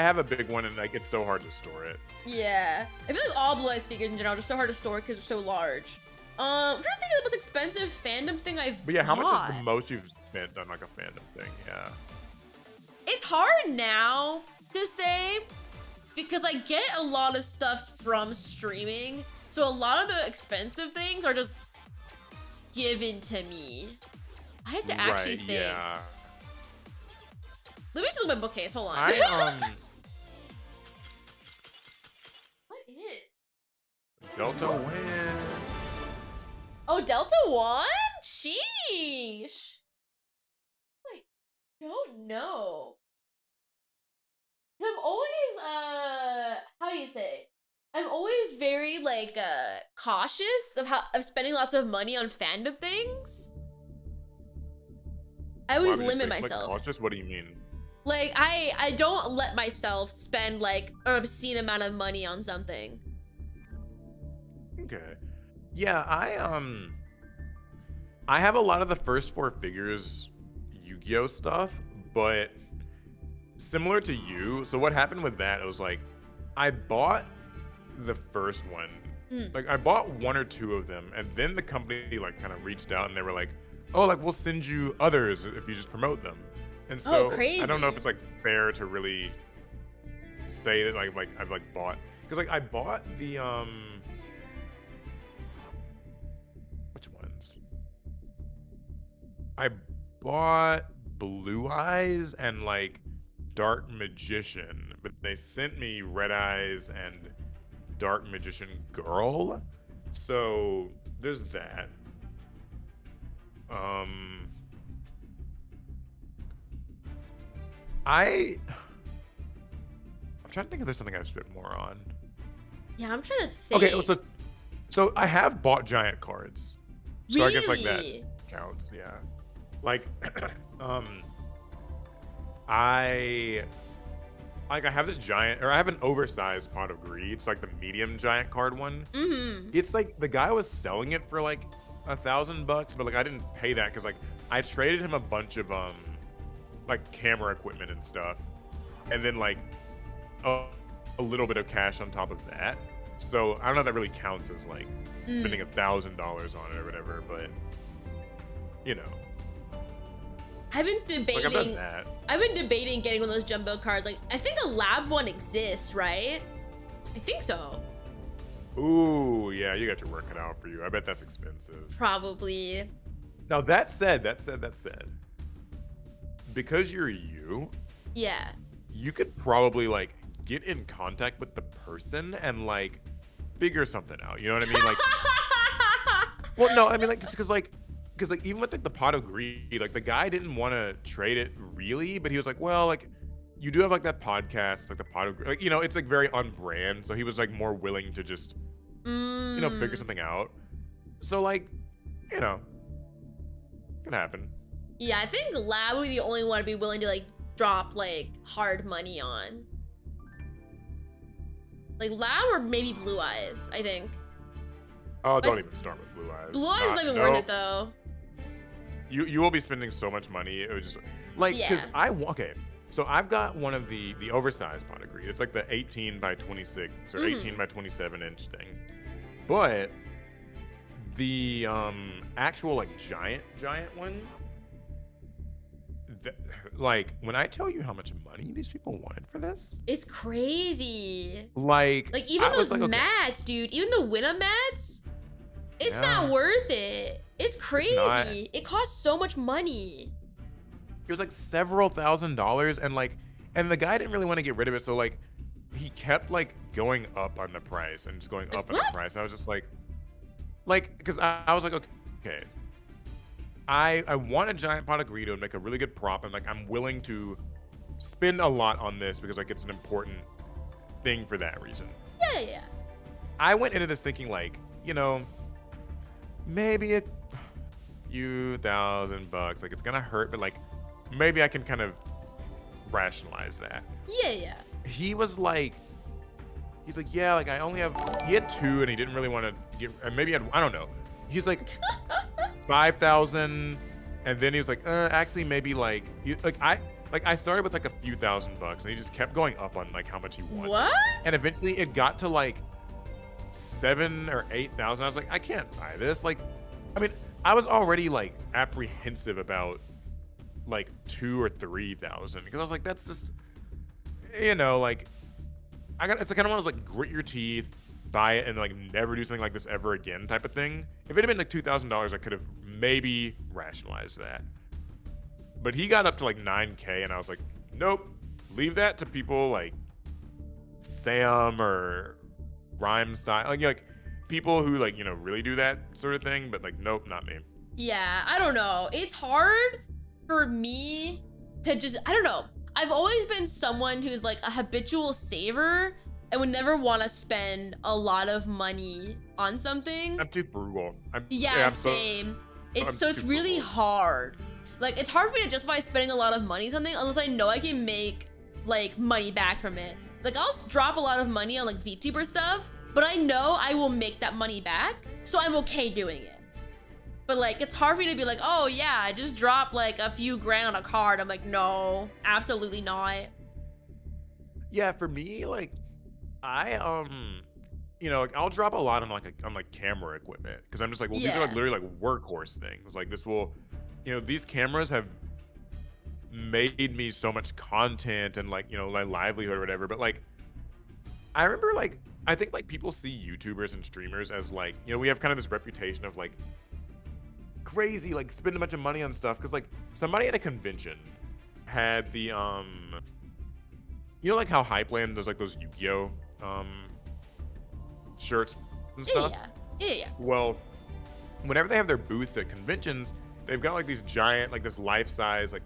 have a big one, and like it's so hard to store it. Yeah, I feel like all Blue Eyes figures in general are just so hard to store because they're so large. I'm trying to think of the most expensive fandom thing I've But yeah, how bought. much is the most you've spent on like a fandom thing? Yeah. It's hard now to say because I get a lot of stuff from streaming. So a lot of the expensive things are just given to me. I have to actually think. Yeah. Let me just look at my bookcase. Hold on. What is? Delta wins. Oh, Delta won? Sheesh. I don't know. I'm always how do you say? I'm always very like cautious of spending lots of money on fandom things. I Why always would you limit say, like, myself. cautious? What do you mean? Like I don't let myself spend like an obscene amount of money on something. Okay. Yeah, I have a lot of the first four figures Yu-Gi-Oh stuff, but similar to you. So what happened with that? It was like I bought the first one. Mm. Like I bought one or two of them, and then the company like kind of reached out and they were like, "Oh, like we'll send you others if you just promote them." And Oh, so crazy. I don't know if it's like fair to really say that like I've like bought, because like I bought the which ones? I bought Blue Eyes and like Dark Magician, but they sent me Red Eyes and Dark Magician Girl. So there's that. Um I'm trying to think if there's something I've spent more on. Yeah, I'm trying to think. Okay, so I have bought giant cards. So I guess like that Really? counts, yeah. Like I have this giant, or I have an oversized Pot of Greed. It's like the medium giant card one. Mm-hmm. It's like the guy was selling it for like $1,000, but like I didn't pay that because like I traded him a bunch of like camera equipment and stuff, and then like a little bit of cash on top of that. So I don't know if that really counts as like spending $1,000 on it or whatever, but you know. I've been debating. Like I've done that. I've been debating getting one of those jumbo cards. Like I think a lab one exists, right? I think so. Ooh, yeah, you got your work cut out for you. I bet that's expensive. Probably. Now that said, because you're you, Yeah. you could probably like get in contact with the person and like figure something out. You know what I mean? Like, well, no, I mean like because like even with like the Pot of Greed, like the guy didn't want to trade it really, but he was like, well, like you do have like that podcast, like the Pot of Greed, like, you know, it's like very on brand. So he was like more willing to just, you know, figure something out. So like, you know, can happen. Yeah, I think lab would be the only one to be willing to like drop like hard money on. Like lab or maybe Blue Eyes, I think. Oh, don't But even start with Blue Eyes. Blue Eyes isn't even worth it though. You will be spending so much money. It was just like because Yeah. okay. So I've got one of the oversized Pot of Greed. It's like the 18 by 26 or 18 by 27 inch thing. But the actual like giant one, like when I tell you how much money these people wanted for this, It's crazy. like Even I was those like, okay, mats, dude, even the Winna mats, it's Yeah. not worth it. It's crazy. not. It costs so much money. it was like several $1,000s, and like, and the guy didn't really want to get rid of it, so like he kept like going up on the price and just going Like, up on what? the price. I was just like because I was like, okay, I want a giant Pot of Greed and make a really good prop, and like I'm willing to spend a lot on this because like it's an important thing for that reason. Yeah. I went into this thinking like, you know, maybe a few $1,000, like it's gonna hurt, but like maybe I can kind of rationalize that. Yeah. He's like, yeah, like I only have, he had two and he didn't really want to get, and maybe I don't know. He's like 5,000, and then he was like, actually maybe like, I started with like a few $1,000, and he just kept going up on like how much he wanted. What? And eventually it got to like 7,000 or 8,000. I was like, I can't buy this. Like, I mean, I was already like apprehensive about like 2,000 or 3,000 because I was like, that's just, you know, like it's kind of one of those like grit your teeth, buy it, and like never do something like this ever again type of thing. If it had been like $2,000, I could have maybe rationalized that. But he got up to like 9K, and I was like, nope, leave that to people like Sam or Rhyme Style, like people who like, you know, really do that sort of thing. But like, nope, not me. Yeah, I don't know. It's hard for me to just, I don't know. I've always been someone who's like a habitual saver and would never want to spend a lot of money on something. I'm too frugal. Yeah, I'm same. I'm It's super really frugal. hard. Like, it's hard for me to justify spending a lot of money on something unless I know I can make like money back from it. Like, I'll drop a lot of money on like VTuber stuff, but I know I will make that money back, so I'm okay doing it. But like, it's hard for me to be like, oh yeah, I just dropped like a few grand on a card. I'm like, no, absolutely not. Yeah, for me, like, I you know, like, I'll drop a lot on like camera equipment because I'm just like, well, these are like Yeah. literally like workhorse things. Like this will, you know, these cameras have made me so much content and like, you know, my livelihood or whatever. But like, I remember like, I think like people see YouTubers and streamers as like, you know, we have kind of this reputation of like crazy, like spending a bunch of money on stuff. Cause like somebody at a convention had the, you know, like how Hypeland does like those Yugioh, shirts and Yeah, stuff? yeah. Well, whenever they have their booths at conventions, they've got like these giant, like this life-size, like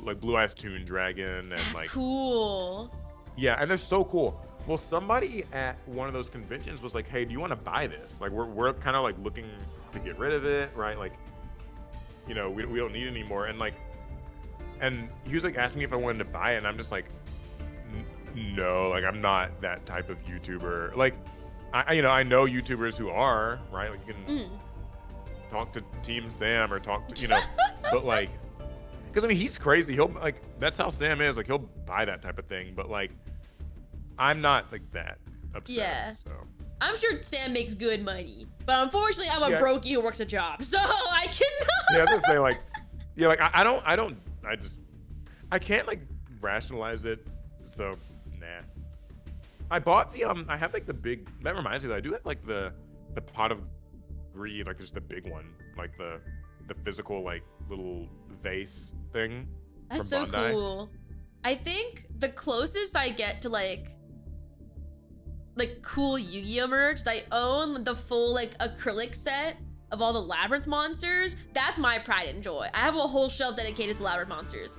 like Blue Eyes Toon Dragon, and That's like cool. yeah, and they're so cool. Well, somebody at one of those conventions was like, "Hey, do you want to buy this? Like, we're kind of like looking to get rid of it, right? Like, you know, we don't need it anymore." And like, and he was like asking me if I wanted to buy it, and I'm just like, no, like I'm not that type of YouTuber. Like, you know, I know YouTubers who are, right? Like you can talk to Team Sam or talk to, you know, but like, because I mean, he's crazy. He'll like, that's how Sam is. Like, he'll buy that type of thing. But like, I'm not like that obsessed. Yeah. So I'm sure Sam makes good money, but unfortunately, I'm a Yeah. brokey who works a job, so I cannot. yeah, I was gonna say like, yeah, like I can't like rationalize it. So nah. I bought the I have like the big. That reminds me that I do have like the pot of greed, like just the big one, like the physical like little vase thing. That's from so Bandai. cool. I think the closest I get to like cool Yu-Gi-Oh merch, I own the full like acrylic set of all the Labyrinth monsters. That's my pride and joy. I have a whole shelf dedicated to Labyrinth monsters.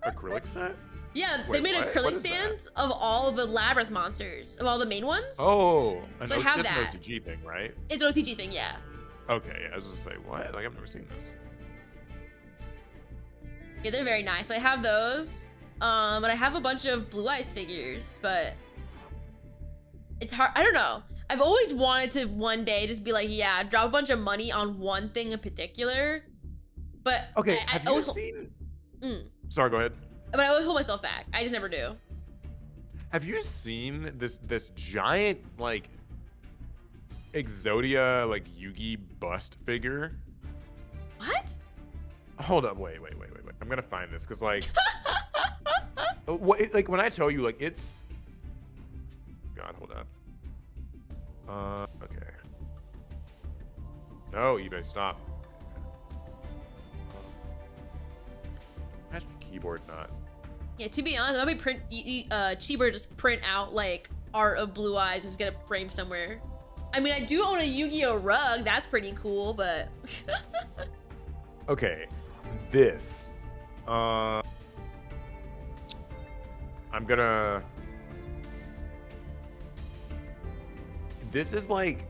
Acrylic set? Yeah, Wait, they made what? acrylic What is that? stands of all the Labyrinth monsters, of all the main ones. Oh, So I have that's that. an OCG thing, right? It's an OCG thing, yeah. Okay, I was gonna say what? Like I've never seen this. Yeah, they're very nice. So I have those. And I have a bunch of Blue Eyes figures, but it's hard. I don't know. I've always wanted to one day just be like, yeah, drop a bunch of money on one thing in particular. But Okay, I have you always, seen? Mm. Sorry, go ahead. but I always hold myself back. I just never do. Have you seen this giant like Exodia like Yugi bust figure? What? Hold up, wait. I'm gonna find this because like, like when I tell you like it's. God, hold up. Okay. No, eBay, stop. That's my keyboard not. Yeah, to be honest, I'll be cheaper to just print out like art of Blue Eyes and just get it framed somewhere. I mean, I do own a Yu-Gi-Oh rug. That's pretty cool, but Okay, this. I'm gonna. This is like.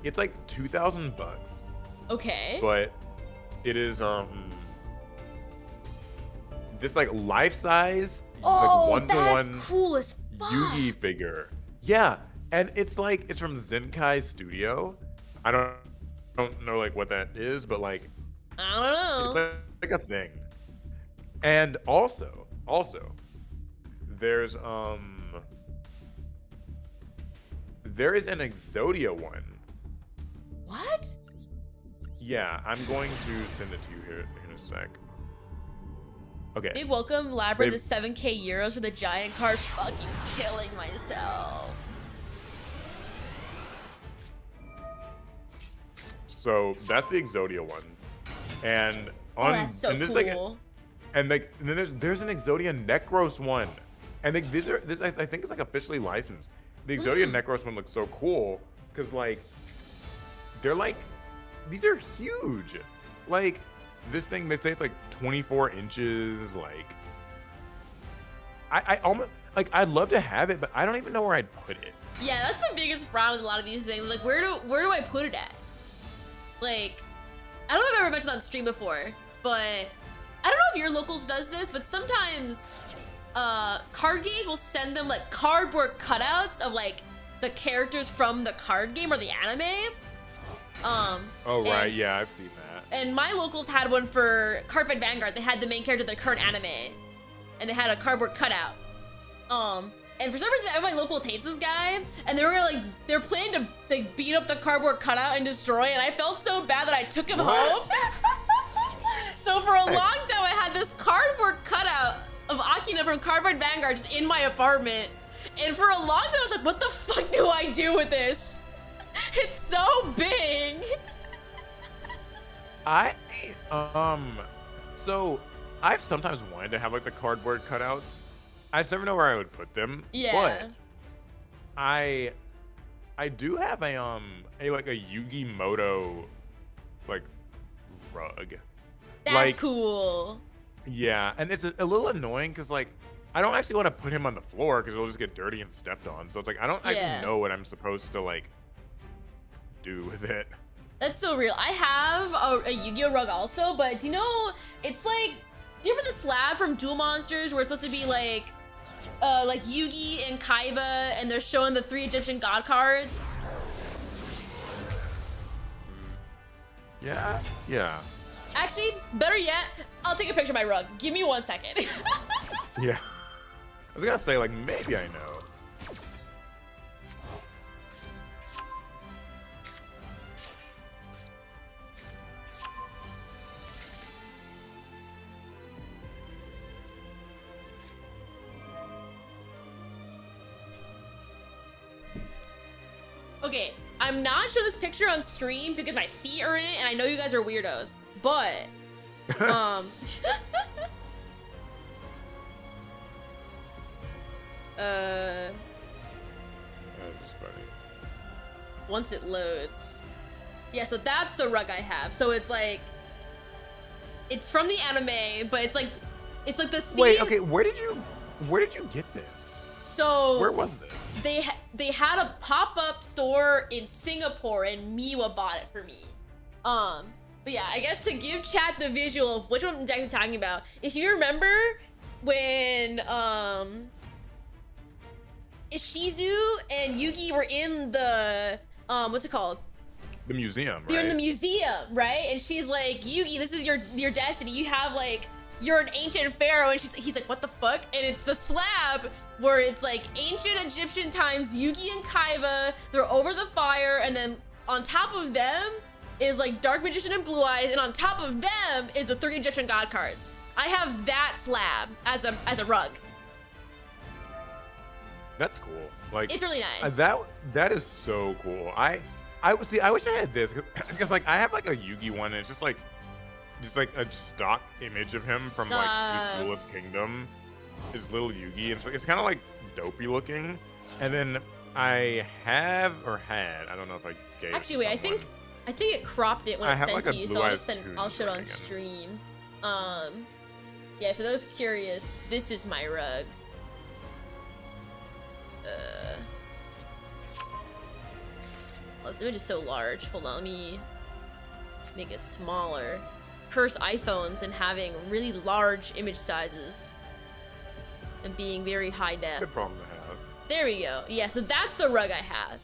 It's like $2,000, okay. but it is this like life size Oh, like that's 1-to-1 cool as fuck. Yugi figure. Yeah, and it's like it's from Zenkai Studio. I don't know like what that is, but like I it's don't know. like a thing. And also there's there is an Exodia one. What? Yeah, I'm going to send it to you here in a sec. Okay. Big welcome, Labyrinth, They've- is 7K euros for the giant card. Fucking killing myself. So that's the Exodia one. And Oh, on that's so and this cool. is like and like and then there's an Exodia Necros one. And like this I think it's like officially licensed. The Exodia Necros one looks so cool because like they're like these are huge. Like this thing, they say it's like 24 inches. Like, I almost like I'd love to have it, but I don't even know where I'd put it. Yeah, that's the biggest problem with a lot of these things. Like, where do I put it at? Like, I don't know if I've ever mentioned that on stream before, but I don't know if your locals does this, but sometimes card games will send them like cardboard cutouts of like the characters from the card game or the anime. Oh right, yeah, I've seen that. And my locals had one for Cardfight Vanguard. They had the main character of the current anime, and they had a cardboard cutout. And for some reason, everybody locals hates this guy, and they're planning to like beat up the cardboard cutout and destroy it. And I felt so bad that I took him home. So for a long time, I had this cardboard cutout of Akina from Cardfight Vanguard just in my apartment. And for a long time, I was like, what the fuck do I do with this? It's so big. So I've sometimes wanted to have like the cardboard cutouts. I just never know where I would put them. Yeah. But I do have a like a Yugioh like rug. That's like, cool. Yeah, and it's a little annoying because like I don't actually want to put him on the floor because it'll just get dirty and stepped on. So it's like I don't actually know what I'm supposed to like do with it. That's so real. I have a Yu-Gi-Oh rug also, but do you know, it's like, do you remember the slab from Duel Monsters where it's supposed to be like Yugi and Kaiba, and they're showing the 3 Egyptian god cards? Yeah. Actually, better yet, I'll take a picture of my rug. Give me 1 second. Yeah. I was gonna say like maybe I know. Okay, I'm not showing this picture on stream because my feet are in it, and I know you guys are weirdos, but That was just funny. once it loads. Yeah, so that's the rug I have. So it's like, it's from the anime, but it's like the scene. Wait, okay, where did you get this? So where was this? They had a pop-up store in Singapore, and Miwa bought it for me. But yeah, I guess to give chat the visual of which one I'm exactly talking about. If you remember when Ishizu and Yugi were in the what's it called? The museum, right? They're in the museum, right? And she's like, Yugi, this is your destiny. You have like, you're an ancient pharaoh. And he's like, what the fuck? And it's the slab where it's like ancient Egyptian times, Yugi and Kaiba, they're over the fire, and then on top of them is like Dark Magician and Blue Eyes, and on top of them is the 3 Egyptian god cards. I have that slab as a rug. That's cool. Like, it's really nice. That is so cool. I wish I had this because like I have like a Yugi one, and it's just like a stock image of him from like just Duelist Kingdom. His little Yugi. It's kind of like dopey looking. And then I have or had, I don't know if I gave. Actually, wait, I think it cropped it when it sent like to you, so I'll show it on again. stream. Yeah, for those curious, this is my rug. Oh, this image is so large. Hold on, let me make it smaller. Curse iPhones and having really large image sizes and being very high def. Good problem to have. There we go. Yeah, so that's the rug I have.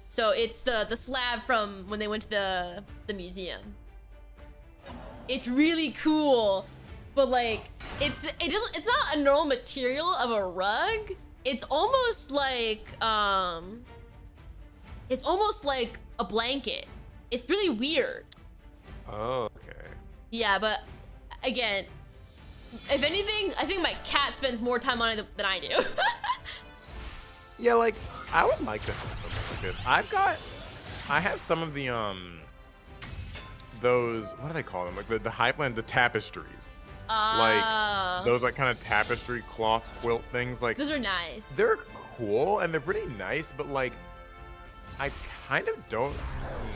So it's the slab from when they went to the museum. It's really cool, but like it's not a normal material of a rug. It's almost like a blanket. It's really weird. Oh, okay. Yeah, but again, if anything, I think my cat spends more time on it than I do. Yeah, like I would like to have something like this. I have some of the those, what do they call them? Like the Highland, the tapestries. Like those like kind of tapestry cloth quilt things. Like those are nice. They're cool and they're pretty nice, but like I kind of don't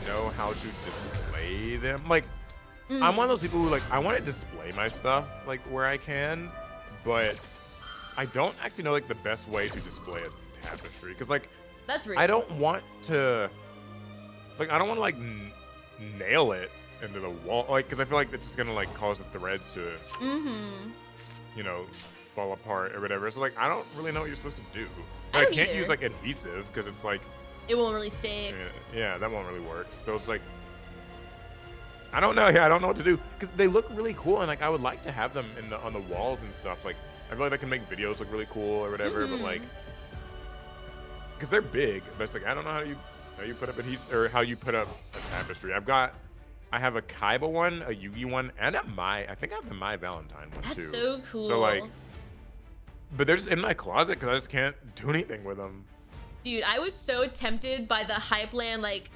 know how to display them. Like I'm one of those people who like I want to display my stuff like where I can, but I don't actually know like the best way to display a tapestry because like That's real. I don't want to like nail it into the wall like because I feel like it's just gonna like cause the threads to you know fall apart or whatever. So like I don't really know what you're supposed to do. But I can't either. use like adhesive because it's like It won't really stick. yeah, that won't really work. So it's like I don't know. Yeah, I don't know what to do because they look really cool and like I would like to have them on the walls and stuff. Like I feel like I can make videos look really cool or whatever. But like because they're big, but it's like I don't know how you put up adhesive or how you put up a tapestry. I have a Kaiba one, a Yugi one, and I think I have the My Valentine one too. That's so cool. So like, but they're just in my closet because I just can't do anything with them. Dude, I was so tempted by the Hypeland like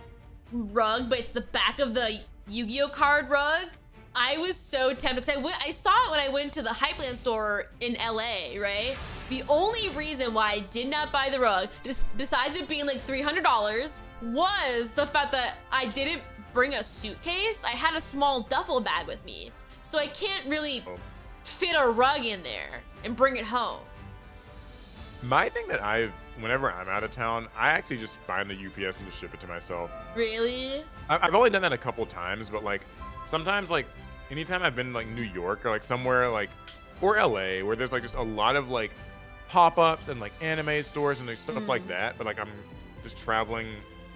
rug, but it's the back of the Yu-Gi-Oh card rug. I was so tempted because I saw it when I went to the Hypeland store in LA, right? The only reason why I did not buy the rug, besides it being like $300, was the fact that I didn't bring a suitcase. I had a small duffel bag with me, so I can't really fit a rug in there and bring it home. My thing that whenever I'm out of town, I actually just find the UPS and just ship it to myself. Really? I've only done that a couple times, but like sometimes like anytime I've been like New York or like somewhere like or LA where there's like just a lot of like pop-ups and like anime stores and like stuff like that, but like I'm just traveling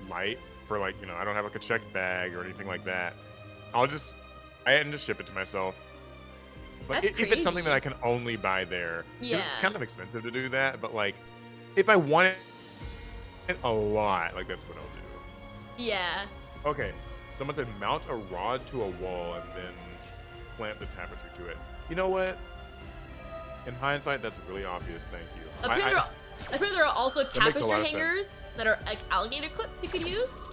light for like, you know, I don't have like a checked bag or anything like that. I just ship it to myself. But if it's something that I can only buy there, it's kind of expensive to do that, but like if I want it a lot, like that's what I'll do. Yeah. Okay, someone said mount a rod to a wall and then clamp the tapestry to it. You know what? In hindsight, that's really obvious. Thank you. I feel there are also makes a lot tapestry of hangers that are like alligator clips you could use.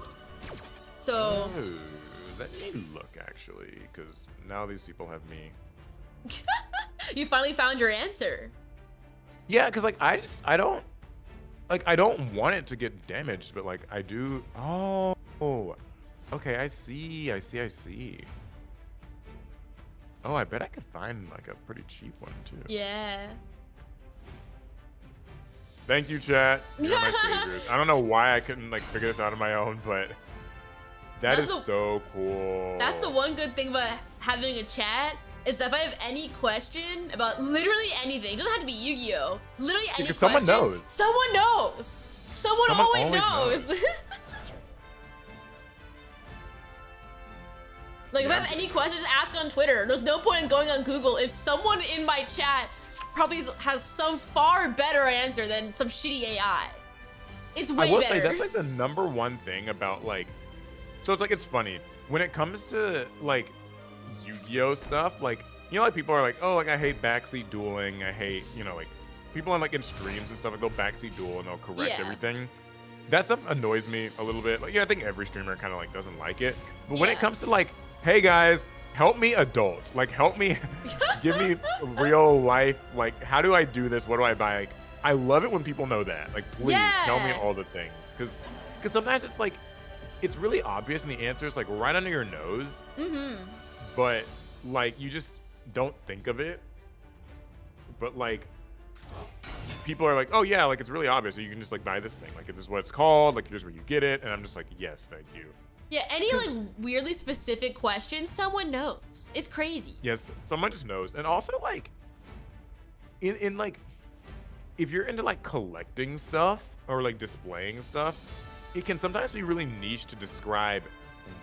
So. Oh, let me look actually, because now these people have me. You finally found your answer. Yeah, because like I don't want it to get damaged, but like I do. Oh, okay. I see. Oh, I bet I could find like a pretty cheap one too. Yeah. Thank you, chat. You're my saviors. I don't know why I couldn't like figure this out on my own, but that's so cool. That's the one good thing about having a chat is that if I have any question about literally anything, it doesn't have to be Yu-Gi-Oh. Literally any question. Someone knows. Someone knows. Someone always knows. Like if I have any questions, ask on Twitter. There's no point in going on Google if someone in my chat probably has some far better answer than some shitty AI. It's way better. I will say that's like the #1 thing about like, so it's like it's funny when it comes to like Yu-Gi-Oh stuff. Like you know, like people are like, oh, like I hate backseat dueling. I hate like people on like in streams and stuff like they'll backseat duel and they'll correct everything. That stuff annoys me a little bit. Like I think every streamer kind of like doesn't like it. But when it comes to like, hey guys, help me adult. Like help me, give me real life. Like how do I do this? What do I buy? Like I love it when people know that. Like please tell me all the things, because sometimes it's like it's really obvious and the answer is like right under your nose. But like you just don't think of it. But like people are like, oh yeah, like it's really obvious. So you can just like buy this thing. Like this is what it's called. Like here's where you get it. And I'm just like, yes, thank you. Yeah, any like weirdly specific question, someone knows. It's crazy. Yes, someone just knows. And also like in like if you're into like collecting stuff or like displaying stuff, it can sometimes be really niche to describe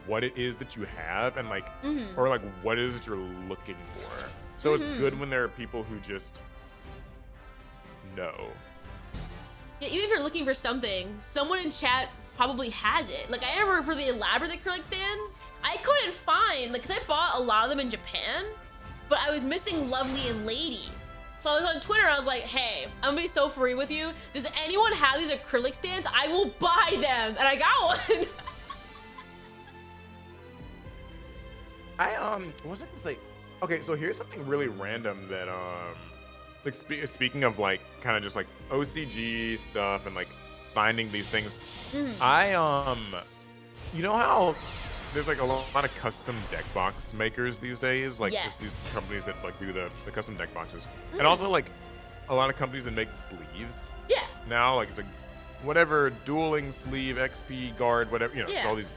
what it is that you have and like or like what it is that you're looking for. So it's good when there are people who just know. Yeah, even if you're looking for something, someone in chat probably has it. Like I remember for the elaborate acrylic stands, I couldn't find, like, cause I bought a lot of them in Japan, but I was missing Lovely and Lady. So I was on Twitter and I was like, hey, I'm gonna be so free with you. Does anyone have these acrylic stands? I will buy them. And I got one. What was I gonna say? Okay, so here's something really random that like speaking of like kind of just like OCG stuff and like finding these things. I you know how there's like a lot of custom deck box makers these days, like just Yes. these companies that like do the custom deck boxes, and also like a lot of companies that make sleeves Yeah. now, like the whatever dueling sleeve, XP guard, whatever, it's Yeah. all these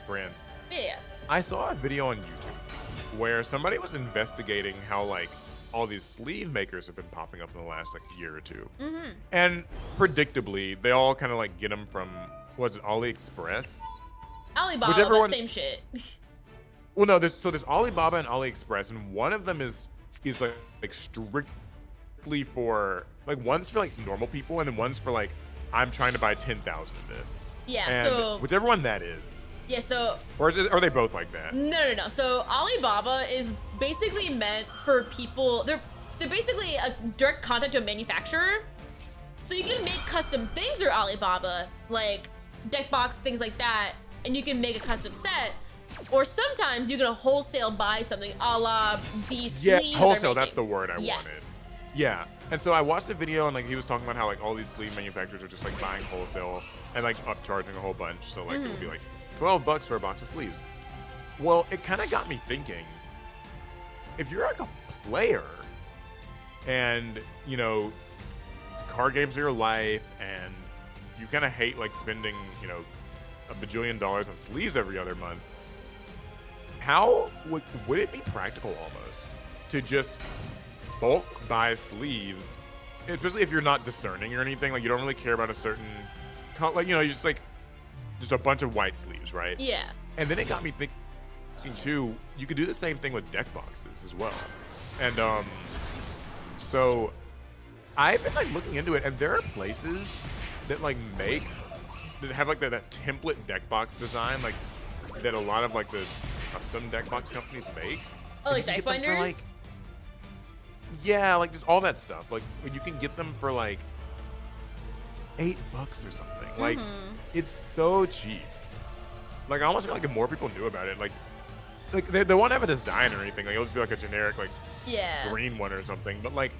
brands. Yeah. I saw a video on YouTube where somebody was investigating how like all these sleeve makers have been popping up in the last like year or two, and predictably they all kind of like get them from was it AliExpress? Alibaba, Whichever but one- same shit. Well, no, there's Alibaba and AliExpress, and one of them is like strictly for like one's for like normal people, and then one's for like I'm trying to buy 10,000 of this. Yeah, And so whichever one that is, yeah, so or are they both like that? no. So Alibaba is basically meant for people. They're basically a direct contact to a manufacturer. So you can make custom things through Alibaba, like deck box, things like that, and you can make a custom set. Or sometimes you can wholesale buy something a la the sleeves. Yeah, they're wholesale. That's making. the word I Yes. wanted. Yeah, and so I watched the video and like he was talking about how like all these sleeve manufacturers are just like buying wholesale and like upcharging a whole bunch. So like it would be like $12 for a box of sleeves. Well, it kind of got me thinking. If you're like a player, and card games are your life, and you kind of hate like spending a bajillion dollars on sleeves every other month, how would it be practical almost to just bulk buy sleeves, especially if you're not discerning or anything, like you don't really care about a certain like you just a bunch of white sleeves, right? Yeah. And then it got me thinking too, you could do the same thing with deck boxes as well. And so I've been like looking into it, and there are places that like that have like that template deck box design, like that a lot of like the custom deck box companies make. Oh, like And you dice can get them for, binders? yeah, like just all that stuff. Like you can get them for like $8 or something. Like it's so cheap. Like I almost feel like if more people knew about it, like they won't have a design or anything. Like it'll just be like a generic like Yeah. green one or something. But like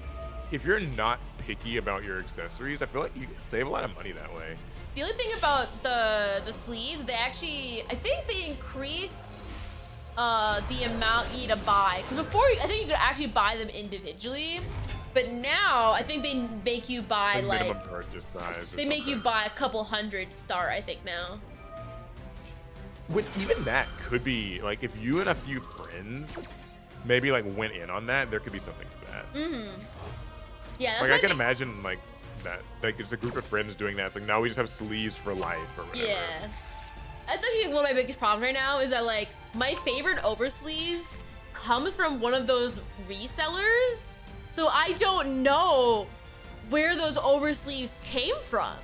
if you're not picky about your accessories, I feel like you can save a lot of money that way. The other thing about the sleeves, they actually, I think they increased the amount you need to buy. Because before, I think you could actually buy them individually. But now, I think they make you buy The like, minimum purchase size. Or they make you something. buy a couple hundred to start, I think now. Which even that could be like if you and a few friends maybe like went in on that, there could be something to that. Yeah, that's Like why I can think- imagine like that, like it's a group of friends doing that. It's like now we just have sleeves for life or whatever. Yeah. That's actually one of my biggest problems right now is that like my favorite oversleeves come from one of those resellers. So I don't know where those oversleeves came from.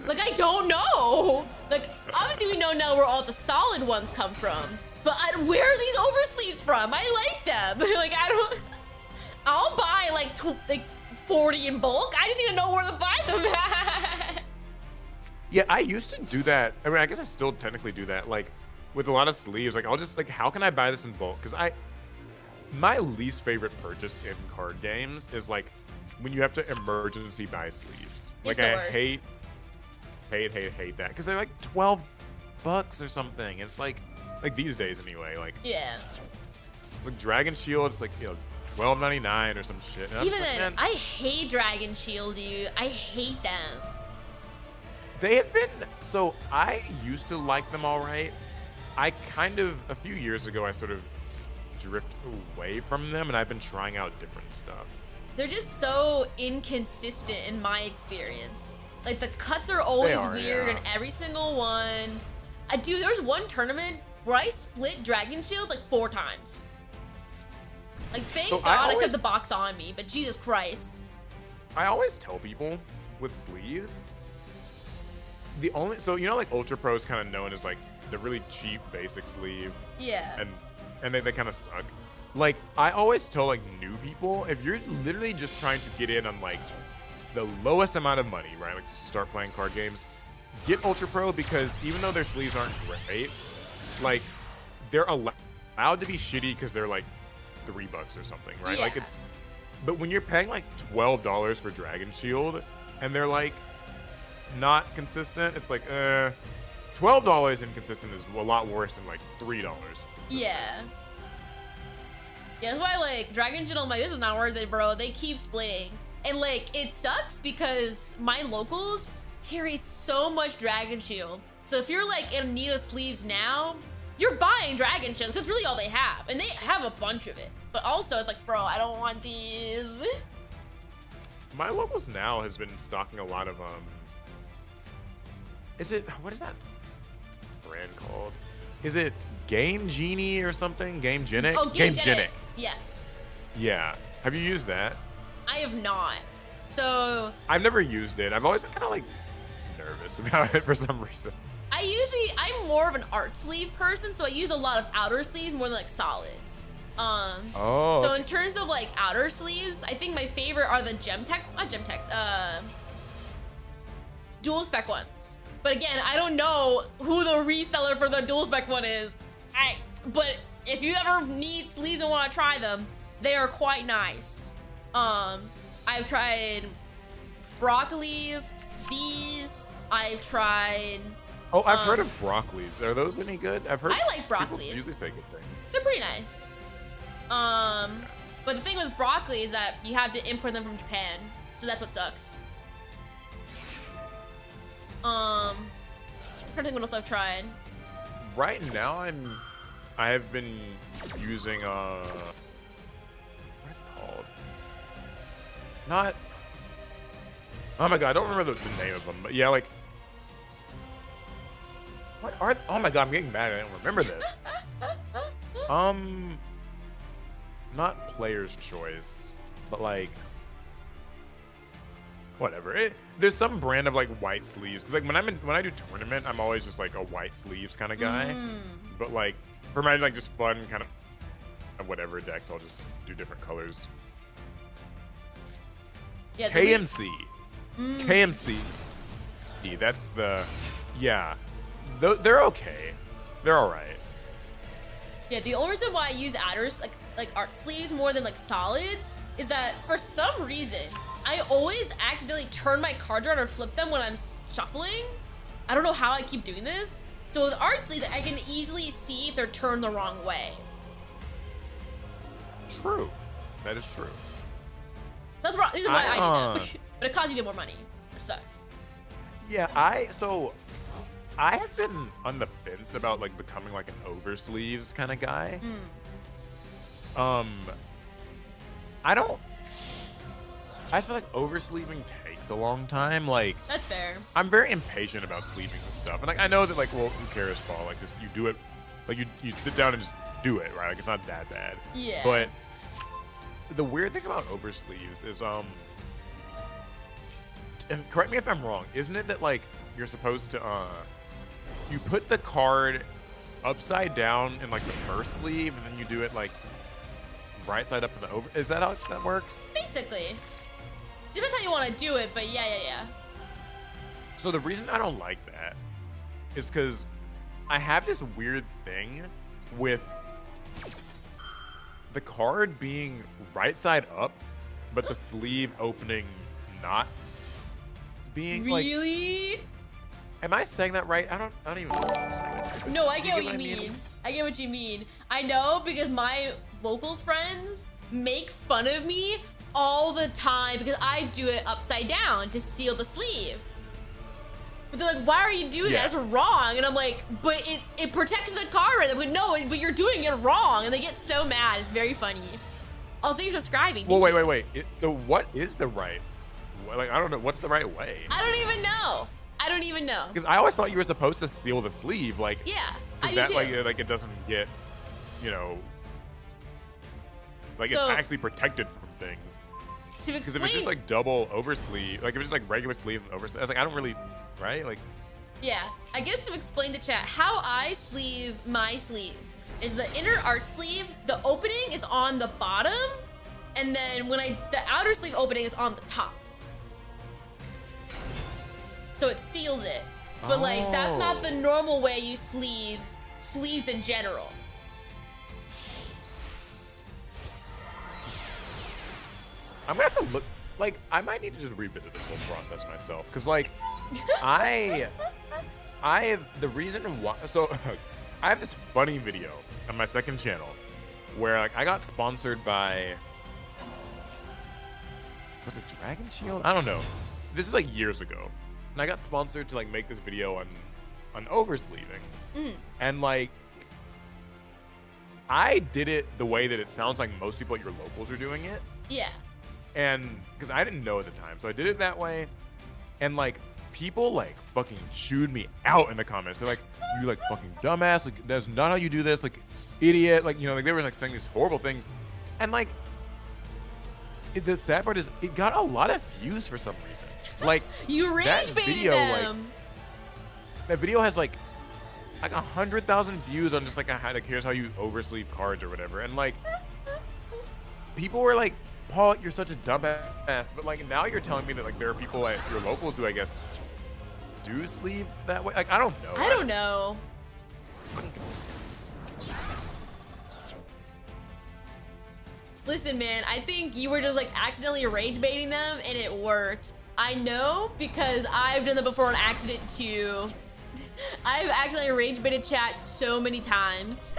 Like I don't know. Like obviously we know now where all the solid ones come from. But where are these oversleeves from? I like them. Like I'll buy like 40 in bulk. I just need to know where to buy them at. Yeah, I used to do that. I mean, I guess I still technically do that. Like with a lot of sleeves, like I'll just like, how can I buy this in bulk? Because my least favorite purchase in card games is like when you have to emergency buy sleeves. It's Like the I worst. hate that because they're like $12 or something. It's like these days anyway. Like Yeah. Dragon Shield, it's like $12.99 or some shit. And I'm Even just like, then, man, I hate Dragon Shield, dude. I hate them. they have been, so I used to like them all right. I kind of, a few years ago, I sort of drift away from them, and I've been trying out different stuff. They're just so inconsistent in my experience. Like the cuts are always are, weird yeah. in every single one. Dude, there was one tournament where I split Dragon Shields like 4 times. Like thank So God I always- kept the box on me, but Jesus Christ. I always tell people with sleeves, the only, so like Ultra Pro is kind of known as like the really cheap basic sleeve, Yeah. and they kind of suck. Like I always tell like new people, if you're literally just trying to get in on like the lowest amount of money, right? Like to start playing card games, get Ultra Pro, because even though their sleeves aren't great, like they're allowed to be shitty because they're like $3 or something, right? Like Yeah. but when you're paying like $12 for Dragon Shield and they're like not consistent, it's like $12 inconsistent is a lot worse than like $3 consistent. Yeah. Yeah, that's why like Dragon Shield, I'm like, this is not worth it, bro. They keep splitting. And like, it sucks because my locals carry so much Dragon Shield. So if you're like in need of sleeves now, you're buying Dragon Shield because really all they have. And they have a bunch of it. But also it's like, bro, I don't want these. My locals now has been stocking a lot of what is that brand called? Is it Game Genie or something? Game Genic? Oh, Game Genic. Genic. Yes. Yeah. Have you used that? I have not. So I've never used it. I've always been kind of like nervous about it for some reason. I'm more of an art sleeve person, so I use a lot of outer sleeves more than like solids. So in terms of like outer sleeves, I think my favorite are the dual spec ones. But again, I don't know who the reseller for the dual spec one is. But if you ever need sleeves and want to try them, they are quite nice. I've tried Broccoli's, Z's. I've tried. Oh, I've heard of Broccoli's. Are those any good? I've heard. I like Broccoli's. People usually say good things. They're pretty nice. But the thing with broccoli is that you have to import them from Japan, so that's what sucks. I'm trying to think what else I've tried. Right now, I have been using what is it called? Not. Oh my god, I don't remember the name of them, but yeah, like. What are? Oh my god, I'm getting mad. I don't remember this. Not Player's Choice, but like. Whatever. There's some brand of like white sleeves, because like when I do tournament, I'm always just like a white sleeves kind of guy. But like for my like just fun kind of whatever decks, I'll just do different colors. Yeah. KMC. KMC. That's the. Yeah. They're okay. They're all right. Yeah. The only reason why I use outers like art sleeves more than like solids is that for some reason I always accidentally turn my cards around or flip them when I'm shuffling. I don't know how I keep doing this. So with art sleeves, I can easily see if they're turned the wrong way. True. That is true. That's the reason why I do that. But it costs you more money, which sucks. Yeah, I have been on the fence about like becoming like an oversleeves kind of guy. I feel like oversleeving takes a long time. Like that's fair. I'm very impatient about sleeving this stuff, and like I know that like, well, who cares, Paul? Like just you do it, like you sit down and just do it, right? Like it's not that bad. Yeah. But the weird thing about oversleeves is and correct me if I'm wrong, isn't it that like you're supposed to you put the card upside down in like the first sleeve, and then you do it like right side up in the over. Is that how that works? Basically. Depends how you want to do it, but yeah. So the reason I don't like that is because I have this weird thing with the card being right side up, but the sleeve opening not being really? Like, am I saying that right? I don't even know if I'm saying that right. No, I get what you mean. I get what you mean. I know because my locals friends make fun of me all the time because I do it upside down to seal the sleeve. But they're like, why are you doing that? It's wrong. And I'm like, but it protects the card. I'm like, no, but you're doing it wrong. And they get so mad. It's very funny. Oh, thanks for subscribing. Well, wait. So what is the right? Like, I don't know. What's the right way? I don't even know. Because I always thought you were supposed to seal the sleeve, like. Yeah, I do that, too. Like it doesn't get, like it's actually protected from things. Because if it's just like double oversleeve, like if it's just like regular sleeve oversleeve, I was like, I don't really, right? Like. Yeah, I guess to explain to chat, how I sleeve my sleeves is the inner art sleeve, the opening is on the bottom, and then the outer sleeve opening is on the top. So it seals it. But like, that's not the normal way you sleeve sleeves in general. I'm gonna have to look, like, I might need to just revisit this whole process myself. Cause like, I the reason why, so I have this funny video on my second channel where like I got sponsored by, was it Dragon Shield? I don't know. This is like years ago. And I got sponsored to like make this video on oversleeving. And like, I did it the way that it sounds like most people at your locals are doing it. Yeah. And because I didn't know at the time, so I did it that way. And like, people like fucking chewed me out in the comments. They're like, you like fucking dumbass, like that's not how you do this, like idiot, like, you know, like they were like saying these horrible things. And like, the sad part is it got a lot of views for some reason. Like, you rage baited them. Like, that video has like 100,000 views on just like here's how you oversleeve cards or whatever. And like, people were like, Paul, you're such a dumbass. But like, now you're telling me that like there are people at your locals who I guess do sleeve that way. Like, I don't know. I don't know. Listen, man, I think you were just like accidentally rage baiting them and it worked. I know because I've done that before on accident too. I've accidentally rage baited chat so many times.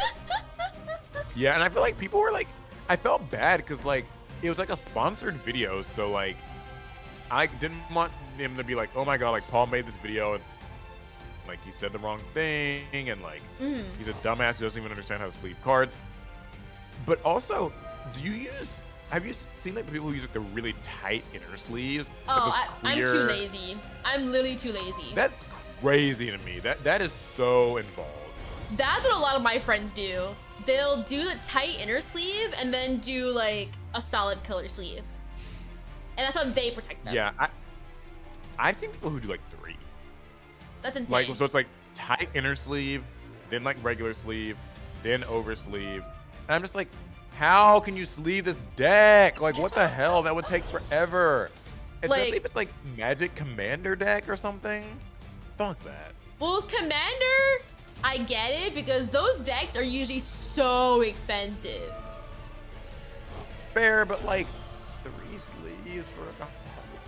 Yeah, and I feel like people were like, I felt bad because like, it was like a sponsored video, so like, I didn't want him to be like, oh my god, like Paul made this video and like he said the wrong thing and like he's a dumbass who doesn't even understand how to sleeve cards. But also, have you seen like the people who use like the really tight inner sleeves? Oh, I'm too lazy. I'm literally too lazy. That's crazy to me. That is so involved. That's what a lot of my friends do. They'll do the tight inner sleeve and then do like a solid color sleeve. And that's how they protect them. Yeah, I've seen people who do like 3. That's insane. Like, so it's like tight inner sleeve, then like regular sleeve, then over sleeve. And I'm just like, how can you sleeve this deck? Like, what the hell? That would take forever. Especially like, if it's like Magic Commander deck or something. Fuck that. Well, with Commander, I get it because those decks are usually so expensive. Fair, but like 3 sleeves for a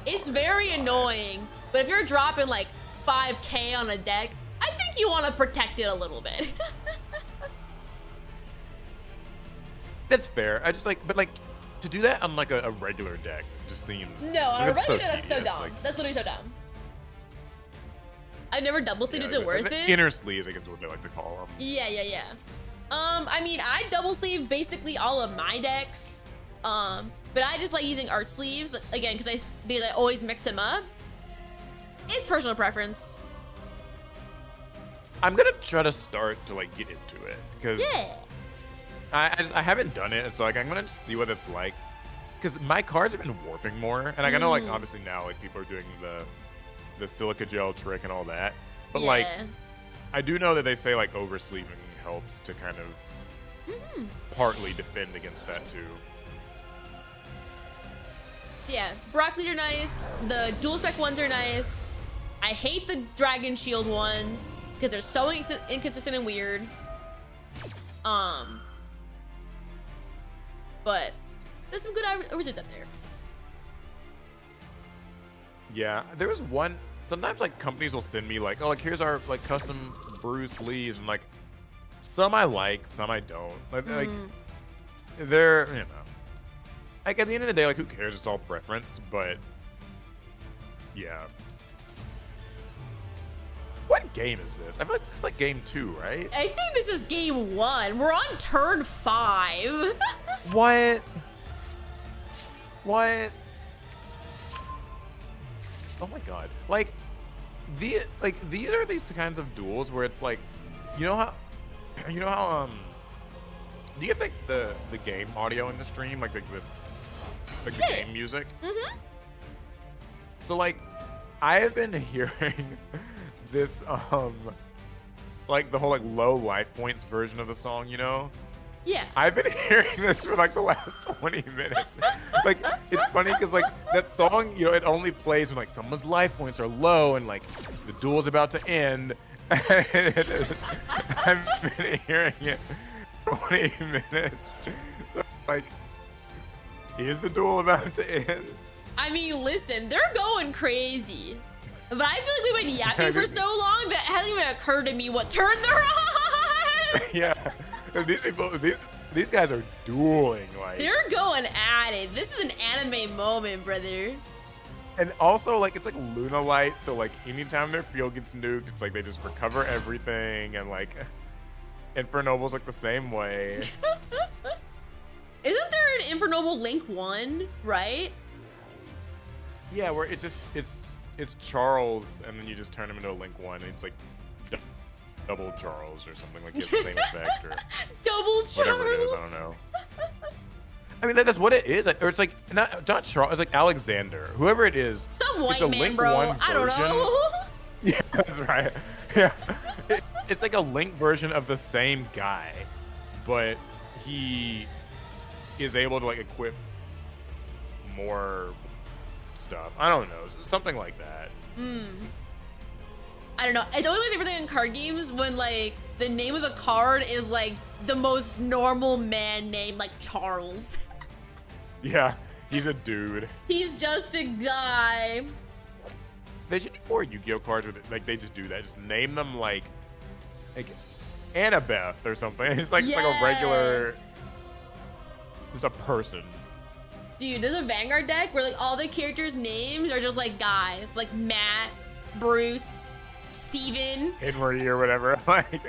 It's very annoying, but if you're dropping like 5K on a deck, I think you want to protect it a little bit. That's fair. I just like, but like, to do that on like a regular deck just seems. No, on a regular deck, that's so tedious. dumb. Like, That's literally so dumb. I've never double sleeved. Is it worth it? Inner sleeves, I guess is what they like to call them. Yeah. I mean, I double sleeve basically all of my decks. But I just like using art sleeves again because I always mix them up. It's personal preference. I'm gonna try to start to like get into it because Yeah. I haven't done it, and so like I'm gonna just see what it's like because my cards have been warping more, and like I know like obviously now like people are doing the silica gel trick and all that, but like I do know that they say like oversleeving helps to kind of partly defend against that too. Yeah, broccoli are nice. The dual spec ones are nice. I hate the dragon shield ones because they're so inconsistent and weird. But there's some good overseas up there. Yeah, there was one. Sometimes like companies will send me like, oh, like here's our like custom brew sleeves, and like some I like, some I don't. Like they're, you know, like at the end of the day, like who cares? It's all preference. But yeah. What game is this? I feel like this is like game 2, right? I think this is game 1. We're on turn 5. What? What? Oh my god! Like, these are these kinds of duels where it's like, you know how, do you get like the game audio in the stream, like the game music? So like, I have been hearing this like the whole like low life points version of the song, you know? Yeah. I've been hearing this for like the last 20 minutes. Like, it's funny because like that song, you know, it only plays when like someone's life points are low and like the duel's about to end. I've been hearing it for 20 minutes. So like, is the duel about to end? I mean, listen, they're going crazy. But I feel like we've been yapping for so long that it hasn't even occurred to me what turn they're on. Yeah, these people, these guys are dueling. Like They're going at it. This is an anime moment, brother. And also, like, it's like Luna Light, so like anytime their field gets nuked, it's like they just recover everything, and like Infernoble's like the same way. Isn't there an Infernoble Link 1, right? Yeah, where it's just it's Charles, and then you just turn him into a Link 1, and it's like double Charles or something, like he has the same effect or Double Charles. whatever it is. I don't know. I mean, that's what it is. Or it's like, not Charles, it's like Alexander. Whoever it is. Some it's white a man, Link bro. 1 I don't version. know. Yeah, that's right. Yeah. It's like a Link version of the same guy, but he is able to like equip more stuff. I don't know. Something like that. I don't know. It's always my favorite thing in card games when like the name of the card is like the most normal man name, like Charles. Yeah, he's a dude. He's just a guy. They should do more Yu-Gi-Oh cards with it. Like they just do that. Just name them like Annabeth or something. It's like it's like a regular, just a person. Dude, there's a Vanguard deck where like all the characters' names are just like guys, like Matt, Bruce, Steven. Henry or whatever. Like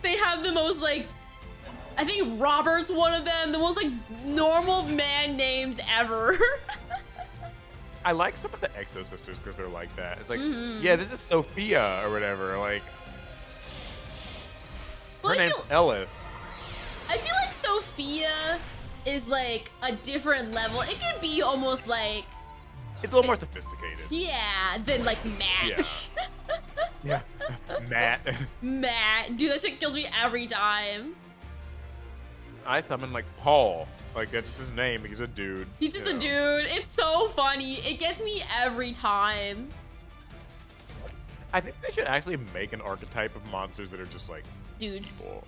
They have the most like, I think Robert's one of them, the most like normal man names ever. I like some of the Exo sisters because they're like that. It's like, yeah, this is Sophia or whatever. Like Well, her name's Ellis. I feel like Sophia is like a different level. It could be almost like, It's a little more sophisticated. yeah, than like Matt. Yeah. Matt. Matt, dude, that shit kills me every time. I summon like Paul. Like that's just his name. He's a dude. He's just you a know. dude. It's so funny. It gets me every time. I think they should actually make an archetype of monsters that are just like Dudes. people.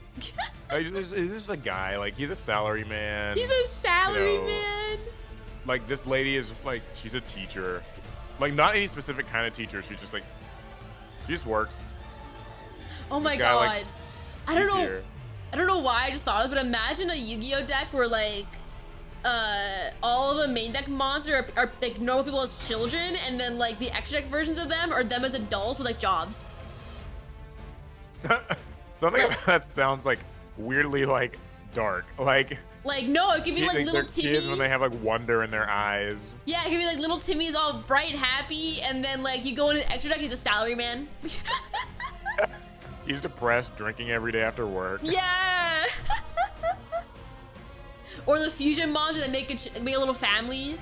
Like, it's just a guy. Like he's a salary man. He's a salary you know, man. Like this lady is just like she's a teacher. Like not any specific kind of teacher. She's just like she just works. Oh my This guy, god. like, I don't he's know. here. I don't know why I just thought of it, but imagine a Yu-Gi-Oh deck where like all of the main deck monsters are like normal people as children, and then like the extra deck versions of them are them as adults with like jobs. Something about that sounds like weirdly like dark. Like No, it could be like they're little kids Timmy. when they have like wonder in their eyes. Yeah, it could be like little Timmy's all bright and happy, and then like you go into extra deck, he's a salary man. He's depressed, drinking every day after work. Yeah. Or the fusion monster that make a little family.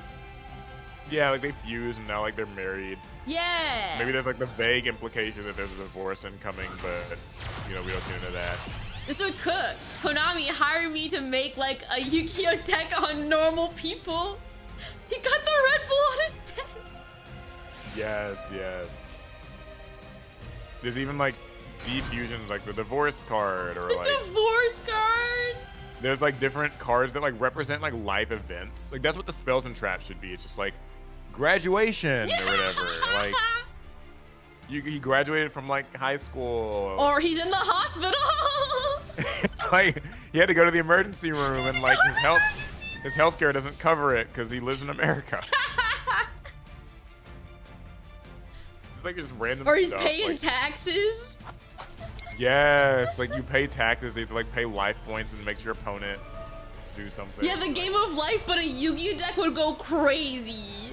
Yeah, like they fuse and now like they're married. Yeah. Maybe there's like the vague implication that there's a divorce incoming, but you know we don't get into that. This would cook. Konami hired me to make like a Yu-Gi-Oh deck on normal people. He got the Red Bull on his deck. Yes, yes. There's even like defusions, like the divorce card, or The like divorce card. there's like different cards that like represent like life events. Like that's what the spells and traps should be. It's just like graduation or whatever. Like he graduated from like high school. Or he's in the hospital. Like he had to go to the emergency room and like his healthcare doesn't cover it because he lives in America. It's like just random Or he's stuff, paying like, taxes. yes, like you pay taxes, you have to like pay life points and make your opponent do something. Yeah, the game of life, but a Yu-Gi-Oh deck would go crazy.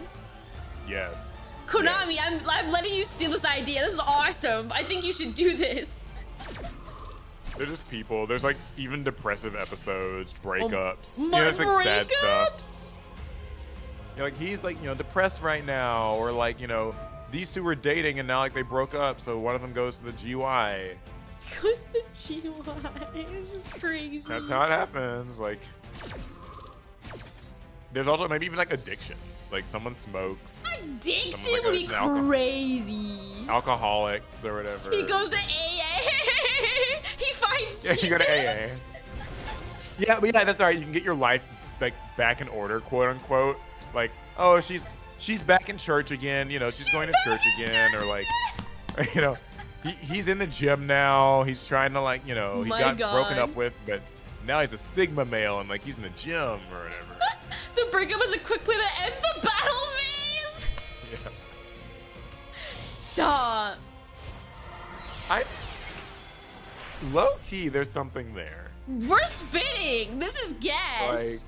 Yes. Konami, Yes. I'm letting you steal this idea. This is awesome. I think you should do this. They're just people. There's like even depressive episodes, breakups. You My know, it's like sad stuff. breakups. You know, like he's like, you know, depressed right now, or like, you know, these two were dating and now like they broke up, so one of them goes to the GY. Who's the GY? This is crazy. That's how it happens. Like there's also maybe even like addictions. Like someone smokes. Addiction Someone, like, would be an alcohol- crazy. Alcoholics or whatever. He goes to AA. He finds Yeah, Jesus. you go to AA. Yeah, but yeah, that's all right. You can get your life like back in order, quote unquote. Like, oh, she's she's back in church again. You know, she's going to church again, or like, you know, he's in the gym now. He's trying to like, you know, he got broken up with, but now he's a Sigma male and like he's in the gym or whatever. The breakup is a quick play that ends the battle phase. Yeah. Stop. Low key, there's something there. We're spinning. This is guess. Like,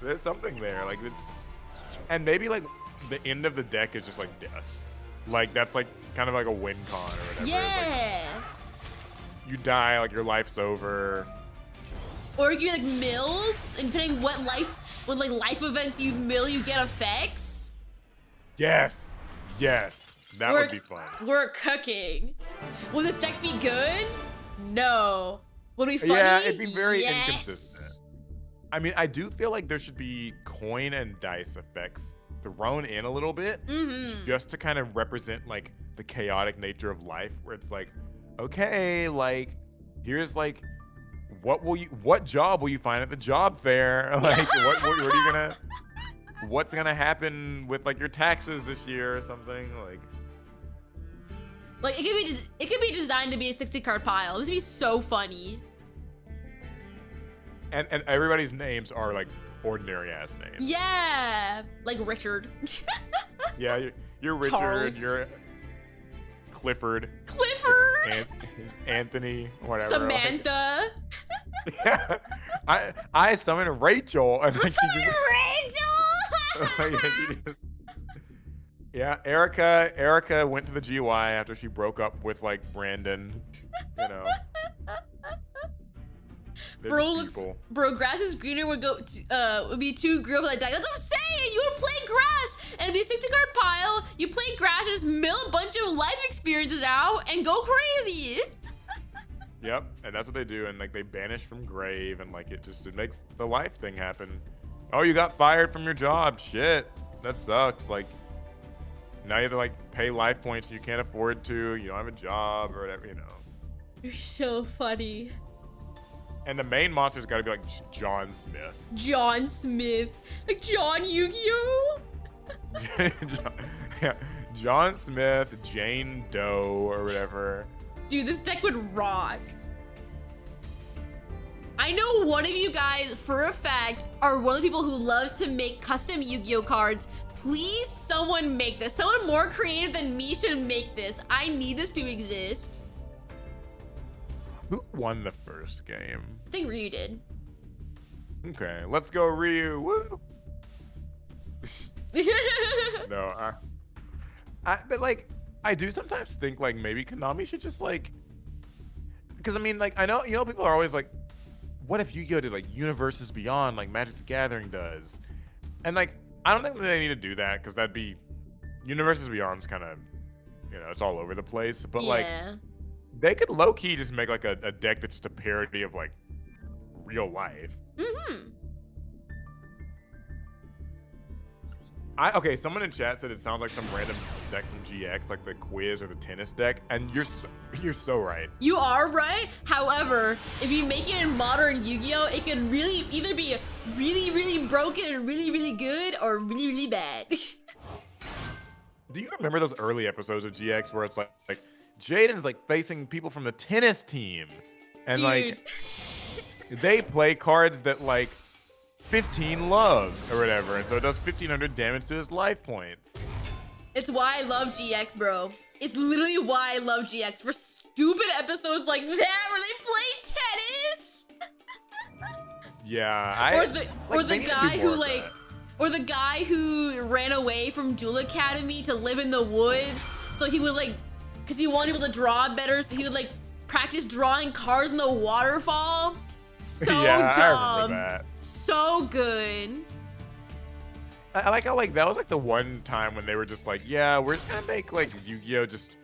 there's something there. Like it's, and maybe like the end of the deck is just like death. Like that's like kind of like a win con or whatever. Yeah. Like, you die, like your life's over. Or you like mills, and depending what life events you mill, you get effects. Yes. Yes. That would be fun. We're cooking. Will this deck be good? No. Would it be funny? Yeah, it'd be very yes. inconsistent. I mean, I do feel like there should be coin and dice effects thrown in a little bit, just to kind of represent like the chaotic nature of life, where it's like, okay, like here's like, what job will you find at the job fair? Like, what are you gonna, what's gonna happen with like your taxes this year or something like. Like it could be designed to be a 60 card pile. This would be so funny. And everybody's names are like ordinary ass names. Yeah, like Richard. Yeah, you're Richard. Charles. You're Clifford. Clifford. Anthony. Whatever. Samantha. Yeah. I summoned Rachel, and like she just. Rachel. Yeah, Erica went to the GY after she broke up with like Brandon, you know. Bro, grass is greener would be too green for that deck. That's what I'm saying. You would play grass and it'd be a 60 card pile. You play grass and just mill a bunch of life experiences out and go crazy. Yep, and that's what they do, and like they banish from grave, and like it makes the life thing happen. Oh, you got fired from your job. Shit, that sucks. Like. Now you have to like pay life points you can't afford to. You don't have a job or whatever, you know. You're so funny. And the main monster's got to be like John Smith. John Smith, like John Yugioh. John Smith, Jane Doe, or whatever. Dude, this deck would rock. I know one of you guys, for a fact, are one of the people who loves to make custom Yu-Gi-Oh cards. Please, someone make this. Someone more creative than me should make this. I need this to exist. Who won the first game? I think Ryu did. Okay, let's go Ryu. Woo! No, but like, I do sometimes think like maybe Konami should just like, because I mean like I know people are always like, what if Yu-Gi-Oh did like Universes Beyond like Magic the Gathering does, and like. I don't think that they need to do that because that'd be Universes Beyond's kind of, you know, it's all over the place. But like, they could low key just make like a deck that's just a parody of like real life. Okay, someone in chat said it sounds like some random deck from GX, like the quiz or the tennis deck, and you're so right. You are right. However, if you make it in modern Yu-Gi-Oh, it could really either be really, really broken and really, really good, or really, really bad. Do you remember those early episodes of GX where it's like Jaden's like facing people from the tennis team, and like they play cards that like 15 love or whatever, and so it does 1500 damage to his life points. It's why I love GX, bro. It's literally why I love GX, for stupid episodes like that where they play tennis. Yeah, or the guy who ran away from Duel Academy to live in the woods. So he was like, because he wanted people to draw better, so he would like practice drawing cards in the waterfall. So yeah, dumb. I remember that. So good. I like how like that was like the one time when they were just like, yeah, we're just gonna make like Yu-Gi-Oh just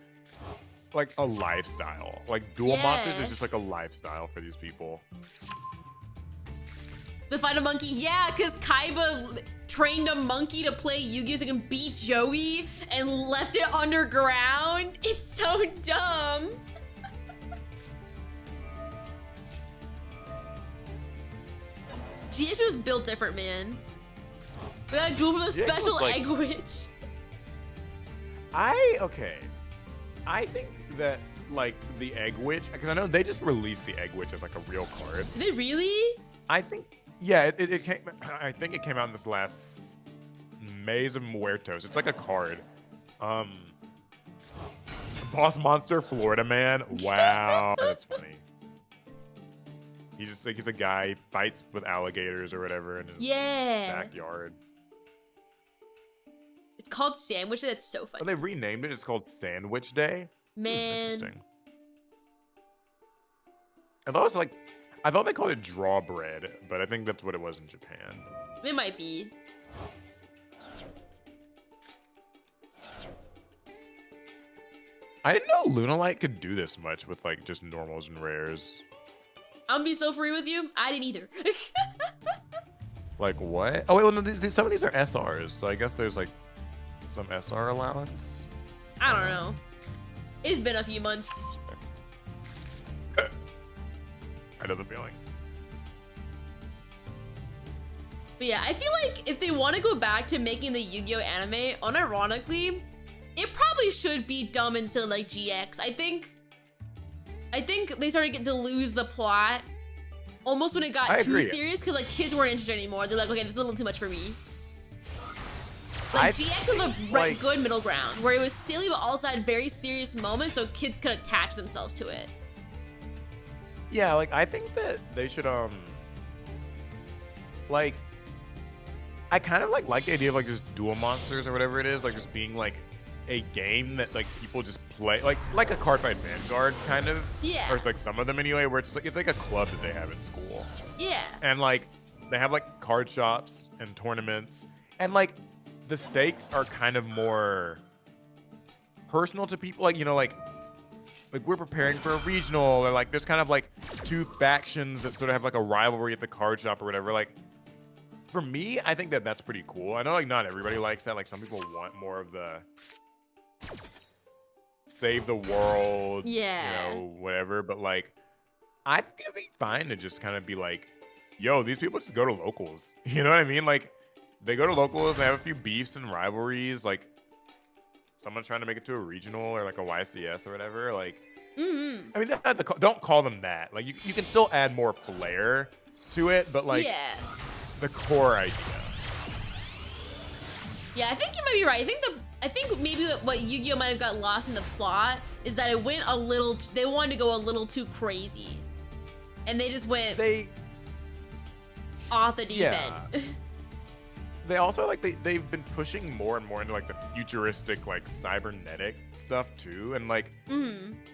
like a lifestyle. Like Duel Monsters is just like a lifestyle for these people. The fight a monkey, yeah, because Kaiba trained a monkey to play Yu-Gi-Oh so he can beat Joey and left it underground. It's so dumb. GX was built different, man. We gotta go for the special like, egg witch. Okay. I think that like the Egg Witch, because I know they just released the Egg Witch as like a real card. Did they really? I think, yeah, it came. I think it came out in this last Maze of Muertos. It's like a card. Boss monster, Florida man. Wow, that's funny. He's just like he's a guy he fights with alligators or whatever in his backyard. It's called Sandwich. That's so funny. Oh, they renamed it. It's called Sandwich Day. Man. Interesting. I thought it was like, I thought they called it Drawbread, but I think that's what it was in Japan. It might be. I didn't know Lunalight could do this much with like just normals and rares. I'll be so free with you. I didn't either. Like what? Oh wait, well, no, some of these are SRs, so I guess there's like some SR allowance. I don't know. It's been a few months. I know the feeling. But yeah, I feel like if they want to go back to making the Yu-Gi-Oh anime, unironically, it probably should be dumb until like GX. I think they started to lose the plot almost when it got too serious because like kids weren't interested anymore. They're like, okay, this is a little too much for me. Like GX was a good middle ground where it was silly but also had very serious moments so kids could attach themselves to it. Yeah, like I think that they should like I kind of like the idea of like just Duel Monsters or whatever it is, like just being like a game that like people just play like a Cardfight Vanguard kind of. Yeah. Or it's like some of them anyway, where it's like a club that they have at school. Yeah. And like they have like card shops and tournaments and like the stakes are kind of more personal to people, like, you know, like we're preparing for a regional, or like there's kind of like two factions that sort of have like a rivalry at the card shop or whatever. Like for me, I think that that's pretty cool. I know like not everybody likes that. Like some people want more of the save the world, yeah, you know, whatever. But like, I think it'd be fine to just kind of be like, yo, these people just go to locals. You know what I mean? Like they go to locals, they have a few beefs and rivalries, like someone trying to make it to a regional or like a YCS or whatever. Like, I mean, don't call them that. Like, you can still add more flair to it, but like, the core idea. Yeah, I think you might be right. I think maybe what Yu-Gi-Oh might have got lost in the plot is that it went a little. They wanted to go a little too crazy, and they just went off the deep end. They also like they've been pushing more and more into like the futuristic like cybernetic stuff too, and like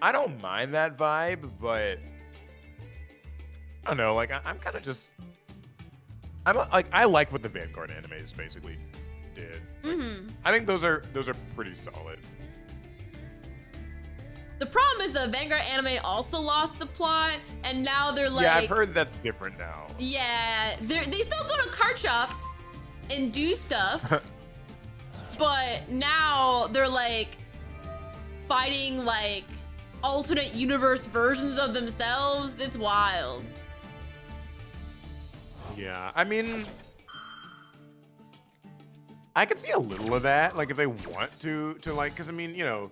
I don't mind that vibe, but I don't know, like I'm kind of just I like what the Vanguard animes basically did. Like, I think those are pretty solid. The problem is the Vanguard anime also lost the plot, and now they're like, yeah, I've heard that's different now. Yeah, they still go to card shops and do stuff, but now they're like fighting like alternate universe versions of themselves. It's wild. Yeah, I mean, I could see a little of that, like if they want to like, because I mean, you know,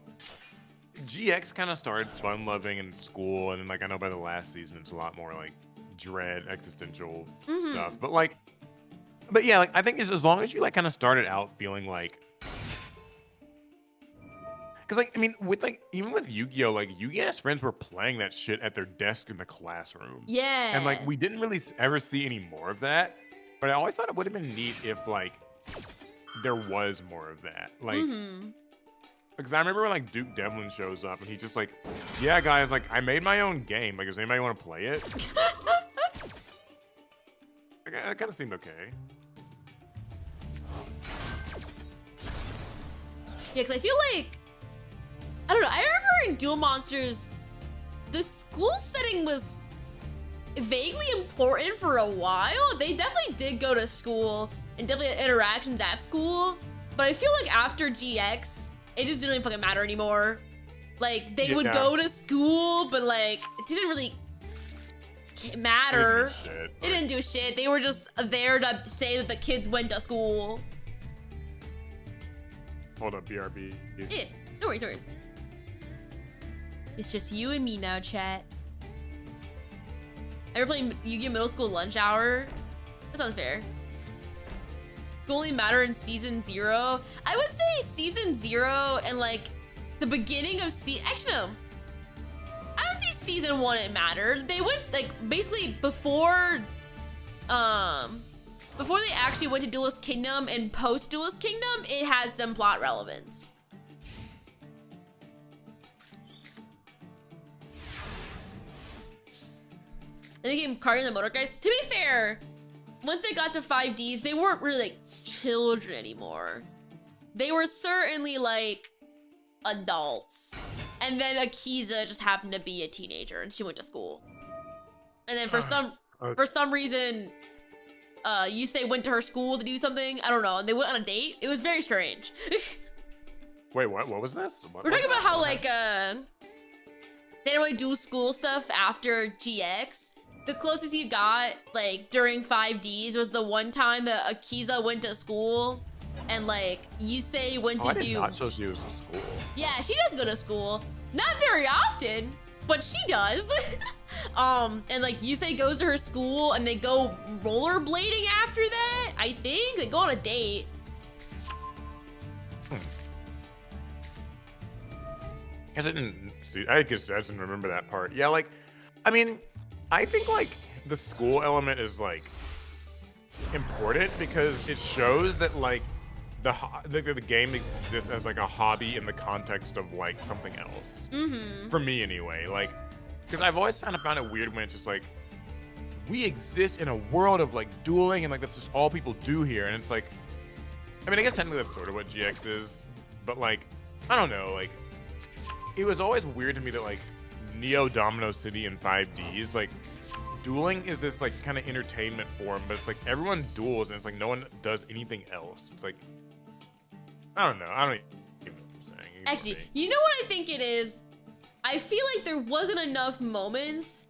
GX kind of started fun-loving in school, and then like I know by the last season it's a lot more like dread, existential stuff, but yeah, like I think as long as you like kind of started out feeling like, because like I mean with like even with Yu-Gi-Oh, like Yu-Gi-Oh's friends were playing that shit at their desk in the classroom. Yeah. And like we didn't really ever see any more of that, but I always thought it would have been neat if like there was more of that. Like because I remember when like Duke Devlin shows up and he's just like, yeah guys, like I made my own game. Like does anybody want to play it? That kind of seemed okay. Yeah, because I feel like, I don't know, I remember in Duel Monsters, the school setting was vaguely important for a while. They definitely did go to school and definitely had interactions at school, but I feel like after GX, it just didn't really fucking matter anymore. Like, they would go to school, but like, it didn't really matter. It didn't do shit. They were just there to say that the kids went to school. Hold up, BRB. Yeah, no worries, no worries. It's just you and me now, chat. Ever playing Yu-Gi-Oh! Middle School Lunch Hour? That sounds fair. School only matter in season 0. I would say season 0 and like the beginning of actually no. I would say season 1 it mattered. They went like basically before they actually went to Duelist Kingdom and post Duelist Kingdom, it had some plot relevance. And they came Cardi and the Motor Guys. To be fair, once they got to 5Ds, they weren't really like children anymore. They were certainly like adults. And then Akiza just happened to be a teenager and she went to school. And then for some reason, Yusei went to her school to do something. I don't know. And they went on a date. It was very strange. Wait, what? What was this? We're talking about how like they didn't really do school stuff after GX. The closest you got like during 5Ds was the one time that Akiza went to school and like Yusei went to I did not know she was to school. Yeah, she does go to school. Not very often, but she does. And like Yusei goes to her school and they go rollerblading after that. I think they go on a date. I guess I didn't remember that part. Yeah, like, I mean, I think like the school element is like important because it shows that like the game exists as like a hobby in the context of like something else. Mm-hmm. For me anyway, like, because I've always kind of found it weird when it's just like we exist in a world of like dueling and like that's just all people do here, and it's like, I mean, I guess technically that's sort of what GX is, but like, I don't know, like, it was always weird to me that like Neo Domino City and 5Ds, like, dueling is this like kind of entertainment form, but it's like everyone duels and it's like no one does anything else. It's like, I don't know. I don't even know what I'm saying. Actually, you know what I think it is? I feel like there wasn't enough moments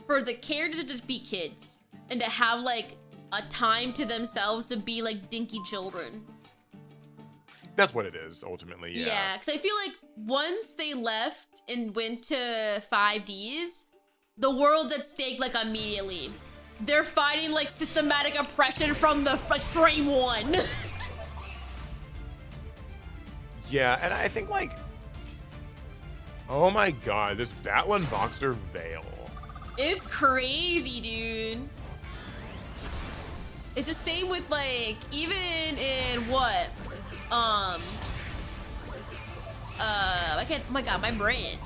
for the characters to just be kids and to have like a time to themselves to be like dinky children. That's what it is, ultimately, yeah. Yeah, because I feel like once they left and went to 5Ds, the world's at stake like immediately. They're fighting like systematic oppression from the like frame 1. Yeah, and I think like, oh my god, this Batlin Boxer Veil. It's crazy, dude. It's the same with like, even in what? I can't, oh my god, my brain.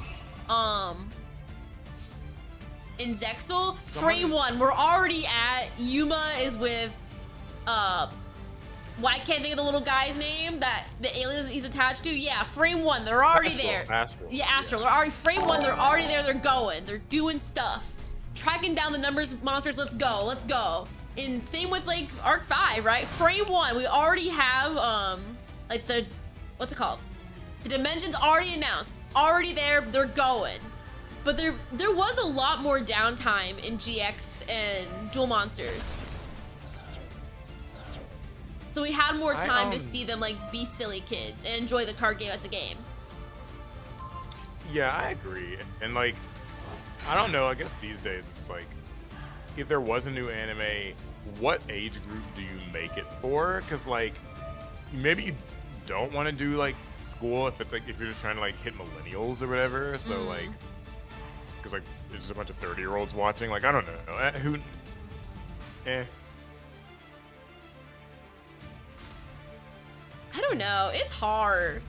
In Zexal, frame 1, we're already at, Yuma is with, why can't I think of the little guy's name that the alien that he's attached to? Yeah, frame 1, they're already there. Astral. Yeah, Astral. They're already frame 1, they're already there, they're going. They're doing stuff. Tracking down the numbers of monsters, let's go, let's go. And same with like Arc 5, right? Frame 1, we already have like the, what's it called? The dimensions already announced, already there, they're going. But there was a lot more downtime in GX and Duel Monsters. So we had more time to see them like be silly kids and enjoy the card game as a game. Yeah, I agree. And like, I don't know, I guess these days it's like, if there was a new anime, what age group do you make it for? Because like, maybe you don't want to do like school if it's like, if you're just trying to like hit millennials or whatever. So like, because like there's just a bunch of 30-year-olds watching. Like, I don't know. I don't know. It's hard.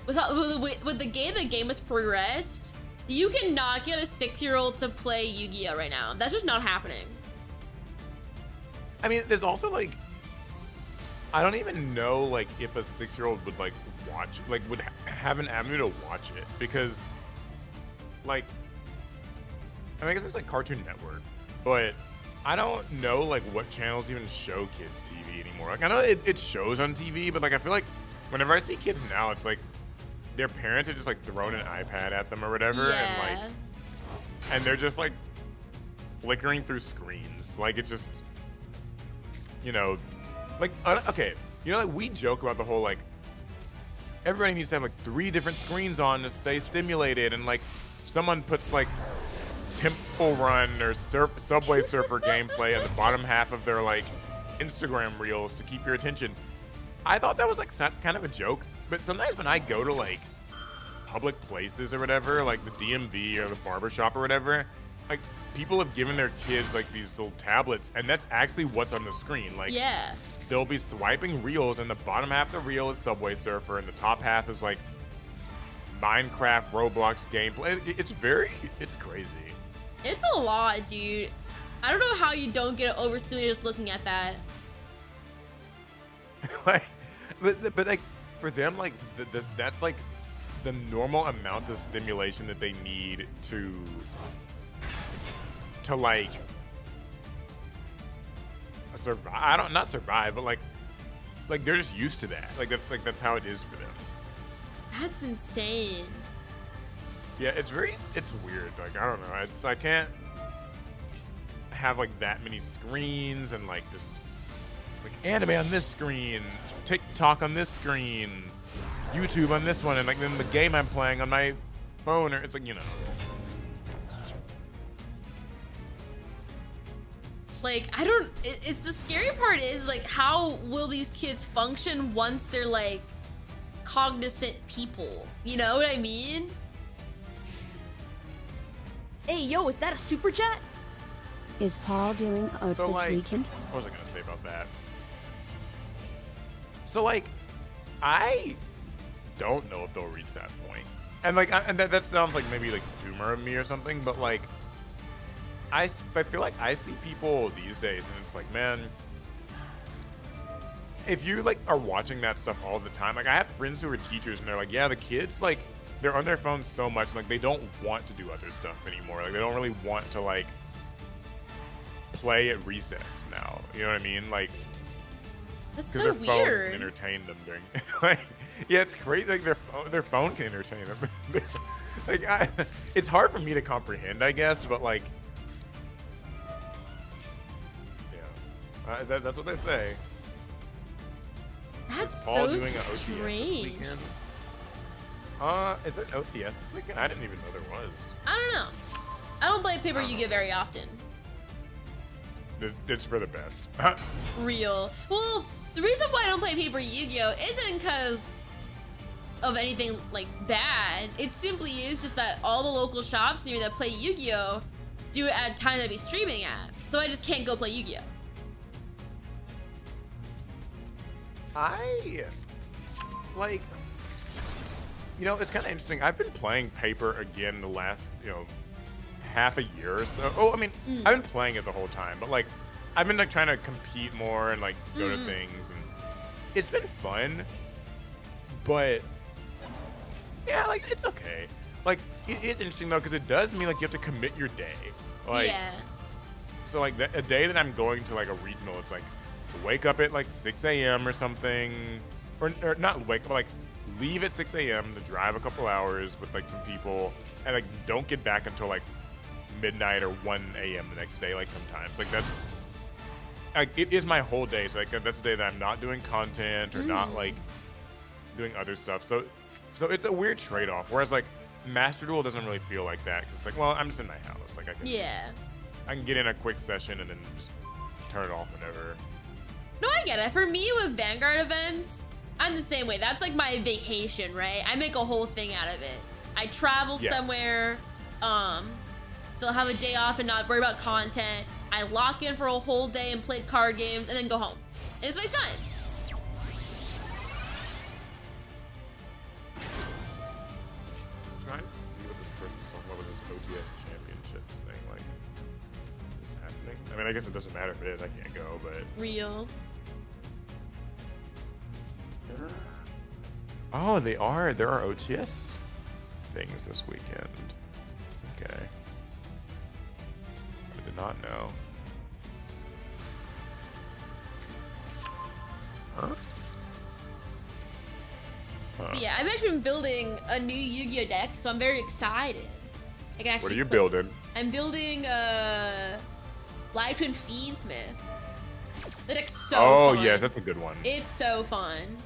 With the game has progressed, you cannot get a 6-year-old to play Yu-Gi-Oh right now. That's just not happening. I mean, there's also like, I don't even know like if a 6-year-old would like watch, like would have an avenue to watch it, because like, I mean, I guess it's like Cartoon Network, but I don't know like what channels even show kids TV anymore. Like, I know it shows on TV, but like I feel like whenever I see kids now, it's like their parents are just like throwing an iPad at them or whatever, and they're just like flickering through screens. Like, it's just, you know, like, okay, you know, like we joke about the whole like everybody needs to have like 3 different screens on to stay stimulated, and like someone puts like Temple Run or Subway Surfer gameplay in the bottom half of their like Instagram reels to keep your attention. I thought that was like kind of a joke, but sometimes when I go to like public places or whatever, like the DMV or the barbershop or whatever, like people have given their kids like these little tablets, and that's actually what's on the screen. Like, yeah, they'll be swiping reels, and the bottom half of the reel is Subway Surfer, and the top half is like Minecraft, Roblox gameplay. It's crazy. It's a lot, dude. I don't know how you don't get overstimulated just looking at that. Like, but like for them, like that's like the normal amount of stimulation that they need to like survive. Not survive, but like they're just used to that. Like that's how it is for them. That's insane. Yeah, it's weird. Like, I don't know. I can't have like that many screens and like just like anime on this screen, TikTok on this screen, YouTube on this one, and like then the game I'm playing on my phone, or it's like, you know. Like, I don't, it's the scary part is like, how will these kids function once they're like cognizant people? You know what I mean? Hey, yo, is that a super chat? Is Paul doing oats So, this like, weekend? What was I gonna say about that? So like, I don't know if they'll reach that point, and like, and that sounds like maybe like boomer of me or something, but like, I feel like I see people these days, and it's like, man, if you like are watching that stuff all the time, like I have friends who are teachers, and they're like, yeah, the kids like they're on their phones so much, and like they don't want to do other stuff anymore. Like they don't really want to like play at recess now. You know what I mean? Like, That's because so their phone weird. can entertain them during like, yeah, it's crazy. Like their phone can entertain them. Like it's hard for me to comprehend, I guess, but like, yeah, that's what they say. That's Paul so doing an OTS this strange. weekend? Is there an OTS this weekend? I didn't even know there was. I don't know. I don't play Paper Yu-Gi-Oh very often. It's for the best. Real. Well, the reason why I don't play Paper Yu-Gi-Oh isn't because of anything like bad. It simply is just that all the local shops near me that play Yu-Gi-Oh do it at time I'd be streaming at. So I just can't go play Yu-Gi-Oh. I like, you know, it's kind of interesting. I've been playing Paper again the last, you know, half a year or so. Oh, I mean, I've been playing it the whole time, but like, I've been like trying to compete more and like go to things, and it's been fun. But yeah, like it's okay. Like it's interesting though, because it does mean like you have to commit your day. Like, Yeah. so like a day that I'm going to like a regional, it's like wake up at like 6 a.m. or something, or not wake up, but like leave at 6 a.m. to drive a couple hours with like some people, and like don't get back until like midnight or 1 a.m. the next day. Like sometimes, like that's like it is my whole day. So like that's a day that I'm not doing content or not like doing other stuff. So it's a weird trade-off. Whereas like Master Duel doesn't really feel like that, 'cause it's like, well, I'm just in my house. Like I can get in a quick session and then just turn it off whenever. No, I get it. For me with Vanguard events, I'm the same way. That's like my vacation, right? I make a whole thing out of it. I travel somewhere, so I'll have a day off and not worry about content. I lock in for a whole day and play card games and then go home. And it's nice time. I'm trying to see what this person's talking about with this OTS championships thing, like, is happening. I mean, I guess it doesn't matter if it is. I can't go, but Real. oh, they are. There are OTS things this weekend. Okay. I did not know. Huh? But yeah, I've actually been building a new Yu-Gi-Oh deck, so I'm very excited. I can actually What are you building? I'm building Live Twin Fiendsmith. The deck's so fun. Oh, yeah, that's a good one. It's so fun.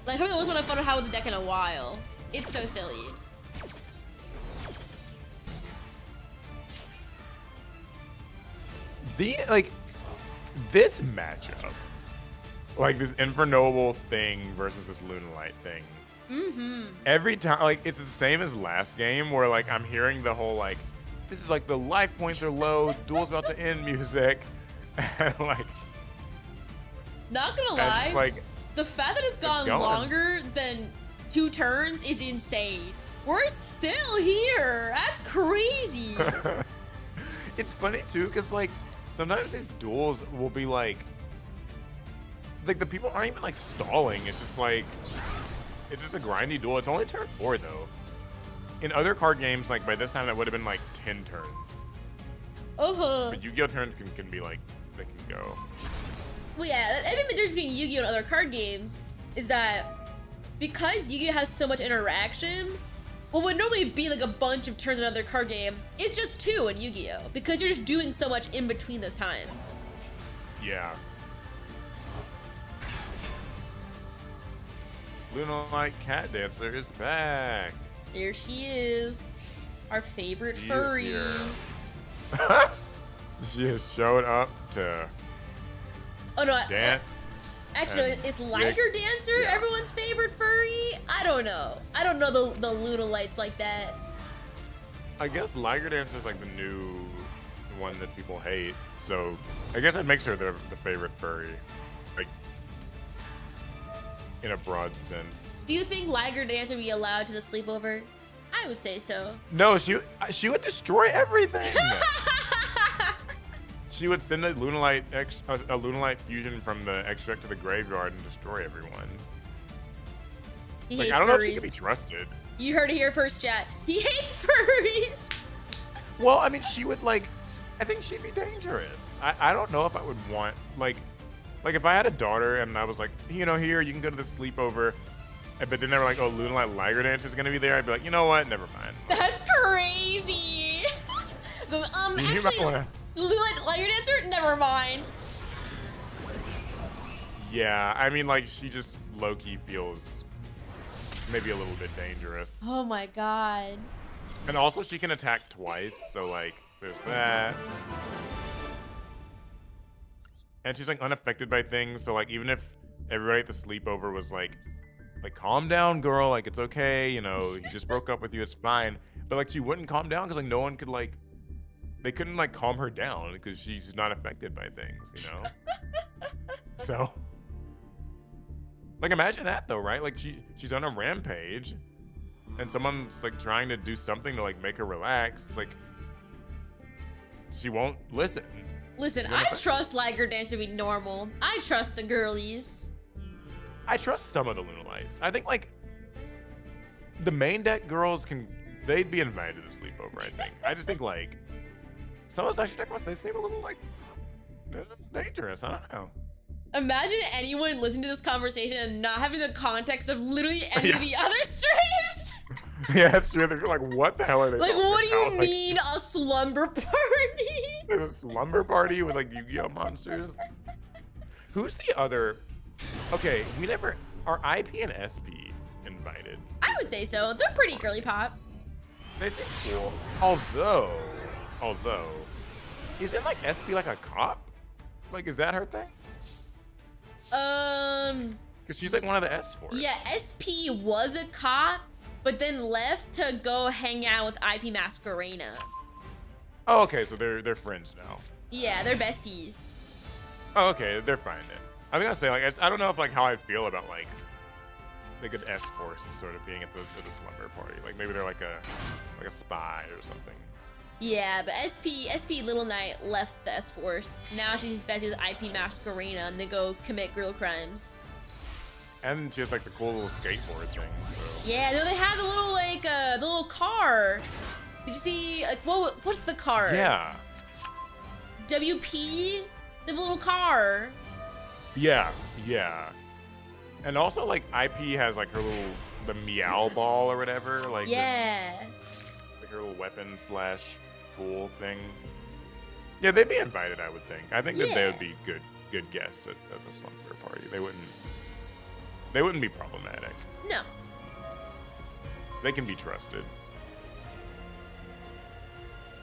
Like, probably the most one I've fun had with the deck in a while. It's so silly. This matchup, like this Infernoble thing versus this Lunalight thing. Every time, like, it's the same as last game where like I'm hearing the whole like, this is like the life points are low, duel's about to end music, and like. Not gonna lie, like, the fact that it's gone longer than 2 turns is insane. We're still here. That's crazy. It's funny too, because like sometimes these duels will be like the people aren't even like stalling. It's just like it's just a grindy duel. It's only turn 4 though. In other card games, like by this time that would have been like 10 turns. But Yu-Gi-Oh turns can be like they can go. Well, yeah, I think the difference between Yu-Gi-Oh and other card games is that because Yu-Gi-Oh has so much interaction, what would normally be like a bunch of turns in another card game is just 2 in Yu-Gi-Oh because you're just doing so much in between those times. Yeah. Lunalight Cat Dancer is back. There she is, our favorite She furry. is here. She has showed up to Oh no! dance. Actually, is Liger Dancer everyone's favorite furry? I don't know. I don't know the Lunalights like that. I guess Liger Dancer is like the new one that people hate. So I guess that makes her the favorite furry, like in a broad sense. Do you think Liger Dancer would be allowed to the sleepover? I would say so. No, she would destroy everything. She would send a Lunalight fusion from the extract to the graveyard and destroy everyone. He Like hates I don't know if furries. she can be trusted. You heard it here first, chat. He hates furries. Well, I mean, she would like. I think she'd be dangerous. I don't know if I would want like if I had a daughter and I was like, you know, here you can go to the sleepover, but then they were like, oh, Lunalight Liger Dancer is gonna be there. I'd be like, you know what? Never mind. That's crazy. Go, actually, Lunalight Liger Dancer? Never mind. Yeah, I mean, like she just low-key feels maybe a little bit dangerous. Oh my god. And also she can attack twice, so like there's that. And she's like unaffected by things, so like even if everybody at the sleepover was like calm down, girl, like it's okay, you know, he just broke up with you, it's fine. But like she wouldn't calm down because like no one could like they couldn't like calm her down because she's not affected by things, you know? So like imagine that though, right? Like she's on a rampage and someone's like trying to do something to like make her relax. It's like she won't listen. Listen, I trust Liger Dancer to be normal. I trust the girlies. I trust some of the Lunalights. I think like the main deck girls they'd be invited to the sleepover, I think. I just think like some of those extra deck ones, they seem a little like dangerous. I don't know. Imagine anyone listening to this conversation and not having the context of literally any of the other streams. Yeah, that's true. They're like, what the hell are they Like, talking what do you about? mean a slumber party? A slumber party with like Yu-Gi-Oh monsters? Who's the other? Okay, we never are IP and SP invited. I would say so. They're pretty girly pop. They think cool. Although, isn't like SP like a cop? Like, is that her thing? Because she's like one of the S Force. Yeah, SP was a cop, but then left to go hang out with IP Masquerena. Oh, okay, so they're friends now. Yeah, they're besties. Oh, okay, they're fine then. I was gonna say like I don't know if like how I feel about like an S Force sort of being at the slumber party. Like maybe they're like a spy or something. Yeah, but SP Little Knight left the S Force. Now she's besties with IP Masquerena, and they go commit girl crimes. And she has like the cool little skateboard thing. So. Yeah, no, they have the little like the little car. Did you see like what's the car? Yeah. WP, the little car. Yeah. And also like IP has like her the meow ball or whatever. Like yeah. Like her little weapon / tool thing. Yeah, they'd be invited, I would think. I think that they would be good guests at the slumber party. They wouldn't They wouldn't be problematic. No. They can be trusted.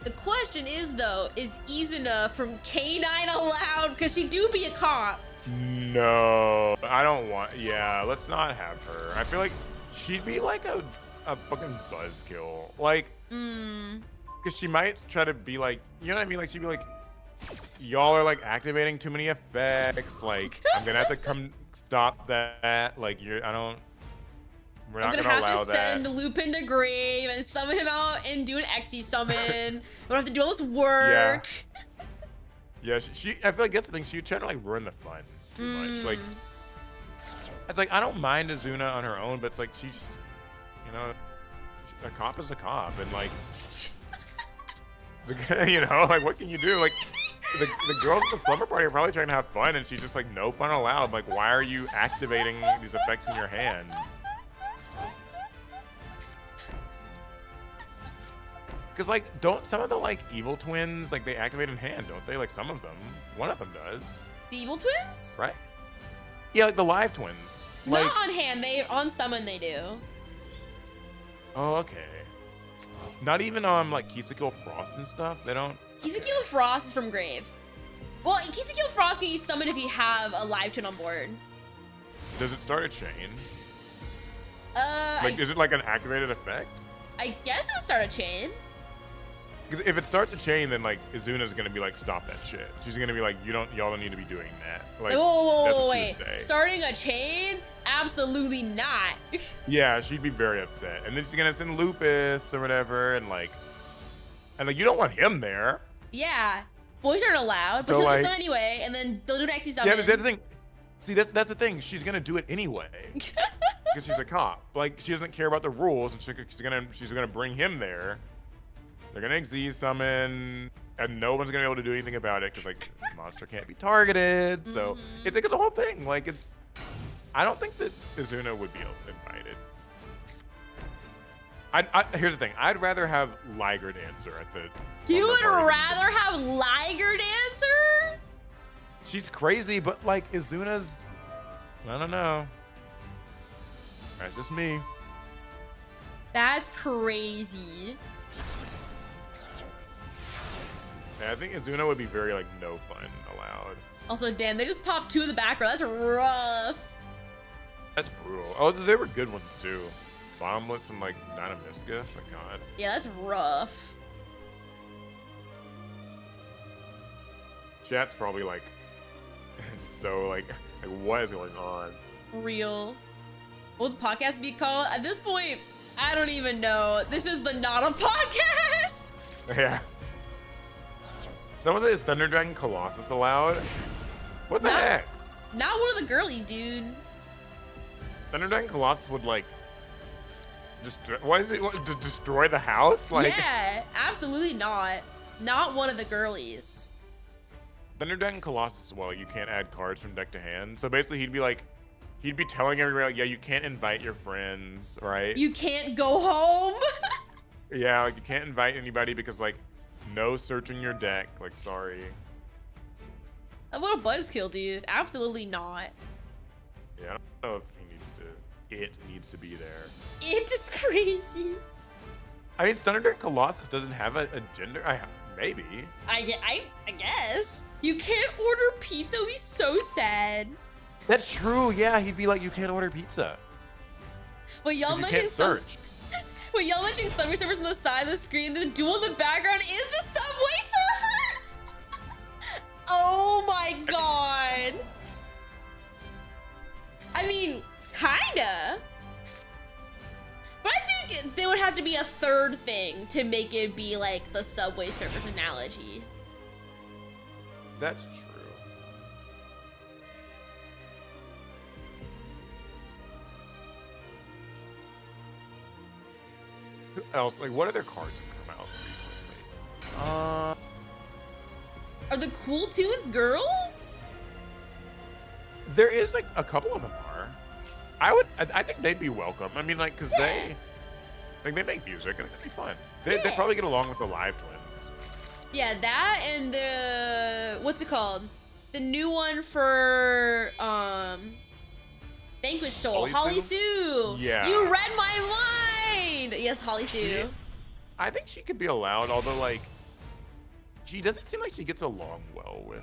The question is, though, is Izuna from K9 allowed? Because she do be a cop. No, I don't want. Yeah, let's not have her. I feel like she'd be like a fucking buzzkill. Like, because she might try to be like, you know what I mean? Like, she'd be like, y'all are like activating too many effects. Like, I'm gonna have to come stop that. Like, we're not gonna allow that. I'm gonna have to send Lupin to grave and summon him out and do an Xe summon. We don't have to do all this work. Yeah, she I feel like that's the thing. She'd try to like ruin the fun too much. Like, it's like I don't mind Izuna on her own, but it's like she just, you know, a cop is a cop, and like, you know, like what can you do? Like, the girls at the slumber party are probably trying to have fun, and she's just like, no fun allowed. Like, why are you activating these effects in your hand? Because, like, don't some of the, like, evil twins, like, they activate in hand, don't they? Like, some of them. One of them does. The evil twins? Right? Yeah, like the live twins. Like, not on hand. On summon they do. Oh, okay. Not even on, like, Kisako Frost and stuff? They don't? Kisako Frost is from grave. Well, Kisako Frost can be summoned if you have a live twin on board. Does it start a chain? Like, is it, like, an activated effect? I guess it would start a chain. Because if it starts a chain, then like Izuna's gonna be like, stop that shit. She's gonna be like, y'all don't need to be doing that. Like, whoa, wait. Starting a chain? Absolutely not. Yeah, she'd be very upset, and then she's gonna send Lupus or whatever, and like you don't want him there. Yeah, boys aren't allowed, but So, he'll like, do so anyway, and then they'll do an Xe summon. Yeah, but that's the thing. See, that's the thing. She's gonna do it anyway because she's a cop. Like, she doesn't care about the rules, and she's gonna bring him there. They're gonna Xe summon, and no one's gonna be able to do anything about it because like the monster can't be targeted. So it's like a whole thing. Like, I don't think that Izuna would be invited. Here's the thing. I'd rather have Liger Dancer at the. You would rather have Liger Dancer? She's crazy, but like Izuna's, I don't know. That's just me. That's crazy. Yeah, I think Izuna would be very like no fun allowed. Also, damn, they just popped 2 in the background. That's rough. That's brutal. Oh, there were good ones too. Bombless and like Dynamiscus. Oh god. Yeah, that's rough. Chat's probably like just so like what is going on? Real. What would the podcast be called? At this point, I don't even know. This is the not a podcast. Yeah. Someone said, is Thunder Dragon Colossus allowed? What the heck? Not one of the girlies, dude. Thunder Dragon Colossus would like why does it want to destroy the house? Like, yeah, absolutely not. Not one of the girlies. Thunder Dragon Colossus, well, you can't add cards from deck to hand. So basically he'd be telling everybody, like, yeah, you can't invite your friends, right? You can't go home. Yeah, like you can't invite anybody because like no searching your deck. Like, sorry. What a buzzkill, dude. Absolutely not. Yeah, I don't know if it needs to be there. It is crazy. I mean, Thunder Dragon Colossus doesn't have a gender. Maybe. I guess. You can't order pizza. It'd be so sad. That's true. Yeah, he'd be like, you can't order pizza. Well, y'all you mentioned can't search. Well, y'all mentioning Subway Surfers on the side of the screen. The duel in the background is the Subway Surfers. Oh my god. I mean, kinda. But I think there would have to be a third thing to make it be like the Subway Surfers analogy. That's true. Who else? Like, what other cards have come out recently? Are the Cool Tunes girls? There is like a couple of them are. I think they'd be welcome. I mean, like, cause they make music. I think that'd be fun. They probably get along with the live twins. Yeah, that and the what's it called? The new one for Vanquish Soul. Holly Holly Sue? Sue. Yeah. You read my mind. Yes, Holly Sue. I think she could be allowed, although like she doesn't seem like she gets along well with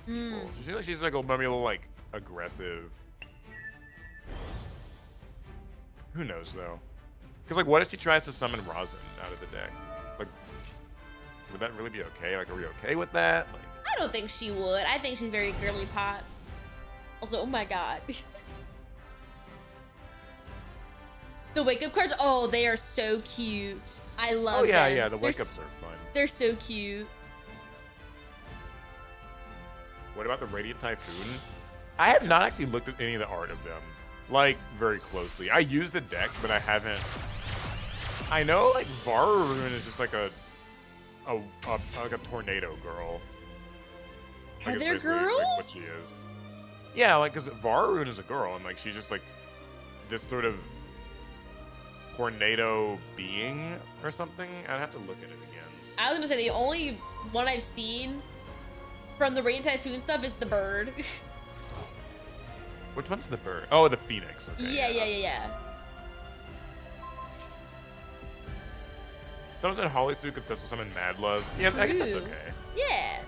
people. She seems like she's like maybe a little like aggressive. Who knows though? Because like, what if she tries to summon Rosin out of the deck? Like, would that really be okay? Like, are we okay with that? Like, I don't think she would. I think she's very girly pop. Also, oh my god. The wake up cards, oh, they are so cute. I love them. Yeah, the wake ups are fun. They're so cute. What about the Radiant Typhoon? I have not actually looked at any of the art of them, like, very closely. I use the deck, but I haven't. I know, like, Varun is just like a tornado girl. Are Like, there it's basically, girls? like, what she is. Yeah, like, because Varun is a girl, and like she's just like this sort of tornado being or something. I'd have to look at it again. I was gonna say the only one I've seen from the Radiant Typhoon stuff is the bird. Which one's the bird? Oh, the phoenix. Okay, Yeah. Someone said Holly Sue could settle summon Mad Love. Yeah, I guess that's Ooh. okay. Yeah.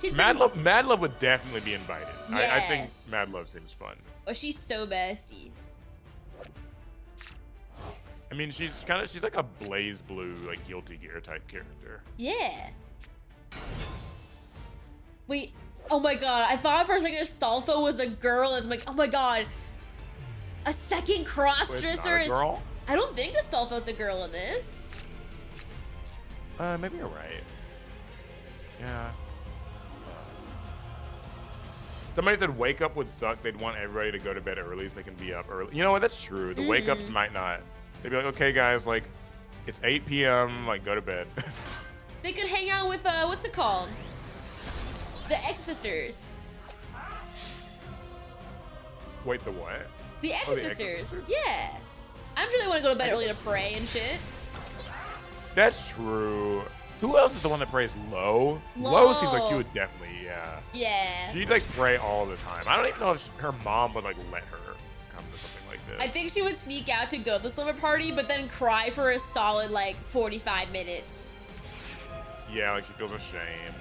She's Mad pretty- Love would definitely be invited. I Yeah. think Mad Love seems fun. Oh, she's so bestie. I mean, she's like a Blaze Blue, like Guilty Gear type character. Yeah. Wait. Oh my god. I thought for a second Astolfo was a girl. And I'm like, oh my god. A second Wait, cross-dresser it's not a is. girl? I don't think Astolfo's a girl in this. Maybe you're right. Yeah. Somebody said wake up would suck. They'd want everybody to go to bed early so they can be up early. You know what? That's true. The wake ups might not. They'd be like, okay, guys, like, it's 8 p.m. Like, go to bed. They could hang out with what's it called? The Exorcisters. Wait, the what? The Oh, the Exorcisters. Exorcisters? Yeah. I'm sure they want to go to bed early to pray and shit. That's true. Who else is the one that prays Low? Low. Seems like she would definitely, yeah. Yeah. She'd like pray all the time. I don't even know if her mom would like let her come to something like this. I think she would sneak out to go to the slumber party, but then cry for a solid like 45 minutes. Yeah, like she feels ashamed.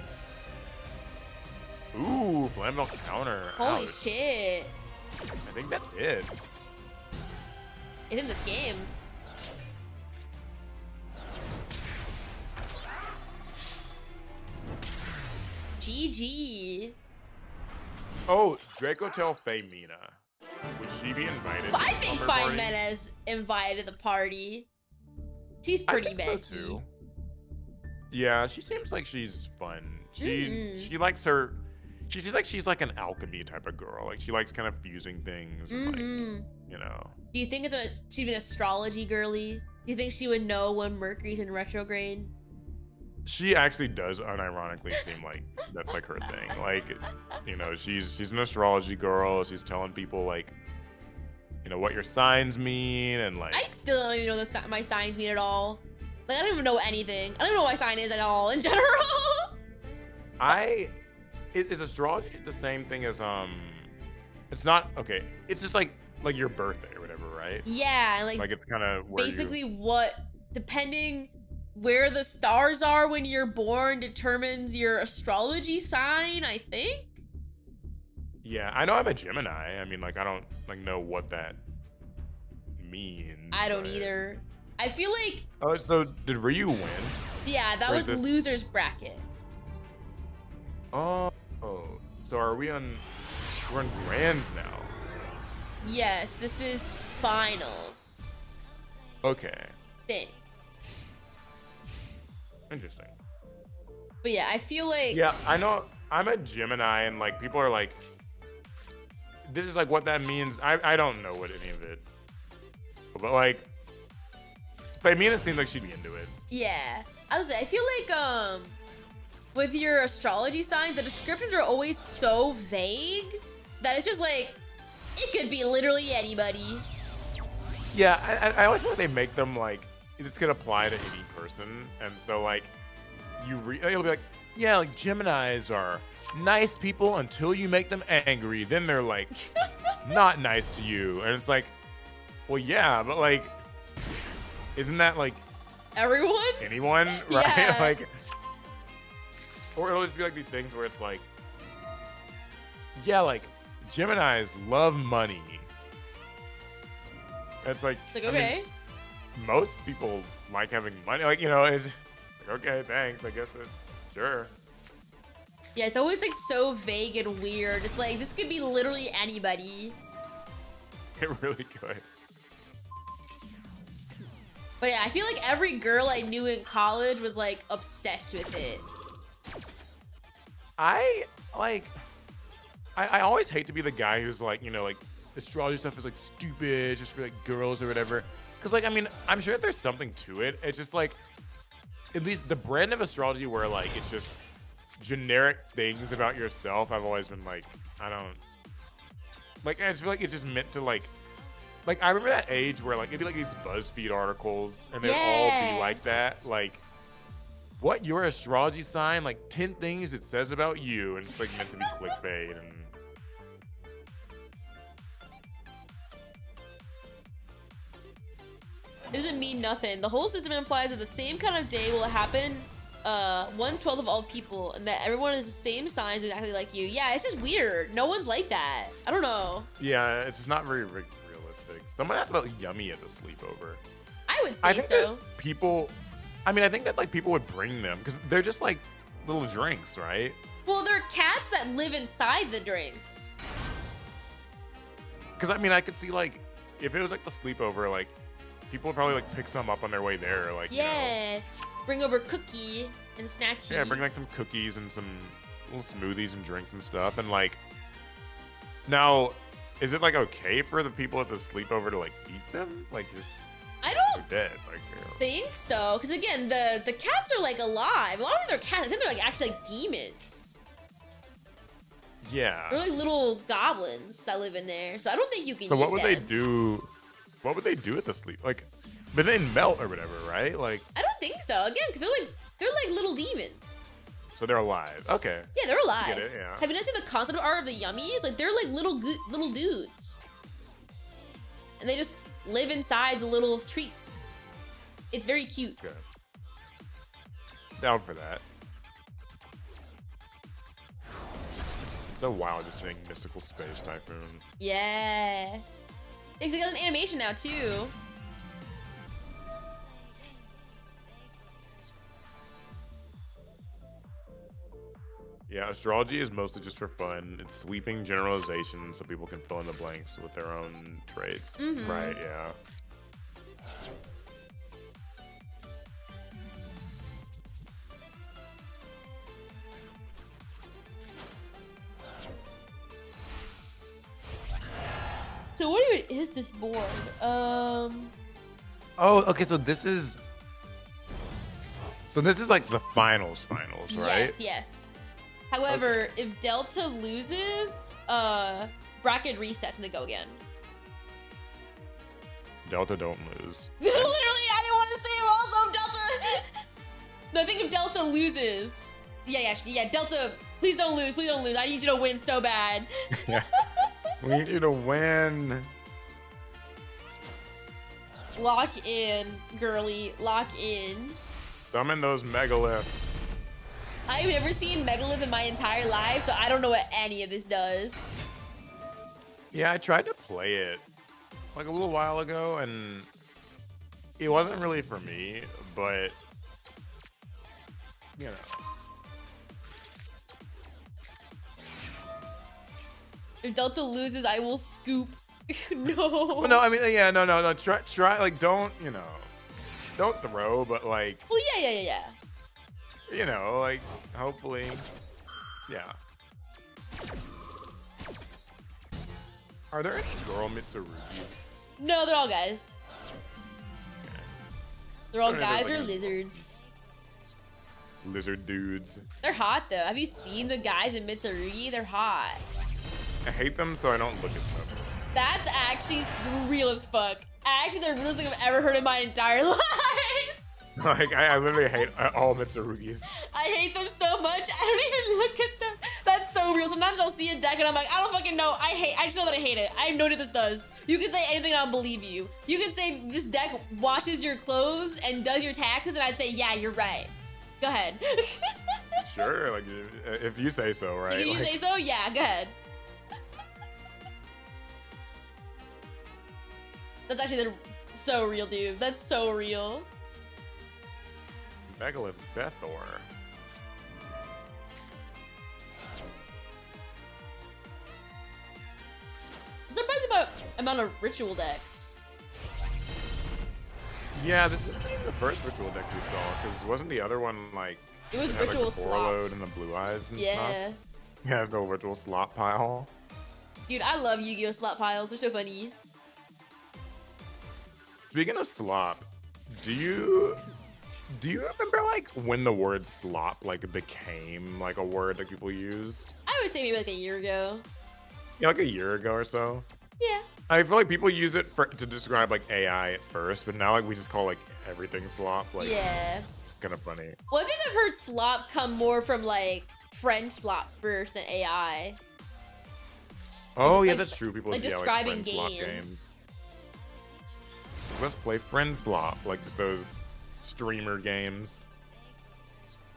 Ooh, Flammable counter. Holy Ouch. shit. I think that's it. It's in this game. GG. Oh, Draco tell Femina. Would she be invited? But I to the think slumber party? Femena's invited to the party. She's pretty I think bestie. so too. Yeah, she seems like she's fun. Mm-hmm. She likes her. She seems like she's like an alchemy type of girl. Like she likes kind of fusing things and like, you know. Do you think she'd be an astrology girly? Do you think she would know when Mercury's in retrograde? She actually does unironically seem like that's like her thing. Like, you know, she's an astrology girl. She's telling people like, you know, what your signs mean and like. I still don't even know my signs mean at all. Like I don't even know anything. I don't know what my sign is at all in general. Is astrology the same thing as It's not okay. It's just like your birthday or whatever, right? Yeah, like it's kind of basically what depending where the stars are when you're born determines your astrology sign, I think. Yeah, I know I'm a Gemini. I mean, like I don't like know what that means. I don't but- either. I feel like Oh, so did Ryu win? yeah, that Or was is this- loser's bracket. Oh, so are we on? We're in grands now. Yes, this is finals. Okay, Thing. interesting. But yeah, I feel like Yeah, I know. I'm a Gemini, and like people are like, this is like what that means. I don't know what any of it, but like, Femina seems like she'd be into it. yeah. I was I feel like with your astrology signs, the descriptions are always so vague that it's just like it could be literally anybody. Yeah, I always feel like they make them like this could apply to any person, and so like it'll be like, yeah, like Geminis are nice people until you make them angry. Then they're like not nice to you. And it's like, well, yeah, but like, isn't that like Everyone? anyone, right? Yeah. Like, or it'll just be like these things where it's like, yeah, like Geminis love money. It's like, It's like, I mean, okay. most people like having money. Like, you know, it's like, okay, thanks. I guess it's sure. Yeah, it's always like so vague and weird. It's like, this could be literally anybody. It really could. But yeah, I feel like every girl I knew in college was like obsessed with it. I always hate to be the guy who's like, you know, like astrology stuff is like stupid just for like girls or whatever. Cause like, I mean, I'm sure there's something to it. It's just like, at least the brand of astrology where like it's just generic things about yourself. I've always been like, I don't like. I just feel like it's just meant to like I remember that age where like it'd be like these BuzzFeed articles and they'd all be like that, like what your astrology sign, like 10 things it says about you, and it's like meant to be clickbait and. It doesn't mean nothing. The whole system implies that the same kind of day will happen 1/12 of all people, and that everyone is the same signs exactly like you. Yeah, it's just weird. No one's like that. I don't know. Yeah, it's just not very realistic. Someone asked about Yummy at the sleepover. I would say I think so. that people, I mean, I think that like people would bring them because they're just like little drinks, right? Well, there are cats that live inside the drinks. Because I mean, I could see like if it was like the sleepover, like people would probably like pick some up on their way there, like Yeah. you know. Bring over cookie and snatchy. Yeah, bring like some cookies and some little smoothies and drinks and stuff, and like. Now, is it like okay for the people at the sleepover to like eat them? Like just I don't they're dead, like you know. think so, because again, the cats are like alive. A lot of them are cats. I think they're like actually like demons. Yeah. They're like little goblins that live in there. So I don't think you can. So eat what would they them. do? What would they do at the sleep? Like, but they melt or whatever, right? Like, I don't think so. Again, because they're like little demons. so they're alive. Okay. Yeah, they're alive. Get it, yeah. Have you not seen the concept art of the yummies? Like they're like little dudes, and they just live inside the little treats. It's very cute. Okay. Down for that. It's so wild just seeing Mystical Space Typhoon. Yeah. They got an animation now too. Yeah, astrology is mostly just for fun. It's sweeping generalizations so people can fill in the blanks with their own traits. Mhm. Right, yeah. So what even is this board? Oh, okay, so this is like the finals, right? Yes, yes. However, if Delta loses, bracket resets and they go again. Delta don't lose. Literally, I didn't want to say it also, Delta. No, I think if Delta loses, yeah, Delta, please don't lose, please don't lose. I need you to win so bad. Yeah. We need you to win. Lock in, girly, lock in. Summon those megaliths. I've never seen Megalith in my entire life, so I don't know what any of this does. Yeah, I tried to play it like a little while ago, and it wasn't really for me, but you know. If Delta loses, I will scoop. No. Well, no, I mean, yeah, no. Try, like, don't throw, but like, Well, yeah. you know, like, hopefully, yeah. Are there any girl Mitsurugis? No, they're all guys. They're all They're guys like or a- lizards. Lizard dudes. They're hot though. Have you seen the guys in Mitsurugi? They're hot. I hate them, so I don't look at them. That's actually real as fuck. Actually, the realest thing I've ever heard in my entire life. Like, I literally hate all Mitsurugis. I hate them so much. I don't even look at them. That's so so real. Sometimes I'll see a deck and I'm like, I don't fucking know. I just know that I hate it. I know what this does. You can say anything and I'll believe you. You can say this deck washes your clothes and does your taxes and I'd say, yeah, you're right. Go ahead. Sure, like if you say so, right? If you say so, yeah, go ahead. That's actually so real, dude. That's so real. Megalith Bethor. I'm surprised about amount of ritual decks. Yeah, this isn't even the first ritual deck we saw, because wasn't the other one like It was had, ritual like, the slop. Borload and the blue eyes and Yeah. stuff? Yeah, the ritual slot pile. Dude, I love Yu-Gi-Oh! Slot piles. They're so funny. Speaking of slop, do you remember like when the word slop like became like a word that people used? I would say maybe like a year ago. Yeah, like a year ago or so. Yeah. I feel like people use it to describe like AI at first, but now like we just call like everything slop. Like, Yeah. kind of funny. Well, I think I've heard slop come more from like French slop first than AI. Oh yeah, like- that's true. People Like yeah, describing friend slop games. Let's play friend slop, like just those streamer games.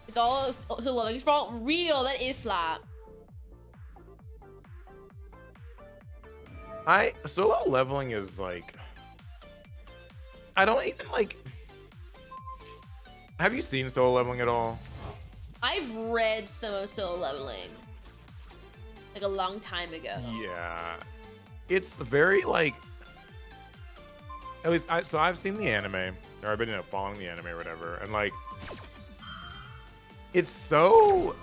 It's all so loving. It's all real. That is slop. Solo leveling is like, I don't even like. Have you seen solo leveling at all? I've read some of solo leveling like a long time ago. Yeah, it's very like. At least so I've seen the anime, or I've been following the anime or whatever, and like, it's so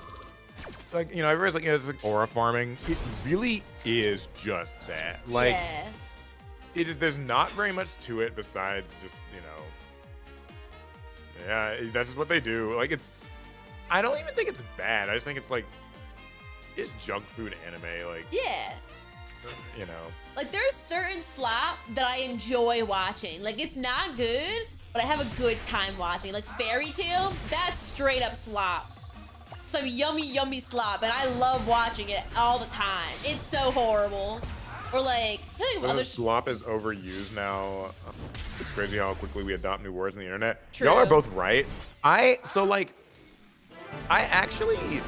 like everyone's like it's like aura farming. It really is just that. Like, yeah. it is. There's not very much to it besides just yeah, that's just what they do. Like it's. I don't even think it's bad. I just think it's like, it's junk food anime. Like Yeah. you know. Like there's certain slop that I enjoy watching. Like it's not good, but I have a good time watching. Like Fairy Tail, that's straight up slop. Some yummy, yummy slop, and I love watching it all the time. It's so horrible. Or like, I think of So other slop is overused now. It's crazy how quickly we adopt new words on the internet. True. Y'all are both right. I actually,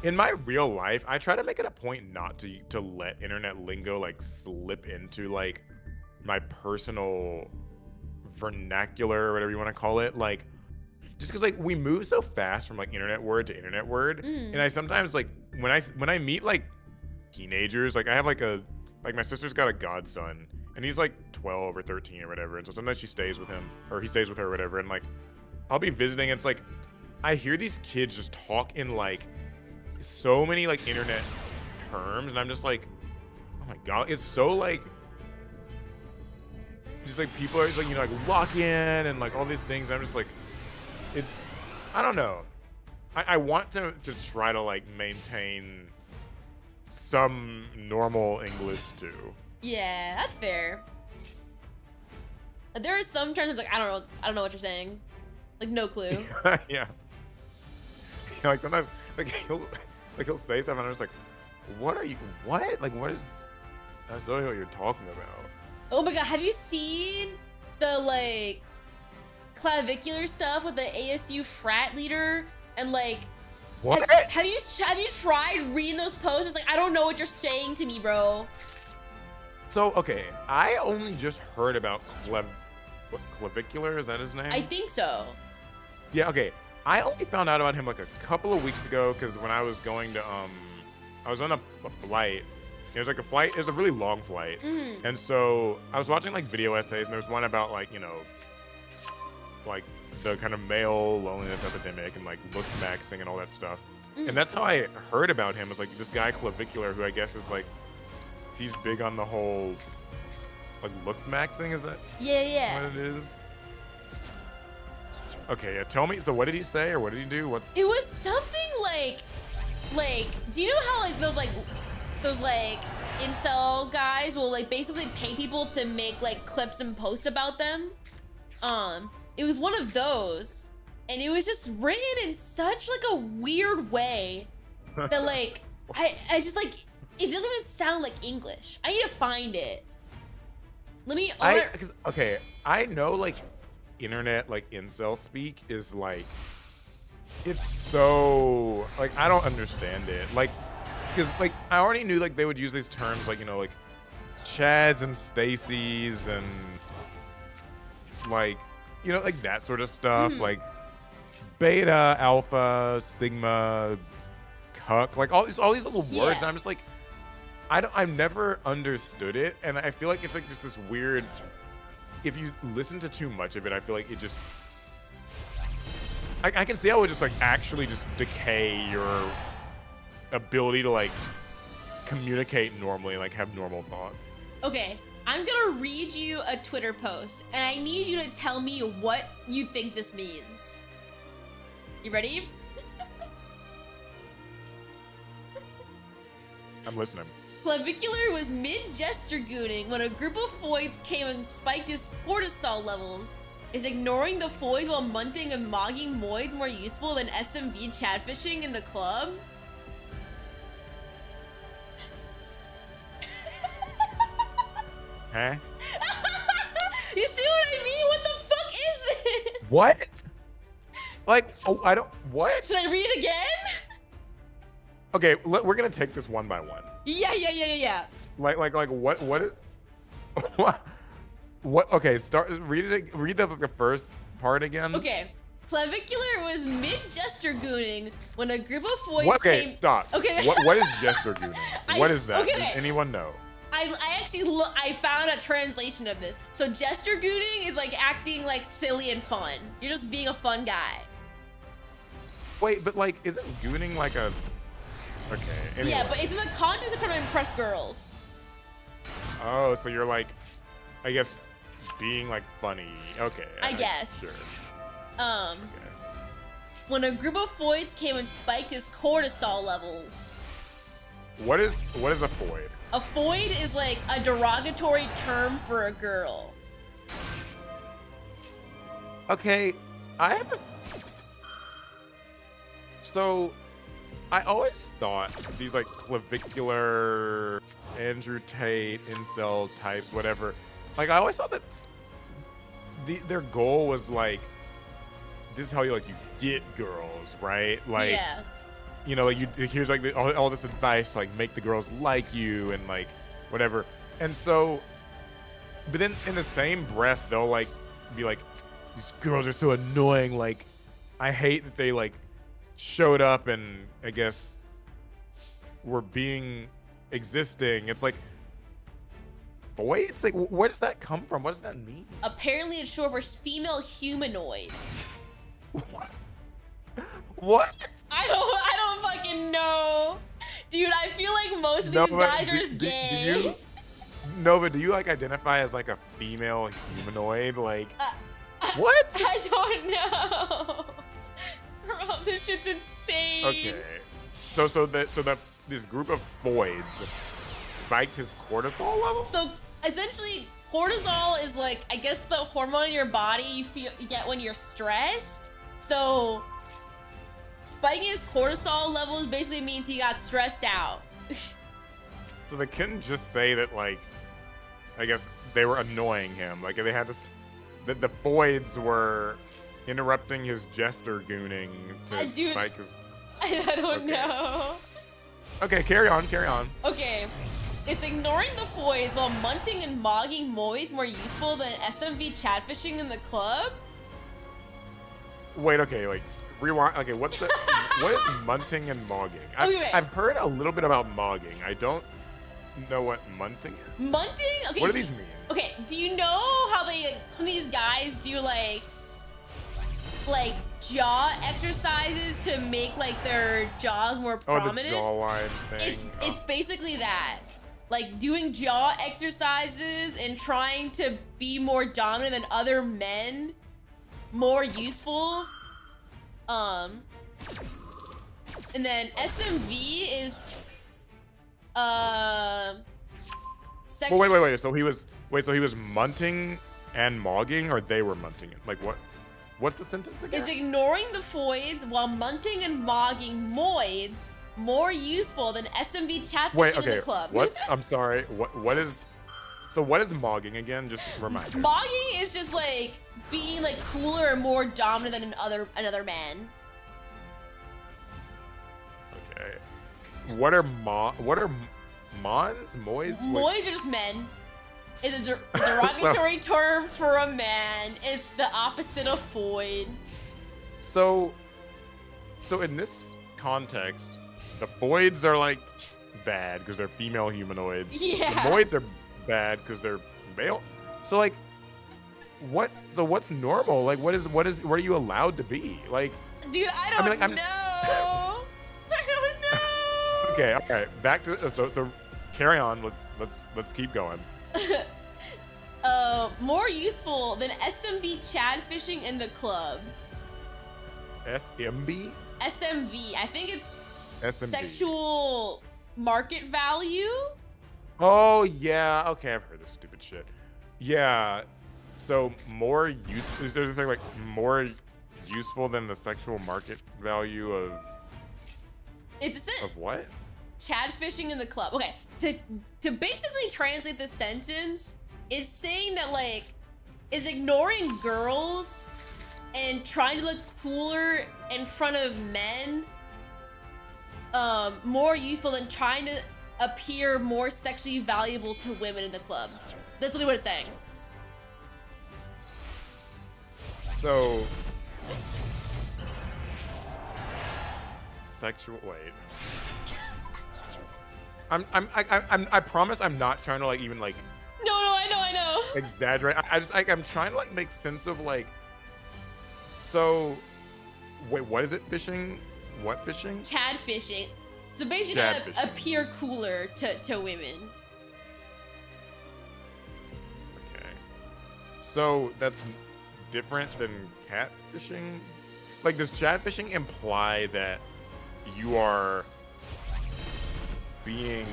in my real life, I try to make it a point not to let internet lingo like slip into like my personal vernacular or whatever you want to call it. Like, just because like we move so fast from like internet word to internet word, and I sometimes like when I meet like teenagers, like I have like my sister's got a godson, and he's like 12 or 13 or whatever, and so sometimes she stays with him or he stays with her or whatever, and like I'll be visiting, and it's like I hear these kids just talk in like so many like internet terms, and I'm just like, oh my god, it's so like just like people are like like lock in and like all these things. I'm just like, it's, I don't know. I want to try to like maintain some normal English too. Yeah, that's fair. There are some terms like I don't know what you're saying. Like no clue. Yeah. Like sometimes like he'll say something and I'm just like, what? Like what is, that's not what you're talking about. Oh my god, have you seen the like clavicular stuff with the ASU frat leader and like What? have you tried reading those posts? It's like I don't know what you're saying to me, bro. So okay, I only just heard about clavicular, is that his name? I think so. Yeah, okay. I only found out about him like a couple of weeks ago because when I was going to I was on a flight. It was like a flight, it was a really long flight. And so I was watching like video essays, and there was one about like, like the kind of male loneliness epidemic and like looks maxing and all that stuff. And that's how I heard about him, was like this guy Clavicular, who I guess is like, he's big on the whole like looks maxing, is that Yeah. what it is? Okay, yeah, tell me, so what did he say or what did he do? It was something like do you know how like those incel guys will like basically pay people to make like clips and posts about them? It was one of those, and it was just written in such like a weird way that like I just like, it doesn't even sound like English. I need to find it. Let me. Because okay, I know like internet like incel speak is like, it's so like I don't understand it. Like, because like I already knew like they would use these terms like, you know, like Chads and Stacy's and like, you know, like that sort of stuff. Like beta, alpha, sigma, cuck, like all these little words. Yeah. And I'm just like, I've never understood it, and I feel like it's like just this weird. If you listen to too much of it, I feel like it just. I can see how it would just like actually just decay your ability to like communicate normally and like have normal thoughts. Okay, I'm gonna read you a Twitter post, and I need you to tell me what you think this means. You ready? I'm listening. Clavicular was mid-gesture gooning when a group of foids came and spiked his cortisol levels. Is ignoring the foids while munting and mogging moids more useful than SMV chatfishing in the club? Huh? You see what I mean? What the fuck is this? What? Like, oh, I don't. What? Should I read it again? Okay, we're gonna take this one by one. Yeah. Like what? What is? What? Okay, read it. Read the first part again. Okay. Clavicular was mid-gesture gooning when a group of foids Okay, came. stop. Okay. What is gesture gooning? What is that? okay. Does anyone know? I actually I found a translation of this. So gesture gooning is like acting like silly and fun. You're just being a fun guy. Wait, but like, isn't gooning like a? Okay. Anyway. Yeah, but it's in the context of trying to impress girls. Oh, so you're like, I guess, being like funny. Okay. I guess. Sure. Okay. When a group of foids came and spiked his cortisol levels. What is a foid? A foid is like a derogatory term for a girl. Okay, I haven't. So, I always thought these like clavicular, Andrew Tate, incel types, whatever. Like I always thought that their goal was like, this is how you get girls, right? Like, Yeah. you know, like here's like all this advice to like make the girls like you and like whatever. And so, but then in the same breath, they'll like be like, these girls are so annoying. Like, I hate that they like showed up and I guess were existing. It's like, boy, it's like, where does that come from? What does that mean? Apparently it's short for female humanoid. What? What? I don't fucking know. Dude, I feel like most of these guys are just gay. But do you like identify as like a female humanoid? Like, what? I don't know. Rob, this shit's insane. Okay. So this group of foids spiked his cortisol levels? So essentially, cortisol is like, I guess, the hormone in your body you get when you're stressed. So spiking his cortisol levels basically means he got stressed out. So they couldn't just say that, like, I guess they were annoying him. Like, they had to, that the foids were interrupting his jester gooning to Dude, spike his. I don't know. Okay, carry on. Okay. Is ignoring the foids while munting and mogging moids more useful than SMV chatfishing in the club? Wait, okay, like, rewind. Okay, what is munting and mogging? Okay. I've heard a little bit about mogging. I don't know what munting is. Munting? Okay. What do these mean? Okay, do you know how these guys do like jaw exercises to make like their jaws more prominent? Oh, the jawline thing. It's basically that. Like doing jaw exercises and trying to be more dominant than other men, more useful. And then SMV is Well, wait. So he was munting and mogging, or they were munting it? Like what? What's the sentence again? Is ignoring the foids while munting and mogging moids more useful than SMB chatfishing Wait, in okay. the club. I'm sorry. What is? So what is mogging again? Just remind me. Mogging is just like being like cooler and more dominant than another man. Okay. What are mons? Moids? Moids are just men. It's a derogatory term for a man. It's the opposite of foid. So in this context, the foids are like bad because they're female humanoids. Yeah. The moids are bad because they're male. So like, what? So what's normal? Like, what are you allowed to be? Like, dude, I don't mean, like, know. I don't know. Okay, all right. Back to so carry on. Let's keep going. More useful than SMB Chad fishing in the club. SMB? SMV. I think it's SMB. sexual market value. Oh yeah. Okay, I've heard this stupid shit. Yeah. So more use is there anything like more useful than the sexual market value of what? Chad fishing in the club. Okay, to basically translate the sentence is saying that like is ignoring girls and trying to look cooler in front of men more useful than trying to appear more sexually valuable to women in the club. That's literally what it's saying. So sexual wait. I promise I'm not trying to like even like No, I know. exaggerate. I'm trying to like make sense of like. So, wait, what is it? Fishing? What fishing? Chad fishing. So basically Chad trying to fishing. appear cooler to women. Okay. So that's different than catfishing. Like, does catfishing imply that you are being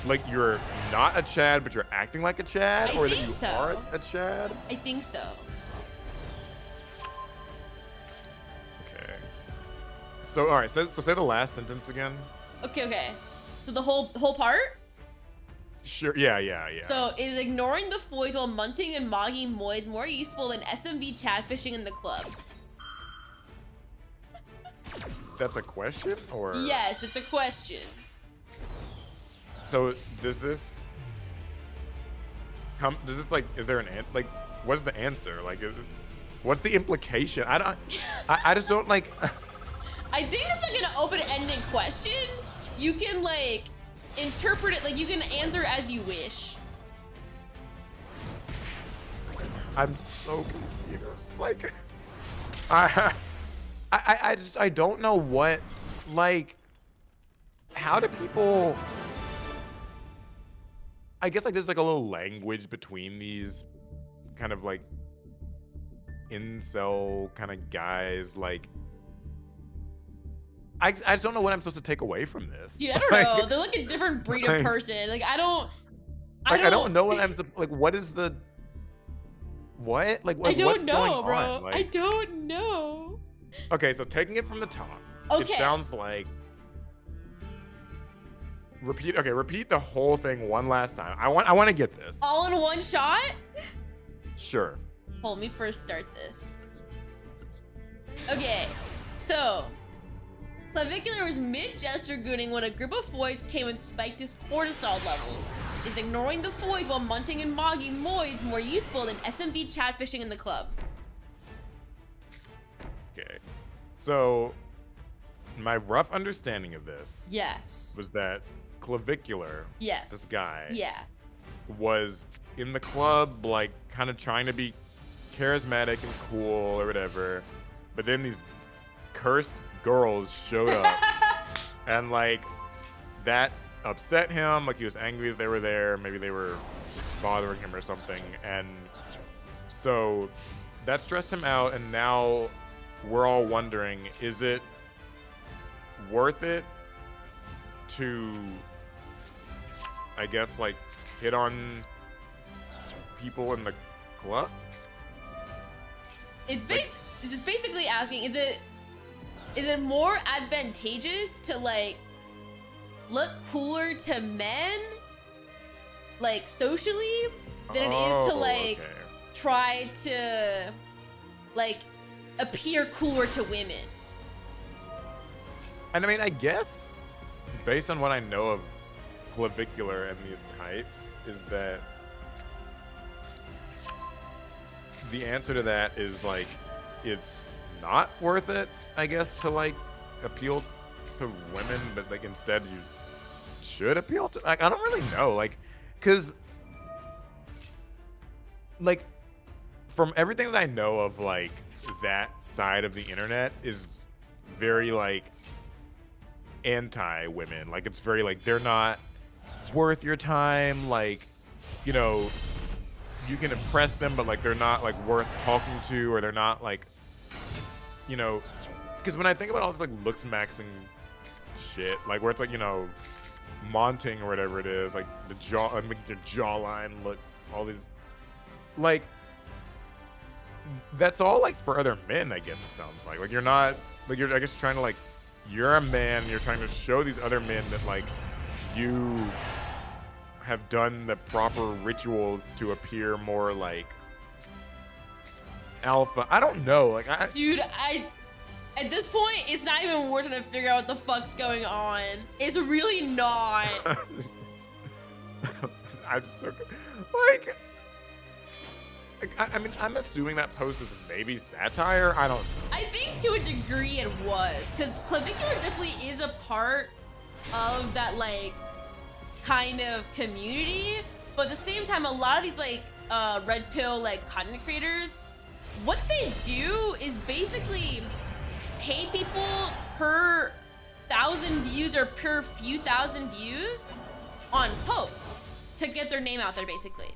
like you're not a Chad, but you're acting like a Chad, I or that think you so. are a Chad? I think so. Okay. So all right. So say the last sentence again. Okay. So the whole part? Sure. Yeah. So is ignoring the foids while munting and mogging moids more useful than SMV Chad fishing in the club? That's a question, or Yes, it's a question. So does this come? Does this like? Is there an like? What's the answer? Like, what's the implication? I just don't like. I think it's like an open-ended question. You can like interpret it, like you can answer as you wish. I'm so confused. Like, I don't know what, like, how do people? I guess like there's like a little language between these kind of like incel kind of guys. Like, I just don't know what I'm supposed to take away from this. Dude, I don't know. They're like a different breed of person. Like I don't know what I'm like. What is the what? Like I don't what's know, going bro. on? Like, I don't know. okay, so taking it from the top, Okay. it sounds like repeat the whole thing one last time. I want to get this. All in one shot? Sure. Hold me first start this. Okay, so Clavicular was mid-gesture gooning when a group of foids came and spiked his cortisol levels. Is ignoring the foids while munting and mogging moids more useful than SMV chat fishing in the club? Okay. So my rough understanding of this Yes. was that Clavicular, Yes. this guy, Yeah. was in the club, like kind of trying to be charismatic and cool or whatever, but then these cursed girls showed up and like that upset him. Like he was angry that they were there, maybe they were bothering him or something, and so that stressed him out, and now we're all wondering, is it worth it to, I guess, like hit on people in the club? It's Like- this is basically asking, is it is it more advantageous to like look cooler to men, like socially, than it is to like okay. try to like appear cooler to women? And I mean, I guess based on what I know of clavicular and these types, is that the answer to that is like it's not worth it, I guess, to like appeal to women, but like instead you should appeal to, like, I don't really know, like, cause like from everything that I know of like that side of the internet is very like anti-women. Like it's very like they're not worth your time, like, you know, you can impress them, but like they're not like worth talking to, or they're not like, you know, because when I think about all this like looks maxing shit, like where it's like, you know, monting or whatever it is, like the jaw, like making your jawline look, all these, like, that's all like for other men, I guess it sounds like you're not, like you're, I guess, trying to like, you're a man, you're trying to show these other men that like you have done the proper rituals to appear more like alpha. I don't know, like Dude, at this point, it's not even worth it to figure out what the fuck's going on. It's really not. I'm so like I mean, I'm assuming that post is maybe satire. I don't know. I think to a degree it was, because clavicular definitely is a part of that like kind of community, but at the same time, a lot of these like red pill like content creators, what they do is basically pay people per 1,000 views or per few thousand views on posts to get their name out there, basically.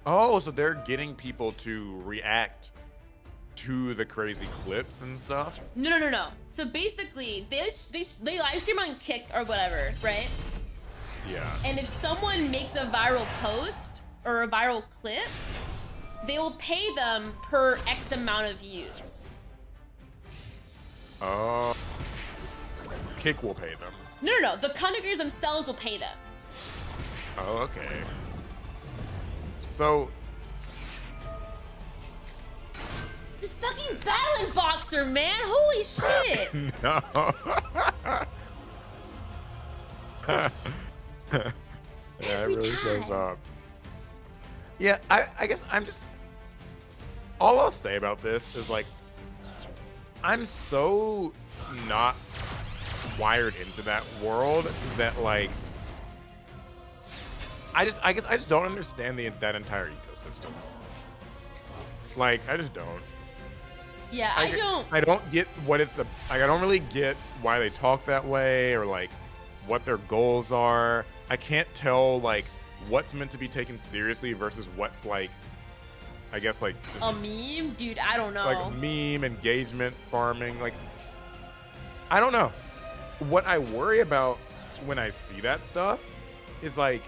Oh, so they're getting people to react to the crazy clips and stuff? No. So basically, they live stream on Kick or whatever, right? Yeah. And if someone makes a viral post or a viral clip, they will pay them per X amount of views. Oh. Kick will pay them. No. The content creators themselves will pay them. Oh, okay. So This fucking battling boxer, man! Holy shit! no. Yeah, it really shows up. Yeah, I guess I'm just, all I'll say about this is like, I'm so not wired into that world that like, I guess I just don't understand that entire ecosystem. Like, I just don't. Yeah, I don't. I don't get what it's like. I don't really get why they talk that way, or like what their goals are. I can't tell like what's meant to be taken seriously versus what's like, I guess like just, a meme, dude. I don't know. like meme engagement farming. Like, I don't know. What I worry about when I see that stuff is like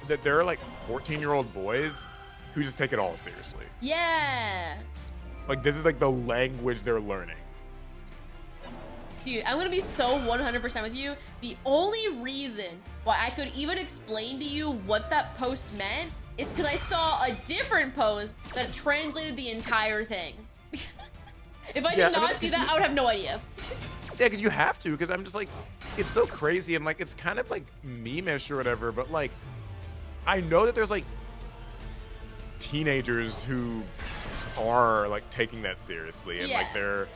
that there are like 14-year-old boys who just take it all seriously. Yeah. Like, this is like the language they're learning. Dude, I'm gonna be so 100% with you. The only reason why I could even explain to you what that post meant is because I saw a different post that translated the entire thing. If I did not see that, I would have no idea. Yeah, because you have to, because I'm just like, it's so crazy, and like, it's kind of like meme-ish or whatever, but like, I know that there's like teenagers who are like taking that seriously, and like they're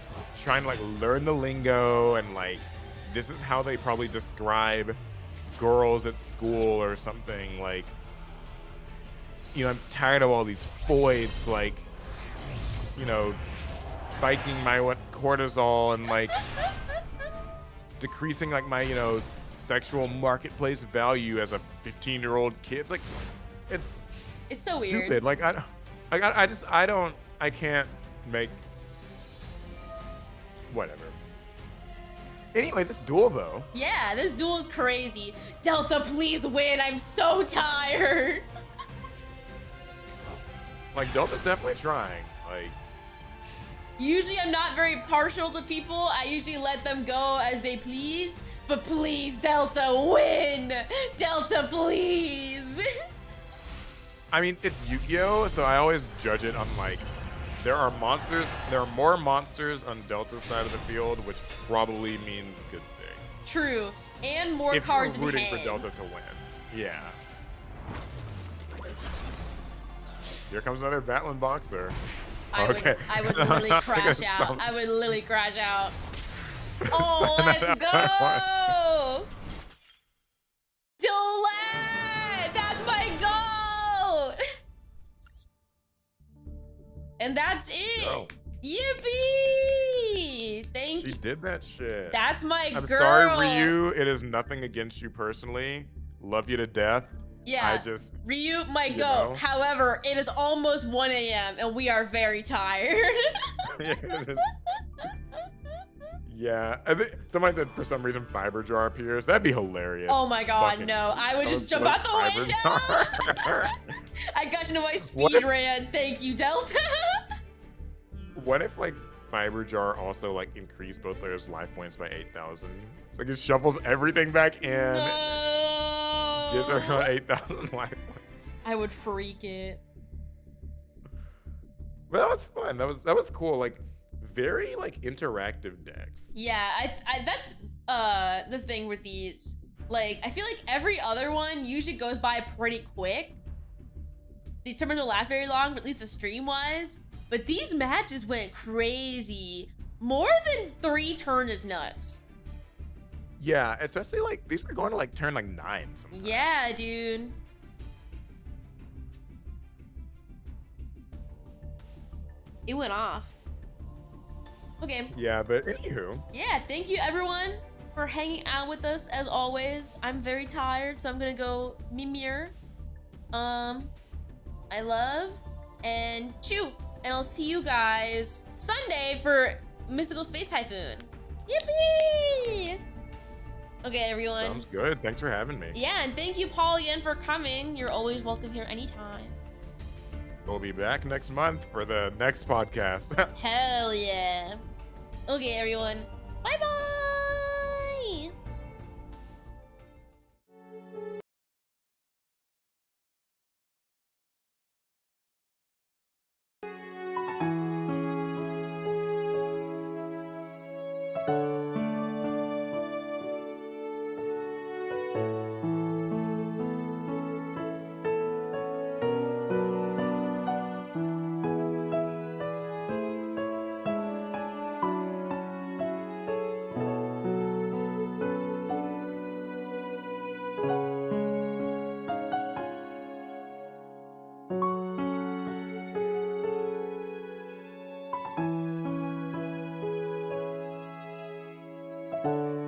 trying to like learn the lingo, and like this is how they probably describe girls at school or something. Like, you know, I'm tired of all these boys like, you know, spiking my cortisol and like decreasing like my, you know, sexual marketplace value as a 15-year-old kid. It's like, it's so weird. Stupid. Like, I can't make, whatever. Anyway, this duel though. Yeah, this duel is crazy. Delta, please win. I'm so tired. Like, Delta's definitely trying. Like, Usually I'm not very partial to people. I usually let them go as they please. But please, Delta, win! Delta, please! I mean, it's Yu-Gi-Oh, so I always judge it on like, there are more monsters on Delta's side of the field, which probably means good thing. True. And more If cards you're in rooting hand. for Delta to win. Yeah. Here comes another Battling Boxer. I Okay. would literally crash out. I would literally crash out. Oh, let's go! Delay! That's my goal! And that's it. Yo. Yippee! Thank She you. did that shit. That's my I'm girl. sorry, Ryu. It is nothing against you personally. Love you to death. Yeah. I just Ryu, my you goat. know. However, it is almost 1 a.m. and we are very tired. Yeah, it is. Yeah, I think somebody said for some reason Fiber Jar appears. That'd be hilarious. Oh my god, Fucking- no. I would just jump out the Fiber window. Jar. I got into my What speed if- ran. Thank you, Delta. What if like Fiber Jar also like increased both players' life points by 8,000? Like it shuffles everything back in, No. gives everyone 8,000 life points. I would freak it. But that was fun. That was cool. Like very like interactive decks. Yeah, that's this thing with these. Like, I feel like every other one usually goes by pretty quick. These tournaments don't last very long, but at least the stream was. But these matches went crazy. More than 3 turns is nuts. Yeah, especially like these were going to like turn like 9 sometimes. Yeah, dude. It went off. Okay. Yeah, but anywho. Yeah, thank you everyone for hanging out with us as always. I'm very tired, so I'm gonna go mimir. I love and chew. And I'll see you guys Sunday for Mystical Space Typhoon. Yippee! Okay, everyone. Sounds good. Thanks for having me. Yeah, and thank you, Paul, again for coming. You're always welcome here anytime. We'll be back next month for the next podcast. Hell yeah. Okay, everyone. Bye-bye! Bye.